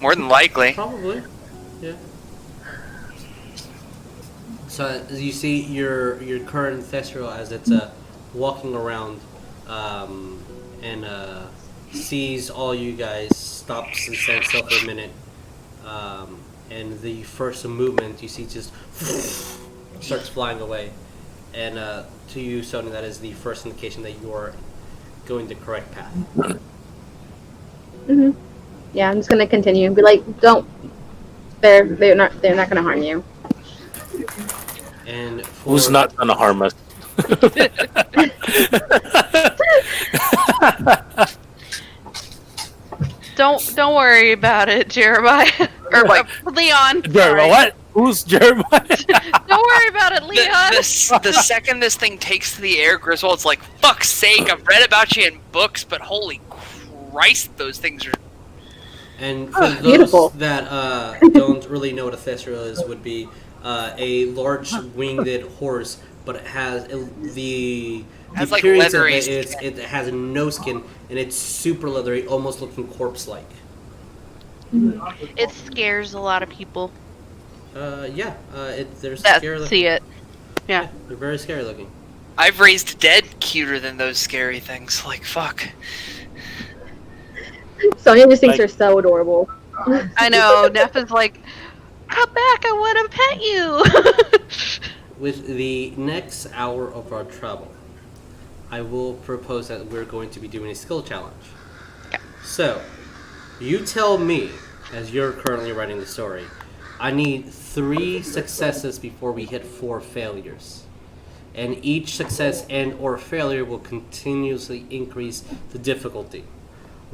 more than likely. Probably. Yeah. So as you see your current Thesterial as it's walking around and sees all you guys, stops and stands still for a minute. And the first movement you see just starts flying away. And to you, Sonya, that is the first indication that you are going the correct path. Mm-hmm. Yeah, I'm just gonna continue and be like, don't. They're not gonna harm you. And for, Who's not gonna harm us? Don't worry about it, Jeremiah. Or like Leon. Jeremiah, sorry. what? Who's Jeremiah? Don't worry about it, Leon. The second this thing takes to the air, Griswold's like, fuck's sake, I've read about you in books, but holy Christ, those things are... And for those beautiful. that don't really know what a Thesterial is, would be a large winged horse, but it has the Has, like, appearance of leathery it is it has no skin and it's super leathery, almost looking corpse-like. It scares a lot of people They're that scary looking. see it. Yeah. They're very scary looking. I've raised dead cuter than those scary things. Like, fuck. Sonya just thinks Like- they're so adorable. I know. Neff is like, come back, I want to pet you. With the next hour of our travel, I will propose that we're going to be doing a skill challenge. Okay. So, you tell me, as you're currently writing the story, I need 3 successes before we hit 4 failures. And each success and or failure will continuously increase the difficulty.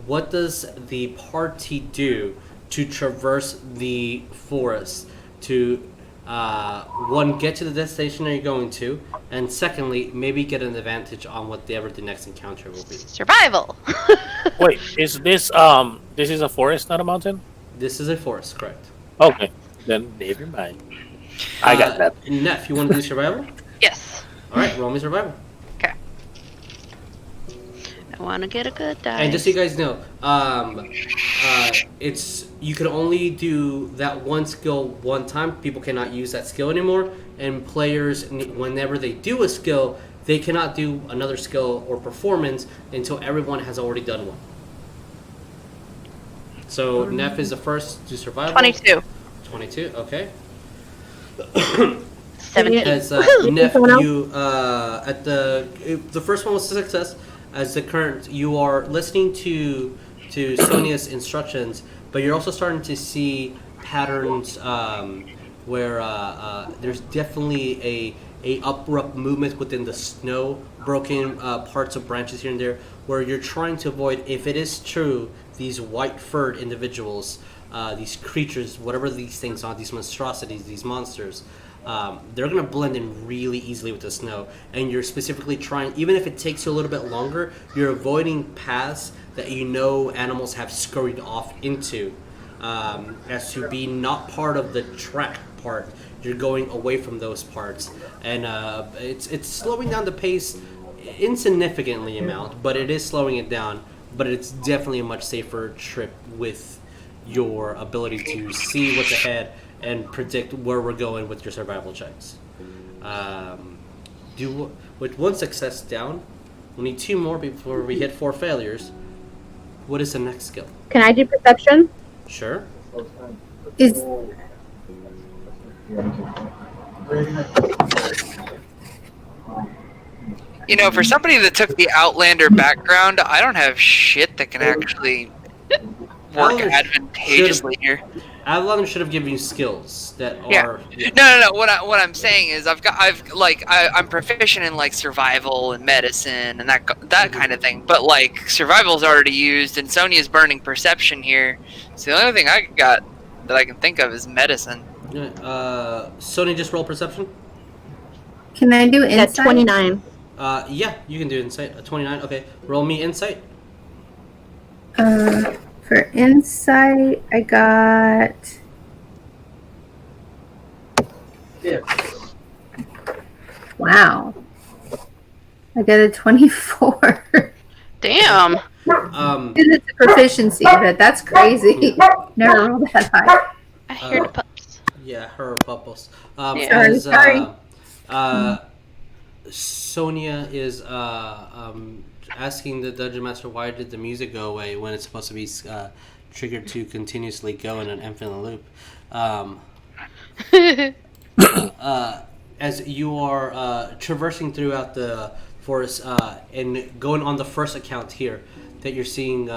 What does the party do to traverse the forest to one, get to the destination that you're going to, and secondly, maybe get an advantage on whatever the next encounter will be. Survival. Wait, is this this is a forest, not a mountain? This is a forest, correct? Okay, then never mind. I got that. Neff, you want to do survival? Yes. All right, roll me survival. Okay. I want to get a good die. And just so you guys know, it's you can only do that one skill one time. People cannot use that skill anymore. And players, whenever they do a skill, they cannot do another skill or performance until everyone has already done one. So Neff is the first to survival. 22. 22. Okay. 17. As Neff, you at the first one was a success. As the current, you are listening to Sonya's instructions, but you're also starting to see patterns where there's definitely a abrupt movement within the snow, broken parts of branches here and there, where you're trying to avoid, if it is true, these white-furred individuals, these creatures, whatever these things are, these monstrosities, these monsters, they're going to blend in really easily with the snow. And you're specifically trying, even if it takes you a little bit longer, you're avoiding paths that you know animals have scurried off into, as to be not part of the track part. You're going away from those parts. And it's slowing down the pace insignificantly amount, but it is slowing it down. But it's definitely a much safer trip with your ability to see what's ahead and predict where we're going with your survival checks. With one success down, we need 2 more before we hit 4 failures. What is the next skill? Can I do perception? Sure. Is You know, for somebody that took the Outlander background, I don't have shit that can actually work Outlander advantageously here. Avalon should have given you skills that Yeah. are. No. What I'm saying is, I'm proficient in like survival and medicine and that kind of thing. But like survival's already used, and Sonya's burning perception here. So the only thing I got that I can think of is medicine. Sonya, just roll perception. can I do At insight? 29. Yeah, you can do insight. 29. Okay, roll me insight. For insight, I got. Wow. I got a 24. Damn. And it's a proficiency, but that's crazy. Never rolled that high. I hear the pups. Yeah, her bubbles. Yeah. Sorry. Sonya is asking the dungeon master, why did the music go away when it's supposed to be triggered to continuously go in an infinite loop. As you are traversing throughout the forest and going on the first account here that you're seeing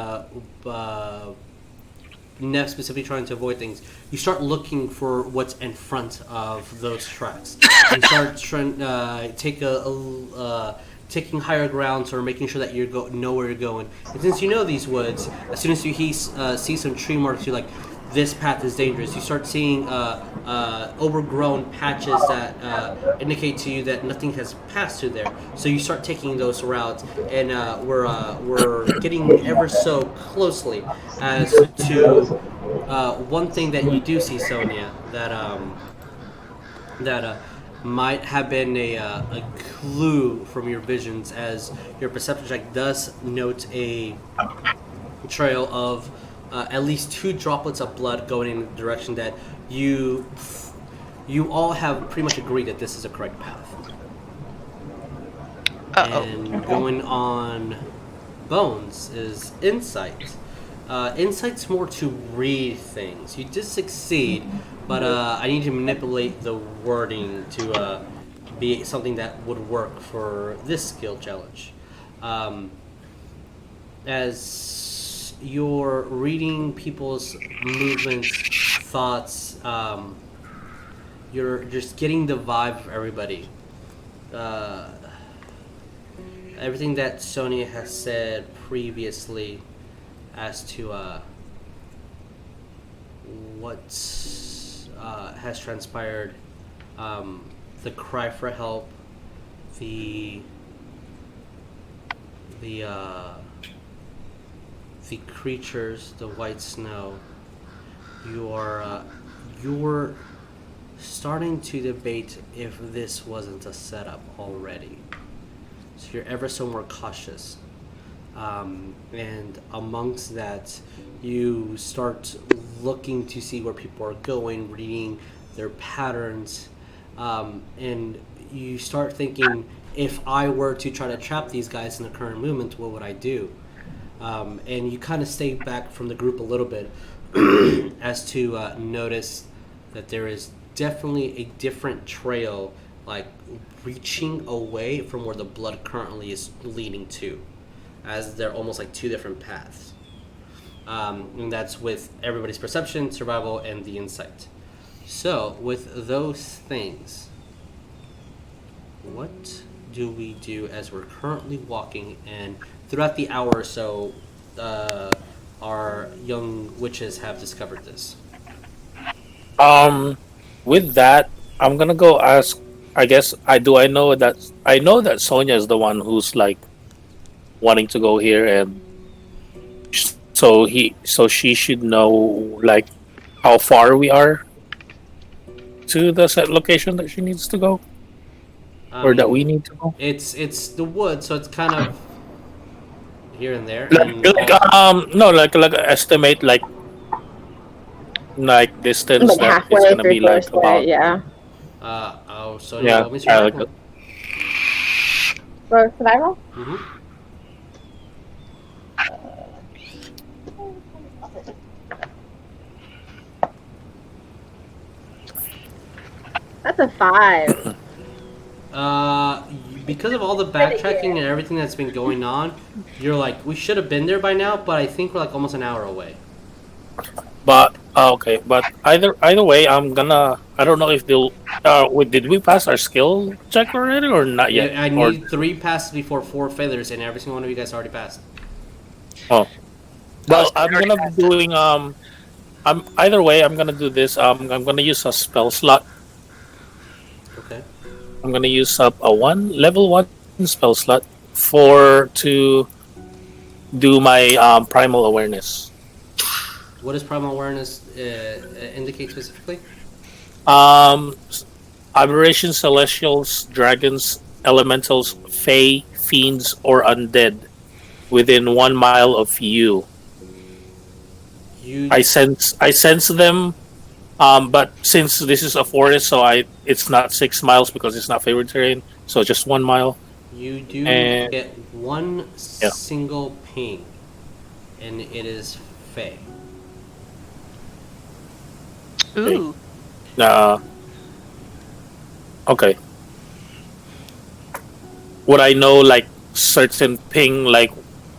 Nev specifically trying to avoid things, you start looking for what's in front of those tracks. You start trying taking higher grounds or making sure that you know where you're going. And since you know these woods, as soon as you see some tree marks, you're like, this path is dangerous. You start seeing overgrown patches that indicate to you that nothing has passed through there. So you start taking those routes, and we're getting ever so closely as to one thing that you do see, Sonya, that might have been a clue from your visions, as your perception check does note a trail of at least 2 droplets of blood going in the direction that you all have pretty much agreed that this is a correct path. And going on Bones is Insight. Insight's more to read things. You did succeed, but I need to manipulate the wording to be something that would work for this skill challenge. As you're reading people's movements, thoughts, you're just getting the vibe of everybody. Everything that Sonya has said previously as to what has transpired the cry for help, the creatures, the white snow. You're starting to debate if this wasn't a setup already. So you're ever so more cautious. And amongst that, you start looking to see where people are going, reading their patterns, and you start thinking, if I were to try to trap these guys in the current movement, what would I do? And you kind of stay back from the group a little bit as to notice that there is definitely a different trail, like reaching away from where the blood currently is leading to, as they're almost like two different paths. And that's with everybody's perception, survival, and the insight. So with those things, what do we do as we're currently walking, and throughout the hour or so, our young witches have discovered this? With that, I'm gonna go ask. I guess I know that Sonya is the one who's like wanting to go here, and so she should know like how far we are to the set location that she needs to go, or that we need to go. It's the wood, so it's kind of here and there. Like estimate like distance Like that halfway, it's gonna be like three-fourths way, about. yeah. So Yeah, let me survive. like For survival? Mm-hmm. That's a 5. Because of all the backtracking and everything that's been going on, you're like, we should have been there by now, but I think we're like almost an hour away. But okay, but either way, I'm gonna. I don't know if they'll. Did we pass our skill check already or not yet? I need 3 passes before 4 failures, and every single one of you guys already passed. Oh, well, I'm gonna be doing. I'm either way. I'm gonna do this. I'm gonna use a spell slot. Okay. I'm gonna use up a level 1 spell slot to do my primal awareness. What does primal awareness indicate specifically? Aberrations, celestials, dragons, elementals, fae, fiends, or undead within 1 mile of you. I sense them, but since this is a forest, so it's not 6 miles because it's not favored terrain, so just 1 mile. You do get one single ping, and it is fae. Ooh. Okay. Would I know like certain ping, like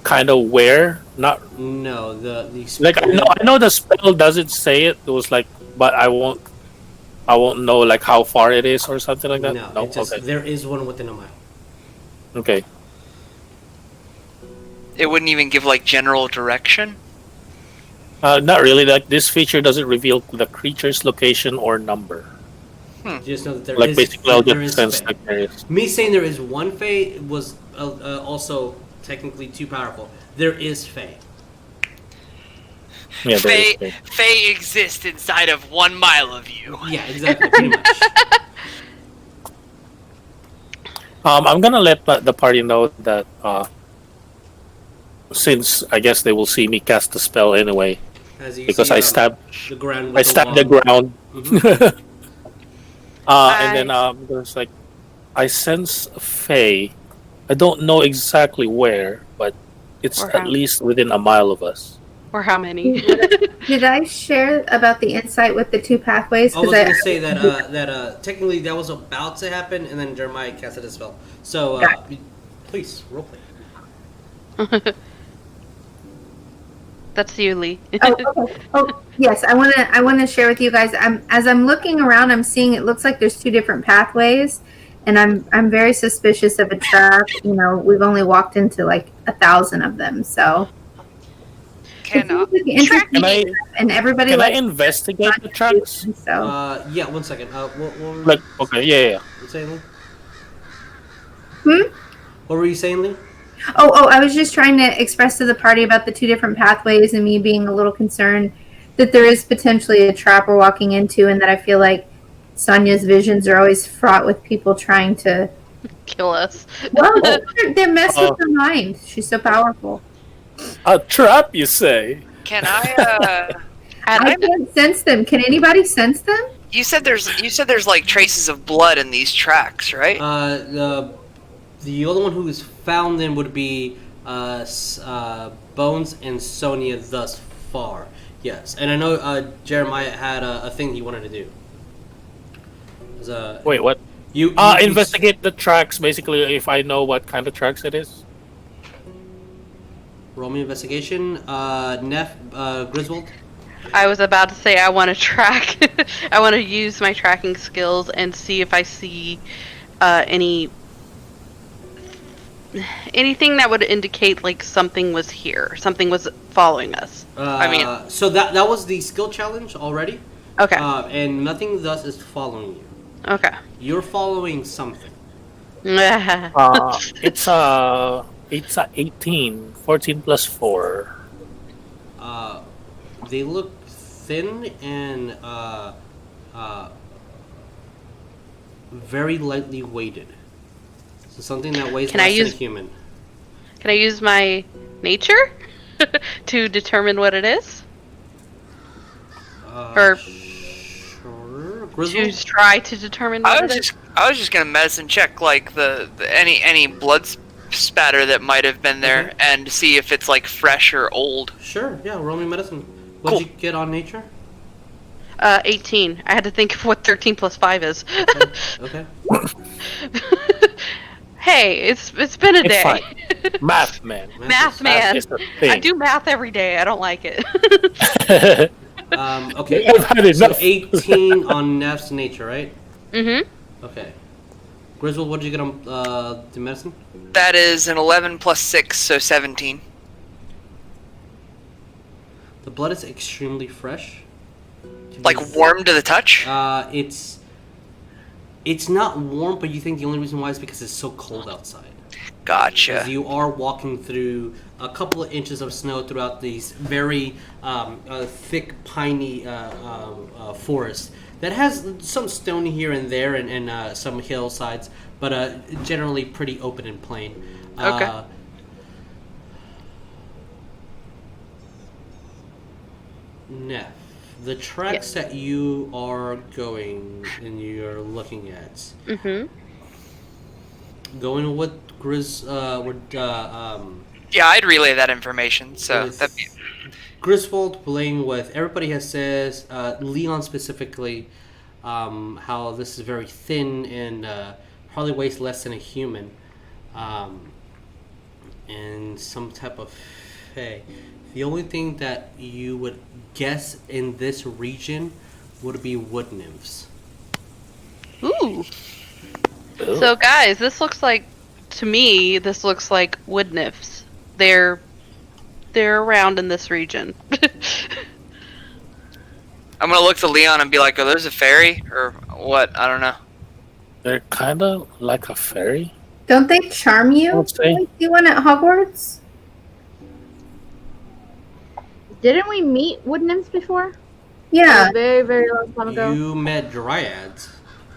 kind of where? Not. No, the like I know the spell doesn't say it. It was like, but I won't know like how far it is or something like that. No, okay. There is one within a mile. Okay. It wouldn't even give like general direction. Not really. Like this feature doesn't reveal the creature's location or number. Just know that there like is. Basically, I'll there just is sense like there is. Me saying there is one fae was also technically too powerful. There is fae. Yeah, Fae exist inside of 1 mile of you. Yeah, exactly. Pretty much. I'm gonna let the party know that since I guess they will see me cast the spell anyway, because I stabbed the ground. I stabbed the ground. Mm-hmm. And then there's like I sense a fae. I don't know exactly where, but it's at least within a mile of us. Or how many? Did I share about the insight with the 2 pathways? I was going to say that technically that was about to happen, and then Jeremiah casted a spell. So please roleplay. That's you, Lee. Okay. Oh, yes. I want to share with you guys. As I'm looking around, I'm seeing it looks like there's 2 different pathways, and I'm very suspicious of a trap. You know, we've only walked into like 1,000 of them, so. Can It seems like an interesting Can I and everybody can I likes investigate the tracks? so. Yeah, 1 second. What were Like, okay, yeah. you saying, Lee? Hmm? What were you saying, Lee? Oh, I was just trying to express to the party about the two different pathways and me being a little concerned that there is potentially a trap we're walking into, and that I feel like Sonya's visions are always fraught with people trying to. Kill us. Well, they're messed with her mind. She's so powerful. A trap, you say? Can I? I can't sense them. Can anybody sense them? You said there's like traces of blood in these tracks, right? The other one who is found in would be Bones and Sonya thus far. Yes, and I know Jeremiah had a thing he wanted to do. Wait, what? You investigate the tracks, basically, if I know what kind of tracks it is. Roll me investigation. Neff, Griswold. I was about to say I want to track. I want to use my tracking skills and see if I see anything that would indicate like something was here, something was following us. So that was the skill challenge already. Okay. And nothing thus is following you. Okay. You're following something. It's a 18, 14 plus 4. They look thin and very lightly weighted. So something that weighs less than a human. Can I use my nature to determine what it is? Or sure. Griswold? to try to determine what it is? I was just gonna medicine check like any blood spatter that might have been there and see if it's like fresh or old. Sure. Yeah. Roll me medicine. What'd you get on nature? 18. I had to think of what 13 plus 5 is. Okay. Hey, it's been a It's day. fine. Math, man. Math, man. is a I thing. do math every day. I don't like it. Okay. I've had So enough. 18 on Neff's nature, right? Mm-hmm. Okay. Griswold, what did you get on the medicine? That is an 11 plus 6, so 17. The blood is extremely fresh. Like warm to the touch? It's not warm, but you think the only reason why is because it's so cold outside. Gotcha. As you are walking through a couple of inches of snow throughout these very thick, piney forest that has some stone here and there and some hillsides, but generally pretty open and plain. Okay. Neff, the tracks that you are going and you're looking at, going with Yeah, I'd relay that information. So that'd be... Griswold playing with everybody has says Leon specifically how this is very thin and probably weighs less than a human and some type of fae. The only thing that you would guess in this region would be wood nymphs. Ooh. So guys, this looks like, to me, this looks like wood nymphs. They're around in this region. I'm gonna look to Leon and be like, "Are those a fairy or what?" I don't know. They're kind of like a fairy. Don't they charm you? Let's see. Like you went at Hogwarts? Didn't we meet wood nymphs before? Yeah. A very, very long time ago. You met dryads.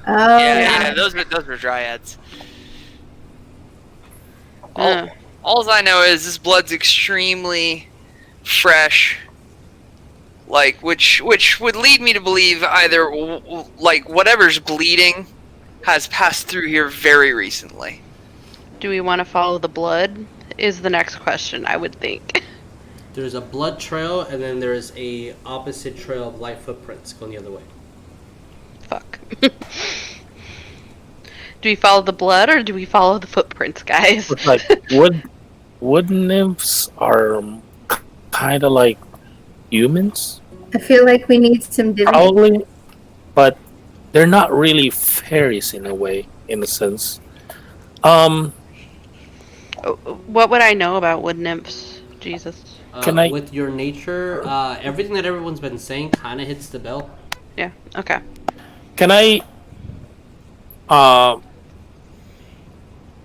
Oh, Yeah, those were dryads. All I know is this blood's extremely fresh, like which would lead me to believe either like whatever's bleeding has passed through here very recently. Do we want to follow the blood? Is the next question, I would think. There's a blood trail, and then there's a opposite trail of light footprints going the other way. Fuck. Do we follow the blood or do we follow the footprints, guys? It's like wood nymphs are kind of like humans, I feel like we need some divination. probably, but they're not really fairies in a way, in a sense. What would I know about wood nymphs? Jesus. with your nature, everything that everyone's been saying kind of hits the bell. Yeah. Okay. Can I?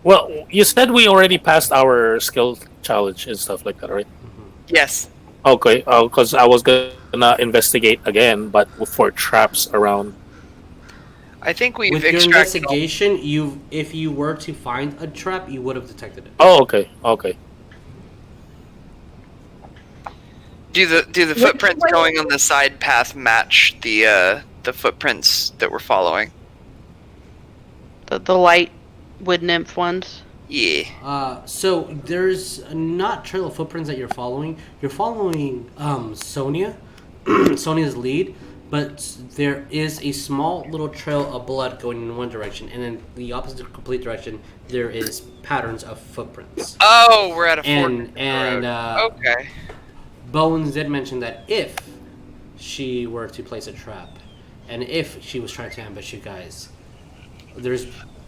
Well, you said we already passed our skill challenge and stuff like that, right? Yes. Okay. Because I was gonna investigate again, but for traps around. I think we've With your extracted. investigation, if you were to find a trap, you would have detected it. Oh, okay. Okay. Do the footprints going on the side path match the footprints that we're following? The light wood nymph ones. Yeah. So there's not trail of footprints that you're following. You're following Sonya, Sonya's lead, but there is a small little trail of blood going in one direction, and in the opposite complete direction, there is patterns of footprints. Oh, we're at a fork. And okay. Bones did mention that if she were to place a trap, and if she was trying to ambush you guys, there's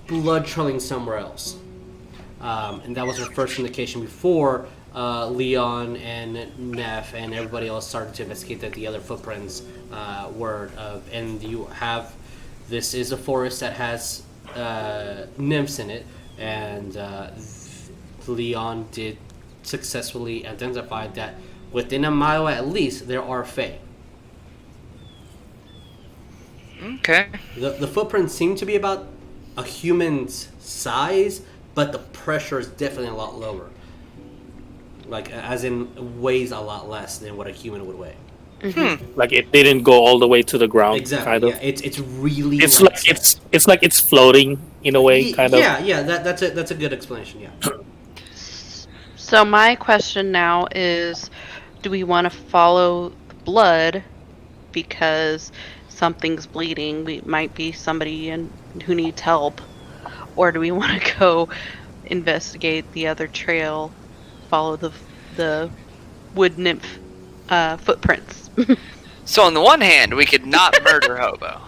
blood trailing somewhere else. And that was her first indication before Leon and Neff and everybody else started to investigate that the other footprints were of. And you have, this is a forest that has nymphs in it, and Leon did successfully identify that within a mile at least there are fae. Okay. The footprints seem to be about a human's size, but the pressure is definitely a lot lower. Like, as in, weighs a lot less than what a human would weigh. Like it didn't go all the way to the ground. Exactly. Kind of. Yeah, it's really. It's light like set. it's like it's floating in a way, kind of. Yeah. That's a good explanation. Yeah. So my question now is, do we want to follow the blood because something's bleeding? We might be somebody who needs help, or do we want to go investigate the other trail, follow the wood nymph footprints? So on the one hand, we could not murder Hobo,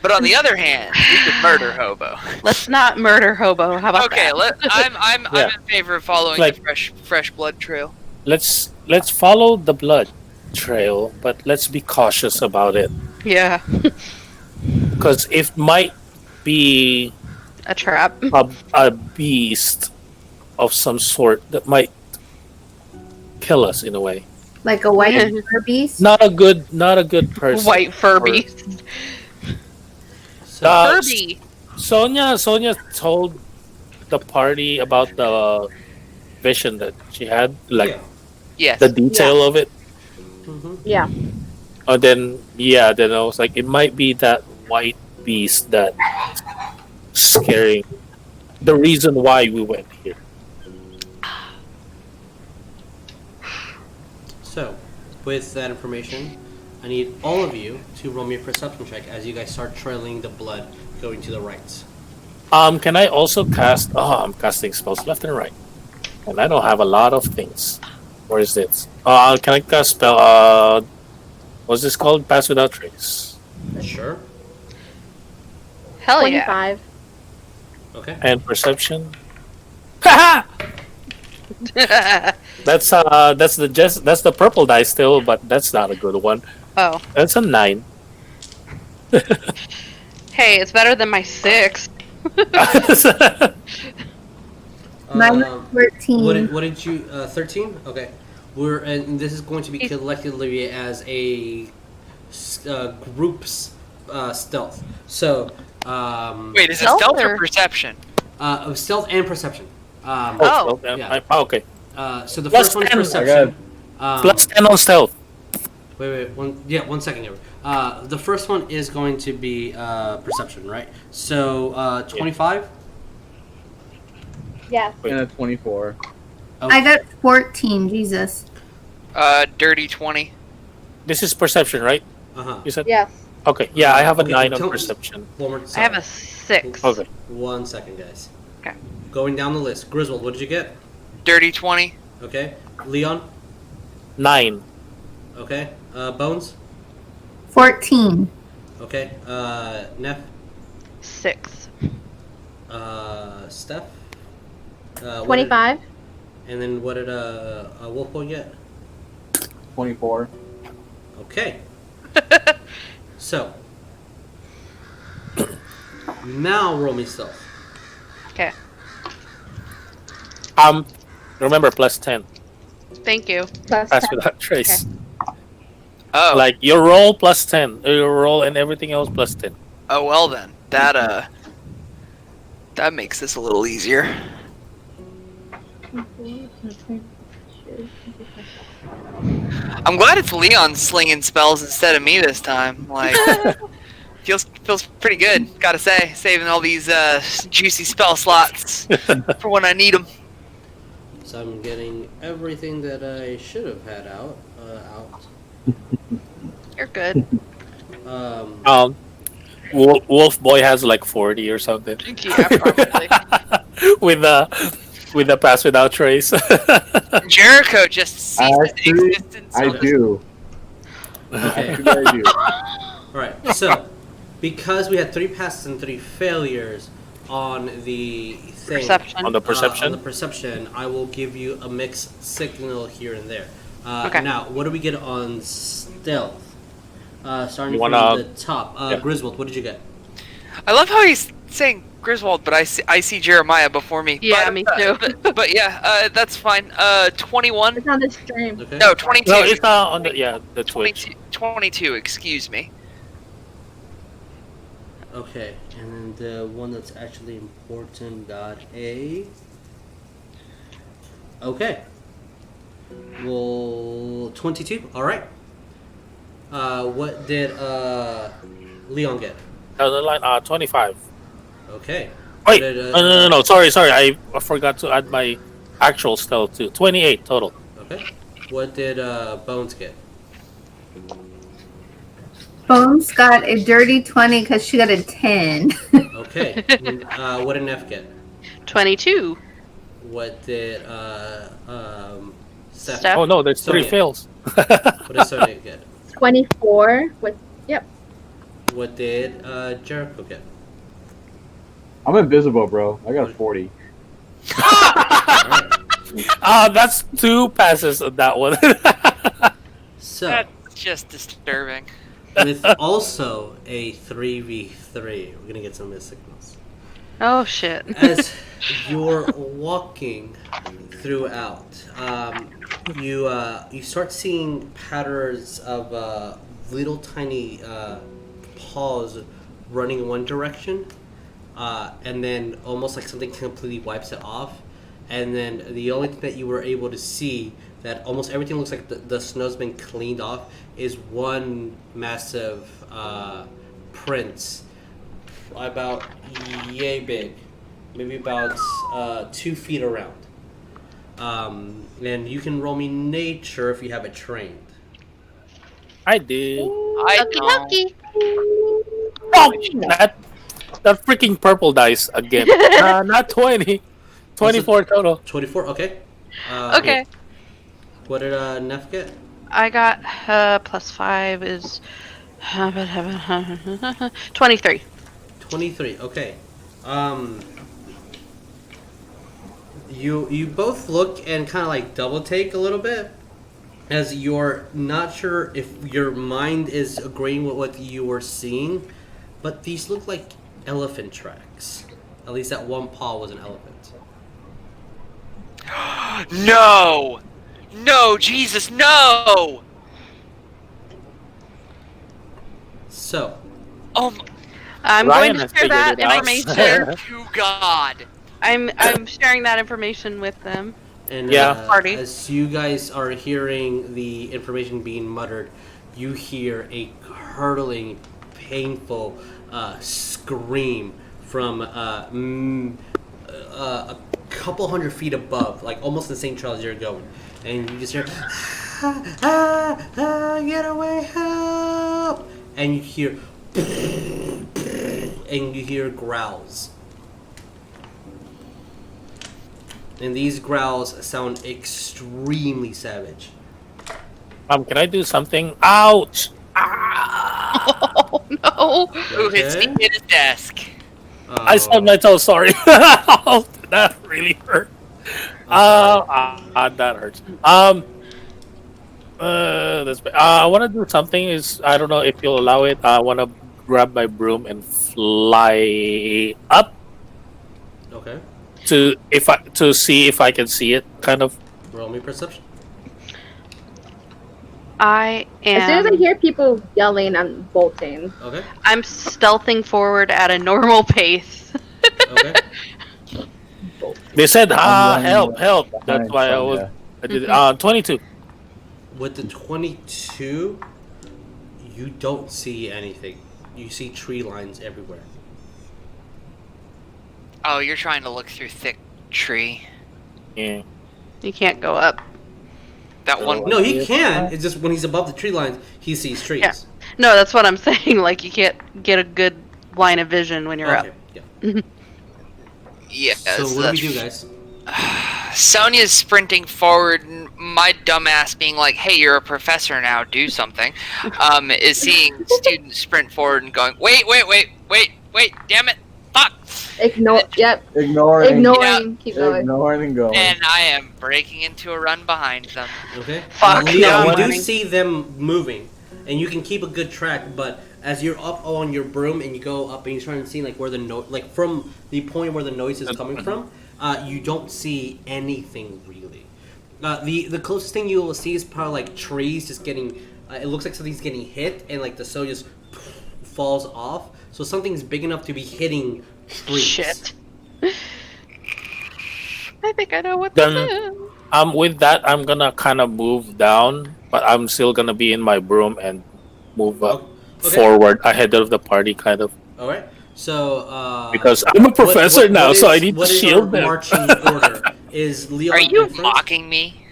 but on the other hand, we could murder Hobo. Let's not murder Hobo. How about Okay, that? I'm Yeah. in favor of following Like- the fresh blood trail. Let's follow the blood trail, but let's be cautious about it Yeah, because it might be a trap. a beast of some sort that might kill us in a way. Like a white fur beast. Not a good person. White fur Or- beast. Uh, Furby. Sonya told the party about the vision that she had, like Yes. the detail of it. Yeah. Then I was like, it might be that white beast that scaring the reason why we went here. So, with that information, I need all of you to roll me a perception check as you guys start trailing the blood going to the right. Can I also cast? Oh, I'm casting spells left and right, and I don't have a lot of things. Where is this? Can I cast spell? What's this called? Pass without trace. Sure. Hell yeah. 25. Okay. And perception. Haha! That's the purple die still, but that's not a good one. Oh. That's a 9. Hey, it's better than my 6. Mine was 13. What did you? 13. Okay. And this is going to be collectively as a group's stealth. So. Wait, is it Stealth stealth or or- perception? Stealth and perception. Oh. Yeah. Okay. So the Plus first one is 10. perception. Plus 10 on stealth. Wait, 1 second here. The first one is going to be perception, right? So 25. Yes. And a 24. I got 14. Jesus. Dirty 20. This is perception, right? You said. Yes. Okay. Yeah, I have a Okay, 9 on tell- perception. One more. I have a 6. Okay. 1 second, guys. Okay. Going down the list. Griswold, what did you get? Dirty 20. Okay. Leon. 9. Okay. Bones. 14. Okay. Neff. 6. Steph. What did- 25. and then what did Wolfbone get? 24. Okay. So now roll me stealth. Okay. Remember +10. Thank you. Plus Pass 10. without trace. Oh, Like your roll +10, your roll and everything else +10. oh well then. That makes this a little easier. I'm glad it's Leon slinging spells instead of me this time. Like, feels pretty good. Gotta say, saving all these juicy spell slots for when I need them. So I'm getting everything that I should have had out. You're good. Wolf Boy has like 40 or something. Yeah, probably. with the pass without trace. Jericho just sees the Actually, existence I of do. Okay. Actually, I do. Alright, so because we had 3 passes and 3 failures on the thing, Perception. On the perception? on the perception, I will give you a mixed signal here and there. Okay. Now, what do we get on stealth? Starting You from wanna- the top. yeah. Griswold, what did you get? I love how he's saying Griswold, but I see Jeremiah before me. Yeah, but, me too. But yeah, that's fine. 21. It's on the stream. Okay. No, 22. No, it's on the Twitch. 22, excuse me. Okay, and then the one that's actually important got a. Okay. Well, 22. All right. What did Leon get? The line 25. Okay. Wait, What did, no. Sorry. I forgot to add my actual stealth too. 28 total. Okay. What did Bones get? Bones got a dirty 20 because she got a 10. Okay. What did Neff get? 22. What did Steph? Steph? Oh no, there's 3 Sonya. fails. What did Sonya get? 24 with, yep. What did Jericho get? I'm invisible, bro. I got a 40. Alright. That's 2 passes on that one. So That's just disturbing. with also a 3v3, we're gonna get some missed signals. Oh shit. As you're walking throughout, you start seeing patterns of little tiny paws running in one direction, and then almost like something completely wipes it off. And then the only thing that you were able to see, that almost everything looks like the snow's been cleaned off, is one massive print, about yay big, maybe about 2 feet around. And you can roll me nature if you have it trained. I did. I Hokey know. hokey. Oh, that freaking purple dice again. Not 20. 24 total. 24. Okay. Okay. What did Neff get? I got +5 is 23. 23. Okay. You both look and kind of like double take a little bit, as you're not sure if your mind is agreeing with what you were seeing, but these look like elephant tracks. At least that one paw was an elephant. No! No, Jesus, no! So, Oh I'm Ryan going to has share that figured it out. information. my to God. I'm sharing that information with them. and Yeah. Party. as you guys are hearing the information being muttered, you hear a curdling, painful scream from a couple hundred feet above, like almost the same trail as you're going, and you just hear, get away, help! And you hear, and you hear growls. And these growls sound extremely savage. Can I do something? Ouch! Oh no. Ooh, his Okay. feet hit his desk. I stubbed my toe, sorry. Oh, that really hurt. I'm That hurts. I want to do something. Is I don't know if you'll allow it. I want to grab my broom and fly up Okay. to see if I can see it. Kind of. Roll me perception. I As soon as I am. hear people yelling, I'm bolting. Okay. I'm stealthing forward at a normal pace. Okay. They said, I'm running help! That's behind why Sonya. I did. 22. With the 22, you don't see anything. You see tree lines everywhere. Oh, you're trying to look through thick tree. Yeah. You can't go up. That one. No, he can. It's just when he's above the tree lines, he sees trees. Yeah. No, that's what I'm saying. Like, you can't get a good line of vision when you're Okay. up. Yeah. Yeah. So what do we do, guys? Sonya's sprinting forward, and my dumbass being like, "Hey, you're a professor now. Do something." Is seeing students sprint forward and going, "Wait! Damn it! Fuck!" Ignore. Yep. Ignoring. Keep going. Ignoring and going. And I am breaking into a run behind them. Okay. Fuck, Leon, now I'm you do running. see them moving, and you can keep a good track. But as you're up on your broom and you go up and you're trying to see like where the like from the point where the noise is coming from, you don't see anything really. The closest thing you will see is probably like trees just getting. It looks like something's getting hit, and like the snow just falls off. So something's big enough to be hitting trees. Shit. I think I know what Then- this is. With that, I'm gonna kind of move down, but I'm still gonna be in my broom and move up Okay. forward ahead of the party, kind of. All right. So Because I'm a professor now, so I need to what is shield our them. marching order? Is Leon? Are you in front? mocking me?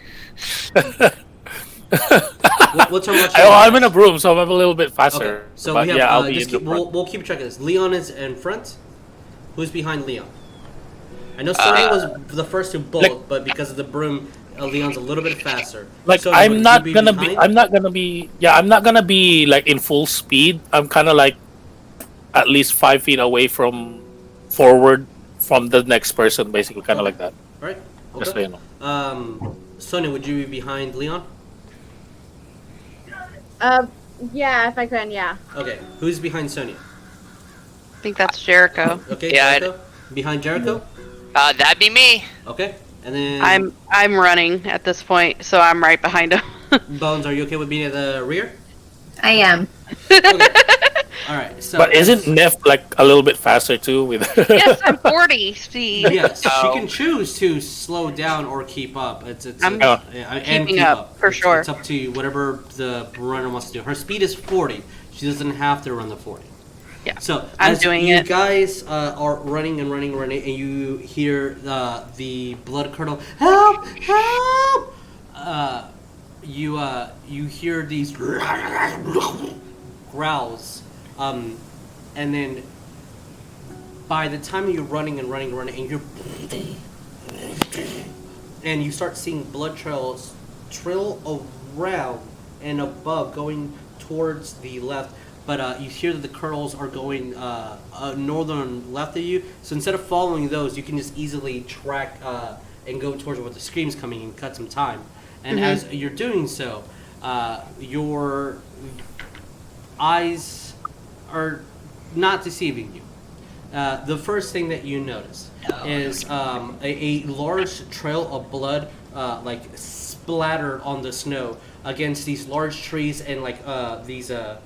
What's our marching Oh, order? I'm in a broom, so I'm a little bit faster. Okay. So but we have. yeah, I'll be just in the front. we'll keep track of this. Leon is in front. Who's behind Leon? I know Sonya was the first to bolt, like- but because of the broom, Leon's a little bit faster. Like Sonya, I'm would not you gonna behind? be. I'm not gonna be. Yeah, I'm not gonna be like in full speed. I'm kind of like at least 5 feet away from forward from the next person, basically, kind of like that. All right. Just so Okay. you know. Sonya, would you be behind Leon? Yeah, if I can, yeah. Okay. Who's behind Sonya? I think that's Jericho. Okay. Yeah, Jericho. Behind Jericho. That'd be me. Okay. And then I'm running at this point, so I'm right behind him. Bones, are you okay with being at the rear? I am. Okay. All right. So. But isn't Neff like a little bit faster too? With Yes, I'm 40 speed. Yes, she Oh. can choose to slow down or keep up. I'm Oh. and keeping keep up, for sure. It's up to you, whatever the runner wants to do. Her speed is 40. She doesn't have to run the 40. Yeah, So I'm as doing you it. guys are running, and you hear the blood curdle. Help! Help! You hear these growls, and then by the time you're running, and you're and you start seeing blood trails trail around and above, going towards the left. But you hear that the curls are going northern left of you. So instead of following those, you can just easily track and go towards where the scream's coming and cut some time. And as you're doing so, your eyes are not deceiving you. The first thing that you notice is a large trail of blood, like splattered on the snow against these large trees and like the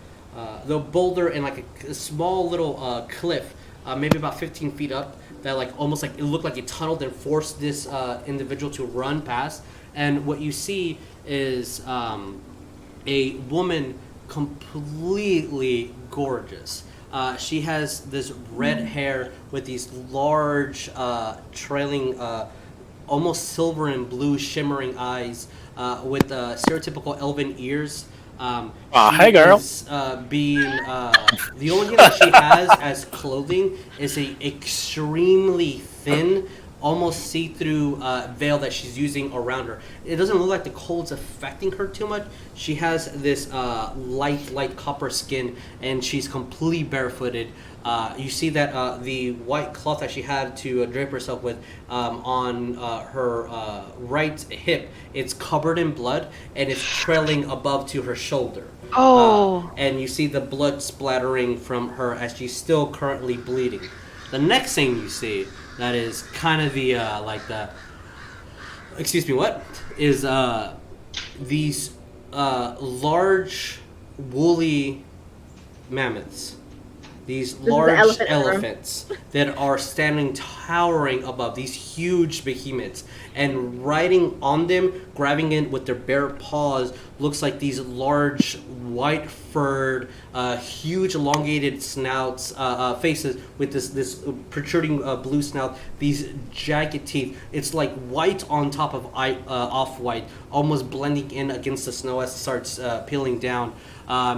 boulder and like a small little cliff, maybe about 15 feet up, that like almost like it looked like it tunneled and forced this individual to run past. And what you see is a woman completely gorgeous. She has this red hair with these large, trailing, almost silver and blue shimmering eyes, with stereotypical elven ears. Hey, girl. Is, the only thing that she has as clothing is a extremely thin, almost see-through veil that she's using around her. It doesn't look like the cold's affecting her too much. She has this light copper skin, and she's completely barefooted. You see that the white cloth that she had to drape herself with on her right hip, it's covered in blood, and it's trailing above to her shoulder. Oh. And you see the blood splattering from her as she's still currently bleeding. The next thing you see that is kind of the excuse me, what is these large woolly mammoths, these large elephants that are standing towering above these huge behemoths, and riding on them, grabbing it with their bare paws, looks like these large white furred huge elongated snouts, faces with this protruding blue snout, these jagged teeth. It's like white on top of off-white, almost blending in against the snow as it starts peeling down.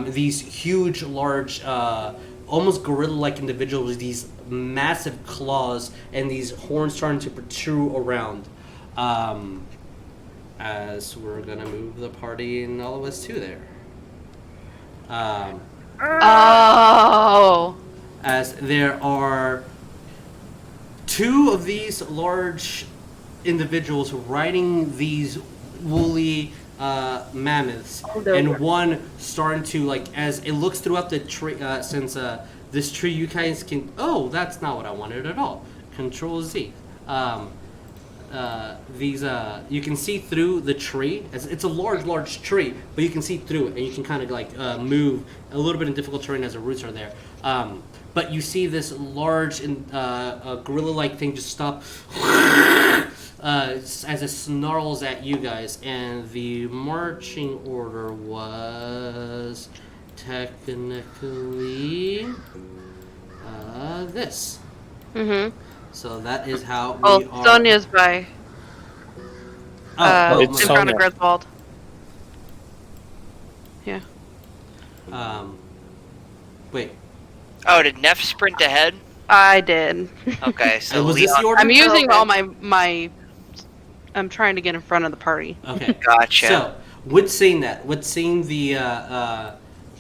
These huge large almost gorilla-like individuals with these massive claws and these horns starting to protrude around. As we're gonna move the party and all of us to there. Oh. As there are two of these large individuals riding these woolly mammoths, and one starting to, like, as it looks throughout the tree, since this tree you guys can, oh, that's not what I wanted at all. Control Z. These you can see through the tree. It's a large tree, but you can see through it, and you can kind of like move a little bit in difficult terrain as the roots are there. But you see this large gorilla-like thing just stop as it snarls at you guys, and the marching order was technically this. Mm-hmm. So that is how we are. Sonya's by. It's in front of Sonya. Griswold. Yeah. Wait. Oh, did Neff sprint ahead? I did. Okay, so Was this Leon. the order? I'm using Okay. all my. I'm trying to get in front of the party. Okay. Gotcha. So, with saying the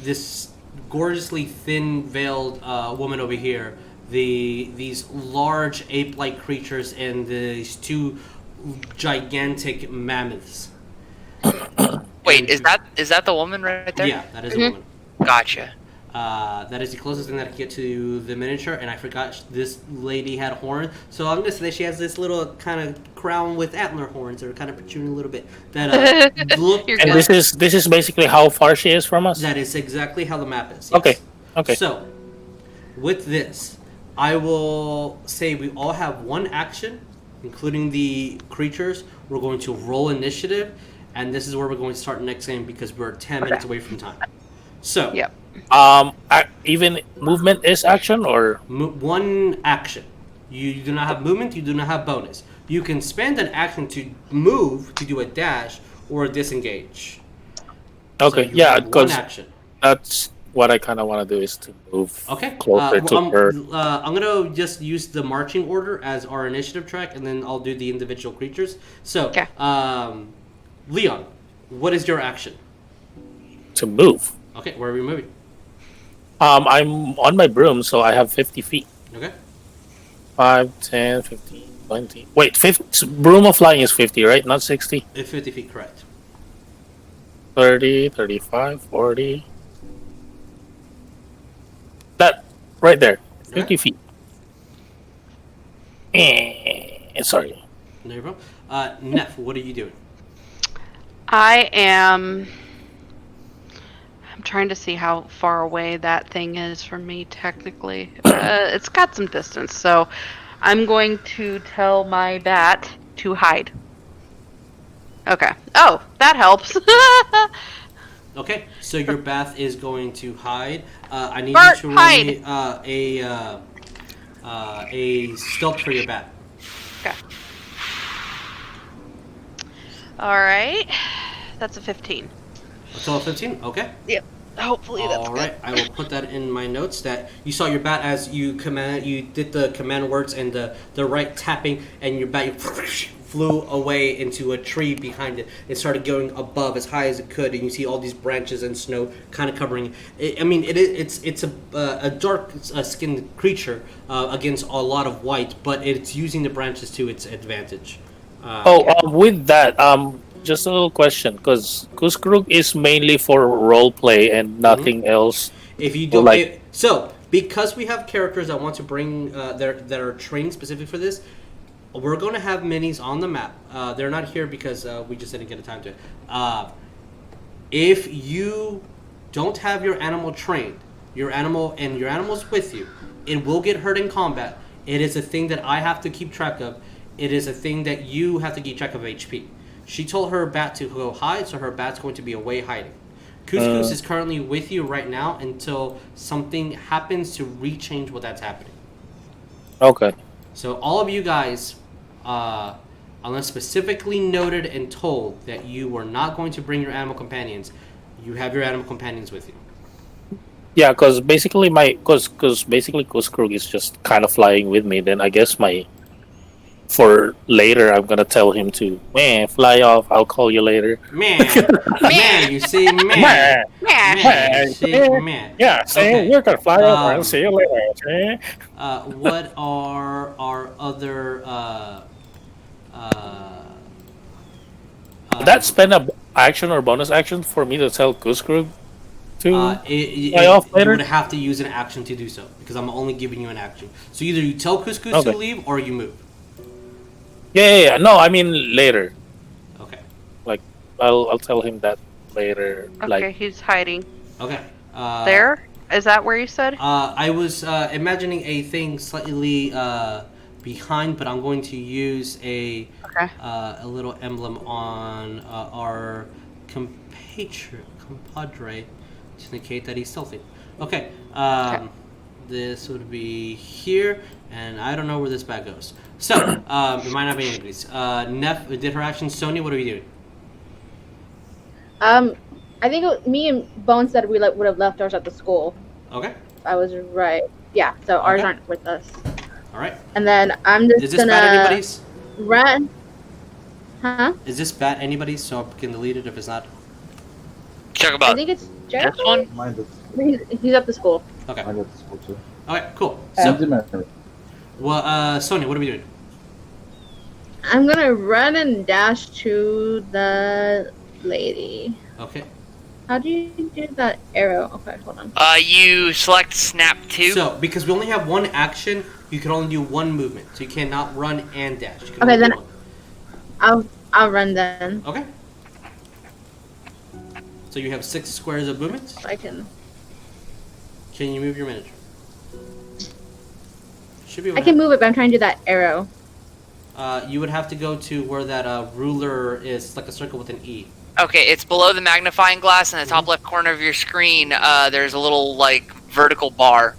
this gorgeously thin veiled woman over here, these large ape-like creatures, and these two gigantic mammoths. Wait, is that the woman right there? Yeah, that is a woman. Gotcha. That is the closest thing that I can get to the miniature, and I forgot this lady had horns, so I'm gonna say she has this little kind of crown with antler horns that are kind of protruding a little bit. That look. You're And good. this is basically how far she is from us. That is exactly how the map is. Okay. Yes. Okay. So, with this, I will say we all have one action, including the creatures. We're going to roll initiative, and this is where we're going to start next game because we're 10 minutes away from time. So, Yep. Even movement is action, or one action. You do not have movement. You do not have bonus. You can spend an action to move, to do a dash, or a disengage. okay, So you yeah, have one because action. that's what I kind of want to do is to move Okay. closer to her. I'm gonna just use the marching order as our initiative track, and then I'll do the individual creatures. So, Okay. Leon, what is your action? To move. Okay, where are we moving? I'm on my broom, so I have 50 feet. Okay. 5, 10, 15, 20. Wait, 50, broom of flying is 50, right? Not 60? 50 feet, correct. 30, 35, 40. That, right there. 50 Okay. feet. Sorry. No problem. Neff, what are you doing? I am. I'm trying to see how far away that thing is from me. Technically, it's got some distance, so I'm going to tell my bat to hide. Okay. Oh, that helps. Okay, so your bath is going to hide. I need Bart, you to roll hide. me a stealth for your bat. Okay. All right. That's a 15. A total of 15? Okay. Yep. Hopefully that's All good. right, I will put that in my notes that you saw your bat as you did the command words and the right tapping, and your bat flew away into a tree behind it. It started going above as high as it could, and you see all these branches and snow kind of covering it. I mean, it's a dark skinned creature against a lot of white, but it's using the branches to its advantage. With that, just a little question, because Kuskrug is mainly for role play and nothing else. If you don't, Like- so because we have characters that want to bring that are trained specific for this, we're going to have minis on the map. They're not here because we just didn't get a time to. If you don't have your animal trained, your animal's with you, it will get hurt in combat. It is a thing that I have to keep track of. It is a thing that you have to keep track of HP. She told her bat to go hide, so her bat's going to be away hiding. Couscous is currently with you right now until something happens to rechange what that's happening. Okay. So all of you guys, unless specifically noted and told that you were not going to bring your animal companions, you have your animal companions with you. Yeah, because basically Kuskrug is just kind of flying with me. Then I guess for later, I'm gonna tell him to fly off. I'll call you later. Man, you see, man, you see, man. Yeah, Okay. you're gonna fly off. I'll see you later. Okay? What are our other? Would that spend a action or bonus action for me to tell Kuskrug to fly off you later? would have to use an action to do so because I'm only giving you an action. So either you tell Couscous to leave or you move. Yeah. No, I mean later. Okay. Like I'll tell him that later. Okay, Like he's hiding. Okay. There? Is that where you said? I was imagining a thing slightly behind, but I'm going to use a little emblem on our compadre to indicate that he's stealthy. Okay. This would be here, and I don't know where this bag goes. So, it might not be anybody's. Neff did her action. Sonya, what are we doing? I think me and Bones said we would have left ours at the school. Okay. I was right. Yeah, so ours Okay. aren't with us. All right. And then I'm just Is this gonna bat anybody's? run. Huh? Is this bat anybody's? So I can delete it if it's not. Talk I about think it's this Jericho. one. Mine does. He's at the school. Okay. Mine does school too. Okay. Cool. Doesn't So, matter. well, Sonya, what are we doing? I'm gonna run and dash to the lady. Okay. How do you do that arrow? Okay, hold on. You select snap 2. So, because we only have one action, you can only do one movement. So you cannot run and dash. You can Okay, only then do one. I'll run then. Okay. So you have 6 squares of movement. I can. Can you move your miniature? Should be. I can move it, but I'm trying to do that arrow. You would have to go to where that ruler is, like a circle with an E. Okay, it's below the magnifying glass in the top left corner of your screen. There's a little like vertical bar.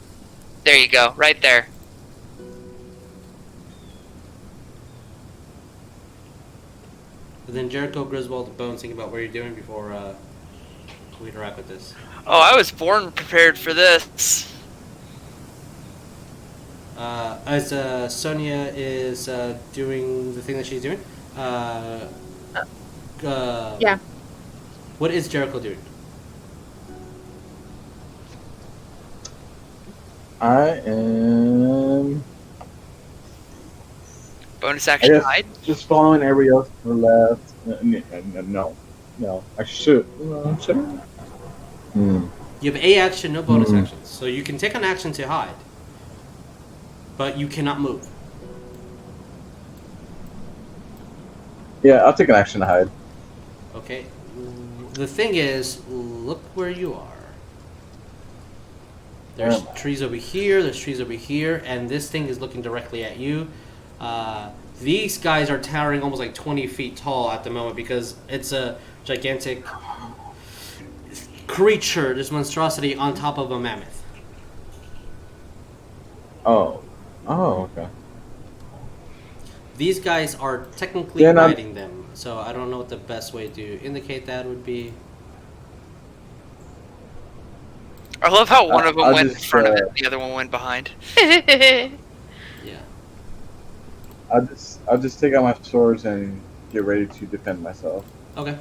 There you go, right there. And then Jericho, Griswold, and Bones, think about what you're doing before we interact with this. Oh, I was born prepared for this. As Sonya is doing the thing that she's doing, Yeah. what is Jericho doing? I am Bonus I action guess hide. just following everybody else to the left. No, I should. Should I? You have a action, no bonus actions, so you can take an action to hide, but you cannot move. Yeah, I'll take an action to hide. Okay. The thing is, look where you are. There's trees over here, there's trees over here, and this thing is looking directly at you. These guys are towering almost like 20 feet tall at the moment because it's a gigantic creature, this monstrosity on top of a mammoth. Oh, okay. These guys are technically Yeah, no. riding them, so I don't know what the best way to indicate that would be. I love how one of them I'll went in just, front of it, the other one went behind. Yeah. I'll just take out my swords and get ready to defend myself. Okay.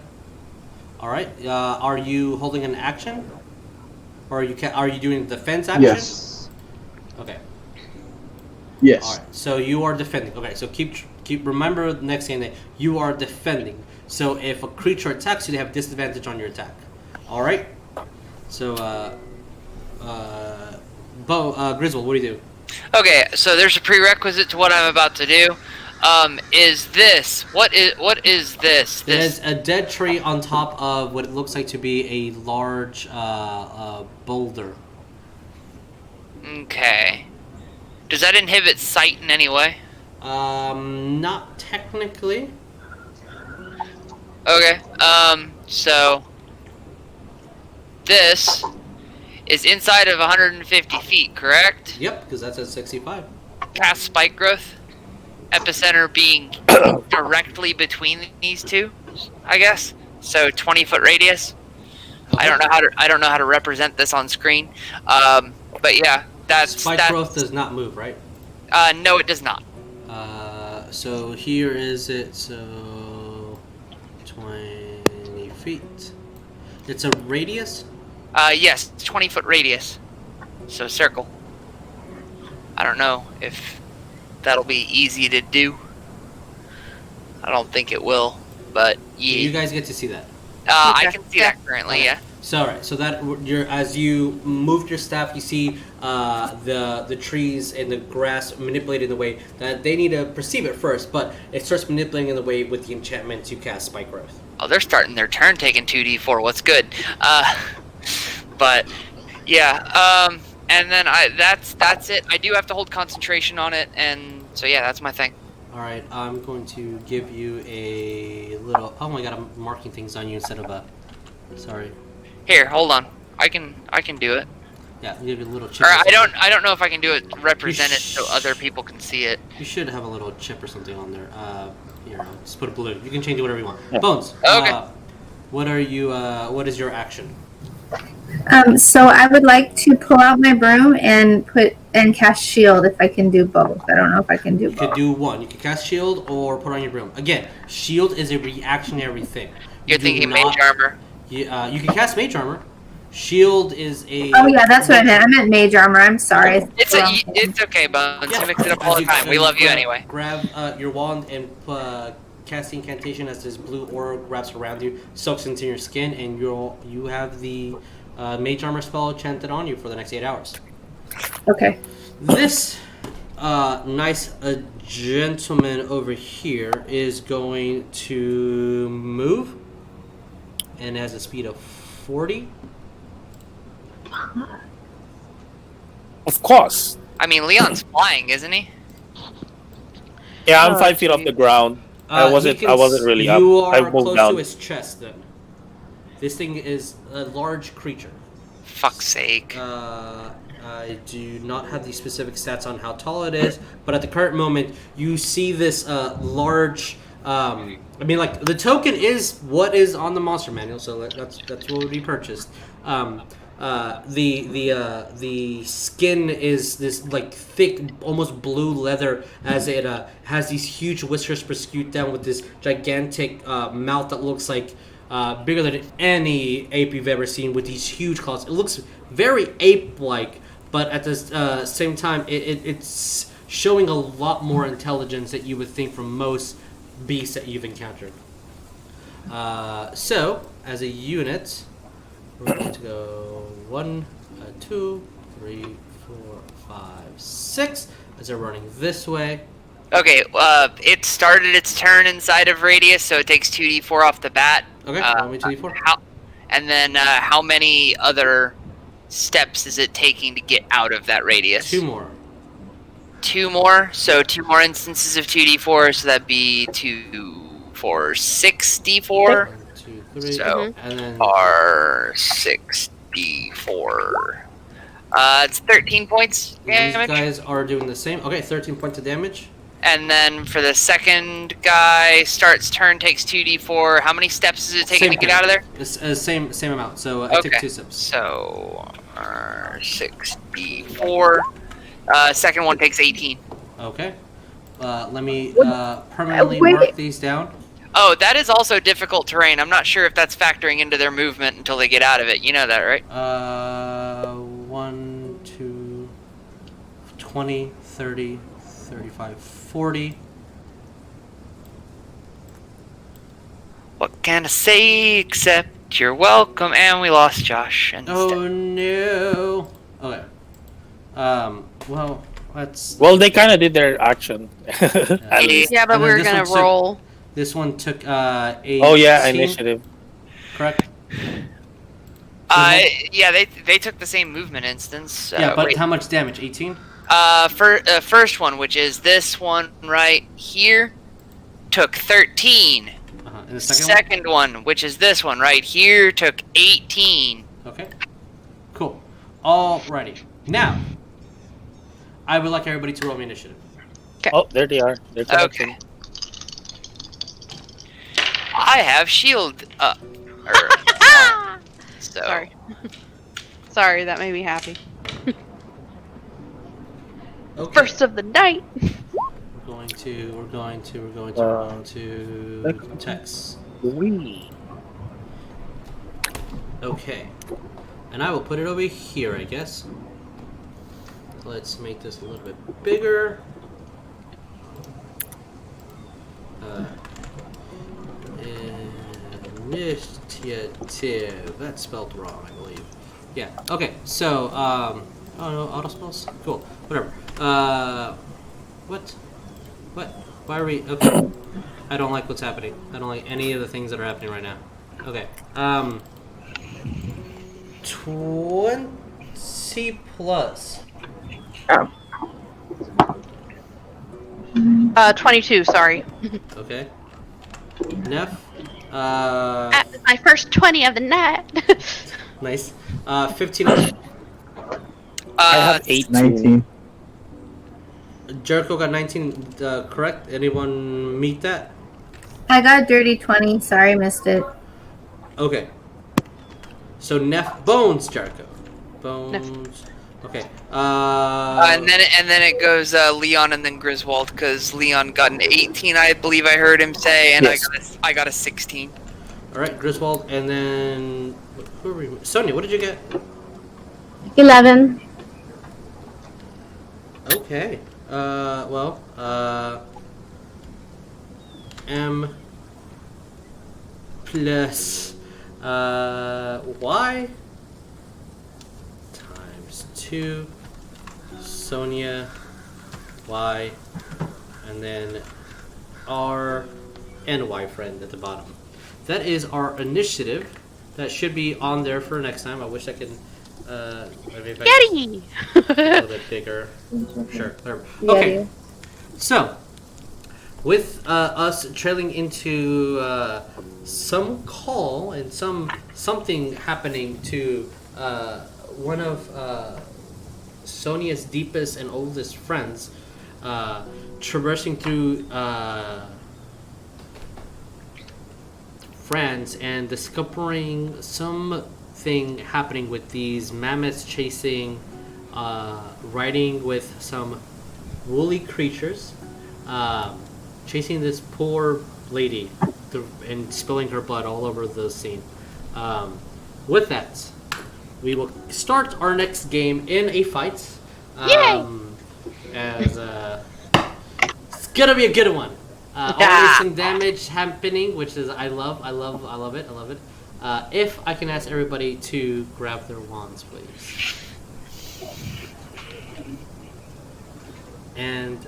All right. Are you holding an action, or are you doing defense action? Yes. Okay. Yes. All right. So you are defending. Okay. So keep remember the next thing that you are defending. So if a creature attacks you, they have disadvantage on your attack. All right. So Griswold, what do you do? Okay, so there's a prerequisite to what I'm about to do. Is this what is this? There's a dead tree on top of what it looks like to be a large boulder. Okay. Does that inhibit sight in any way? Not technically. Okay. So this is inside of 150 feet, correct? Yep, because that's at 65. Cast spike growth. Epicenter being directly between these two, I guess. So 20-foot radius. I don't know how to represent this on screen. But yeah, that's Spike growth does not move, right? No, it does not. So here is it. So 20 feet. It's a radius. Yes, 20-foot radius. So circle. I don't know if that'll be easy to do. I don't think it will, but yeah. You guys get to see that. I can see that currently, yeah. So all right, so that as you moved your staff, you see the trees and the grass manipulated in the way that they need to perceive it first, but it starts manipulating in the way with the enchantment to cast spike growth. Oh, they're starting their turn taking 2d4. What's good? But yeah, and then that's it. I do have to hold concentration on it, and so yeah, that's my thing. All right, I'm going to give you a little. Oh my god, I'm marking things on you instead of a. Sorry. Here, hold on. I can do it. Yeah, I'll give you a little chip. Or I don't know if I can do it represented so other people can see it. You should have a little chip or something on there. Here, I'll just put a balloon. You can change it whatever you want. Yeah. Bones. Okay. What are you? What is your action? So I would like to pull out my broom and cast shield if I can do both. I don't know if I can do You both. could do one. You could cast shield or put on your broom. Again, shield is a reactionary thing. You're thinking mage armor. You can cast mage armor. Shield is a. Oh yeah, that's what I meant. I meant mage armor. I'm sorry. It's okay, Bones. Yeah. You mix it up all the time. We love you anyway. Grab your wand and cast the incantation as this blue aura wraps around you, soaks into your skin, and you have the mage armor spell enchanted on you for the next 8 hours. Okay. This nice gentleman over here is going to move and has a speed of 40. Of course. I mean, Leon's flying, isn't he? Yeah, I'm 5 feet off the ground. I wasn't really up. You are I moved close down. to his chest then. This thing is a large creature. Fuck's sake. I do not have the specific stats on how tall it is, but at the current moment, you see this large. I mean, like the token is what is on the monster manual, so that's what would be purchased. The skin is this like thick, almost blue leather, as it has these huge whiskers protrude down with this gigantic mouth that looks like bigger than any ape you've ever seen, with these huge claws. It looks very ape-like, but at the same time, it's showing a lot more intelligence that you would think from most beasts that you've encountered. So, as a unit, we're going to go 1, 2, 3, 4, 5, 6. As they're running this way. Okay, it started its turn inside of radius, so it takes 2d4 off the bat. Okay, roll me 2d4. And then how many other steps is it taking to get out of that radius? 2 more. 2 more? So 2 more instances of 2d4, so that'd be 2, 4, 6d4. 1, 2, 3. So, and then R6d4. It's 13 points these damage. guys are doing the same. Okay, 13 points of damage. And then for the second guy, starts turn, takes 2d4. How many steps is it taking to get out of there? Same amount. So I took 2 steps. So 64. Second one takes 18. Okay. Let me What- permanently wait. mark these down. Oh, that is also difficult terrain. I'm not sure if that's factoring into their movement until they get out of it. You know that, right? 1, 2, 20, 30, 35, 40. What can I say except you're welcome? And we lost Josh. And Oh no. Okay. Well, let's. Well, they kind of did their action. At least. Yeah, but And we then were this gonna one took- roll. This one took 18. Oh yeah, initiative. Correct. yeah, they took the same movement instance. Yeah, but wait. how much damage? 18. First one, which is this one right here, took 13. And the second Second one, which is this one right here, took 18. one. Okay. Cool. Alrighty. Now, I would like everybody to roll me initiative. Oh, there they are. They're connecting. Okay. I have shield up. So. Sorry. Sorry, that made me happy. Okay. First of the night. We're going to text. Wee. Okay. And I will put it over here, I guess. Let's make this a little bit bigger. Initiative. That's spelled wrong, I believe. Yeah. Okay. So, oh no, auto spells. Cool. Whatever. What? Why are we? Okay. I don't like what's happening. I don't like any of the things that are happening right now. Okay. 20 plus. 22, sorry. Okay. Neff. That was my first 20 of the night. Nice. 15. I have 18. 19. Jericho got 19. Correct? Anyone meet that? I got a dirty 20. Sorry, missed it. Okay. So Neff Bones Jericho. Bones. Okay. And then it goes Leon and then Griswold because Leon got an 18, I believe I heard him say, and Yes. I got a 16. All right, Griswold, and then who are we? Sonya, what did you get? 11. Okay. Well, M plus Y times 2. Sonya, Y, and then R and Y friend at the bottom. That is our initiative. That should be on there for next time. I wish I could. Maybe if I could Yeti! a little bit bigger. Sure. Whatever. Okay. Yeah. So, with us trailing into some call and something happening to one of Sonia's deepest and oldest friends, traversing through France and discovering something happening with these mammoths chasing, riding with some woolly creatures, chasing this poor lady and spilling her blood all over the scene. With that, we will start our next game in a fight. Yay! As it's gonna be a good one. Already some damage happening, which is I love it. If I can ask everybody to grab their wands, please. And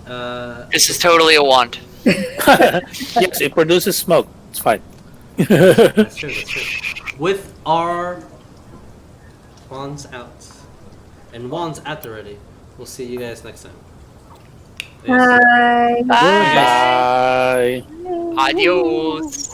This is totally a wand. Yes, it produces smoke. It's fine. that's true. With our wands out and wands at the ready, we'll see you guys next time. Thanks. Bye. Bye. Bye. Adios.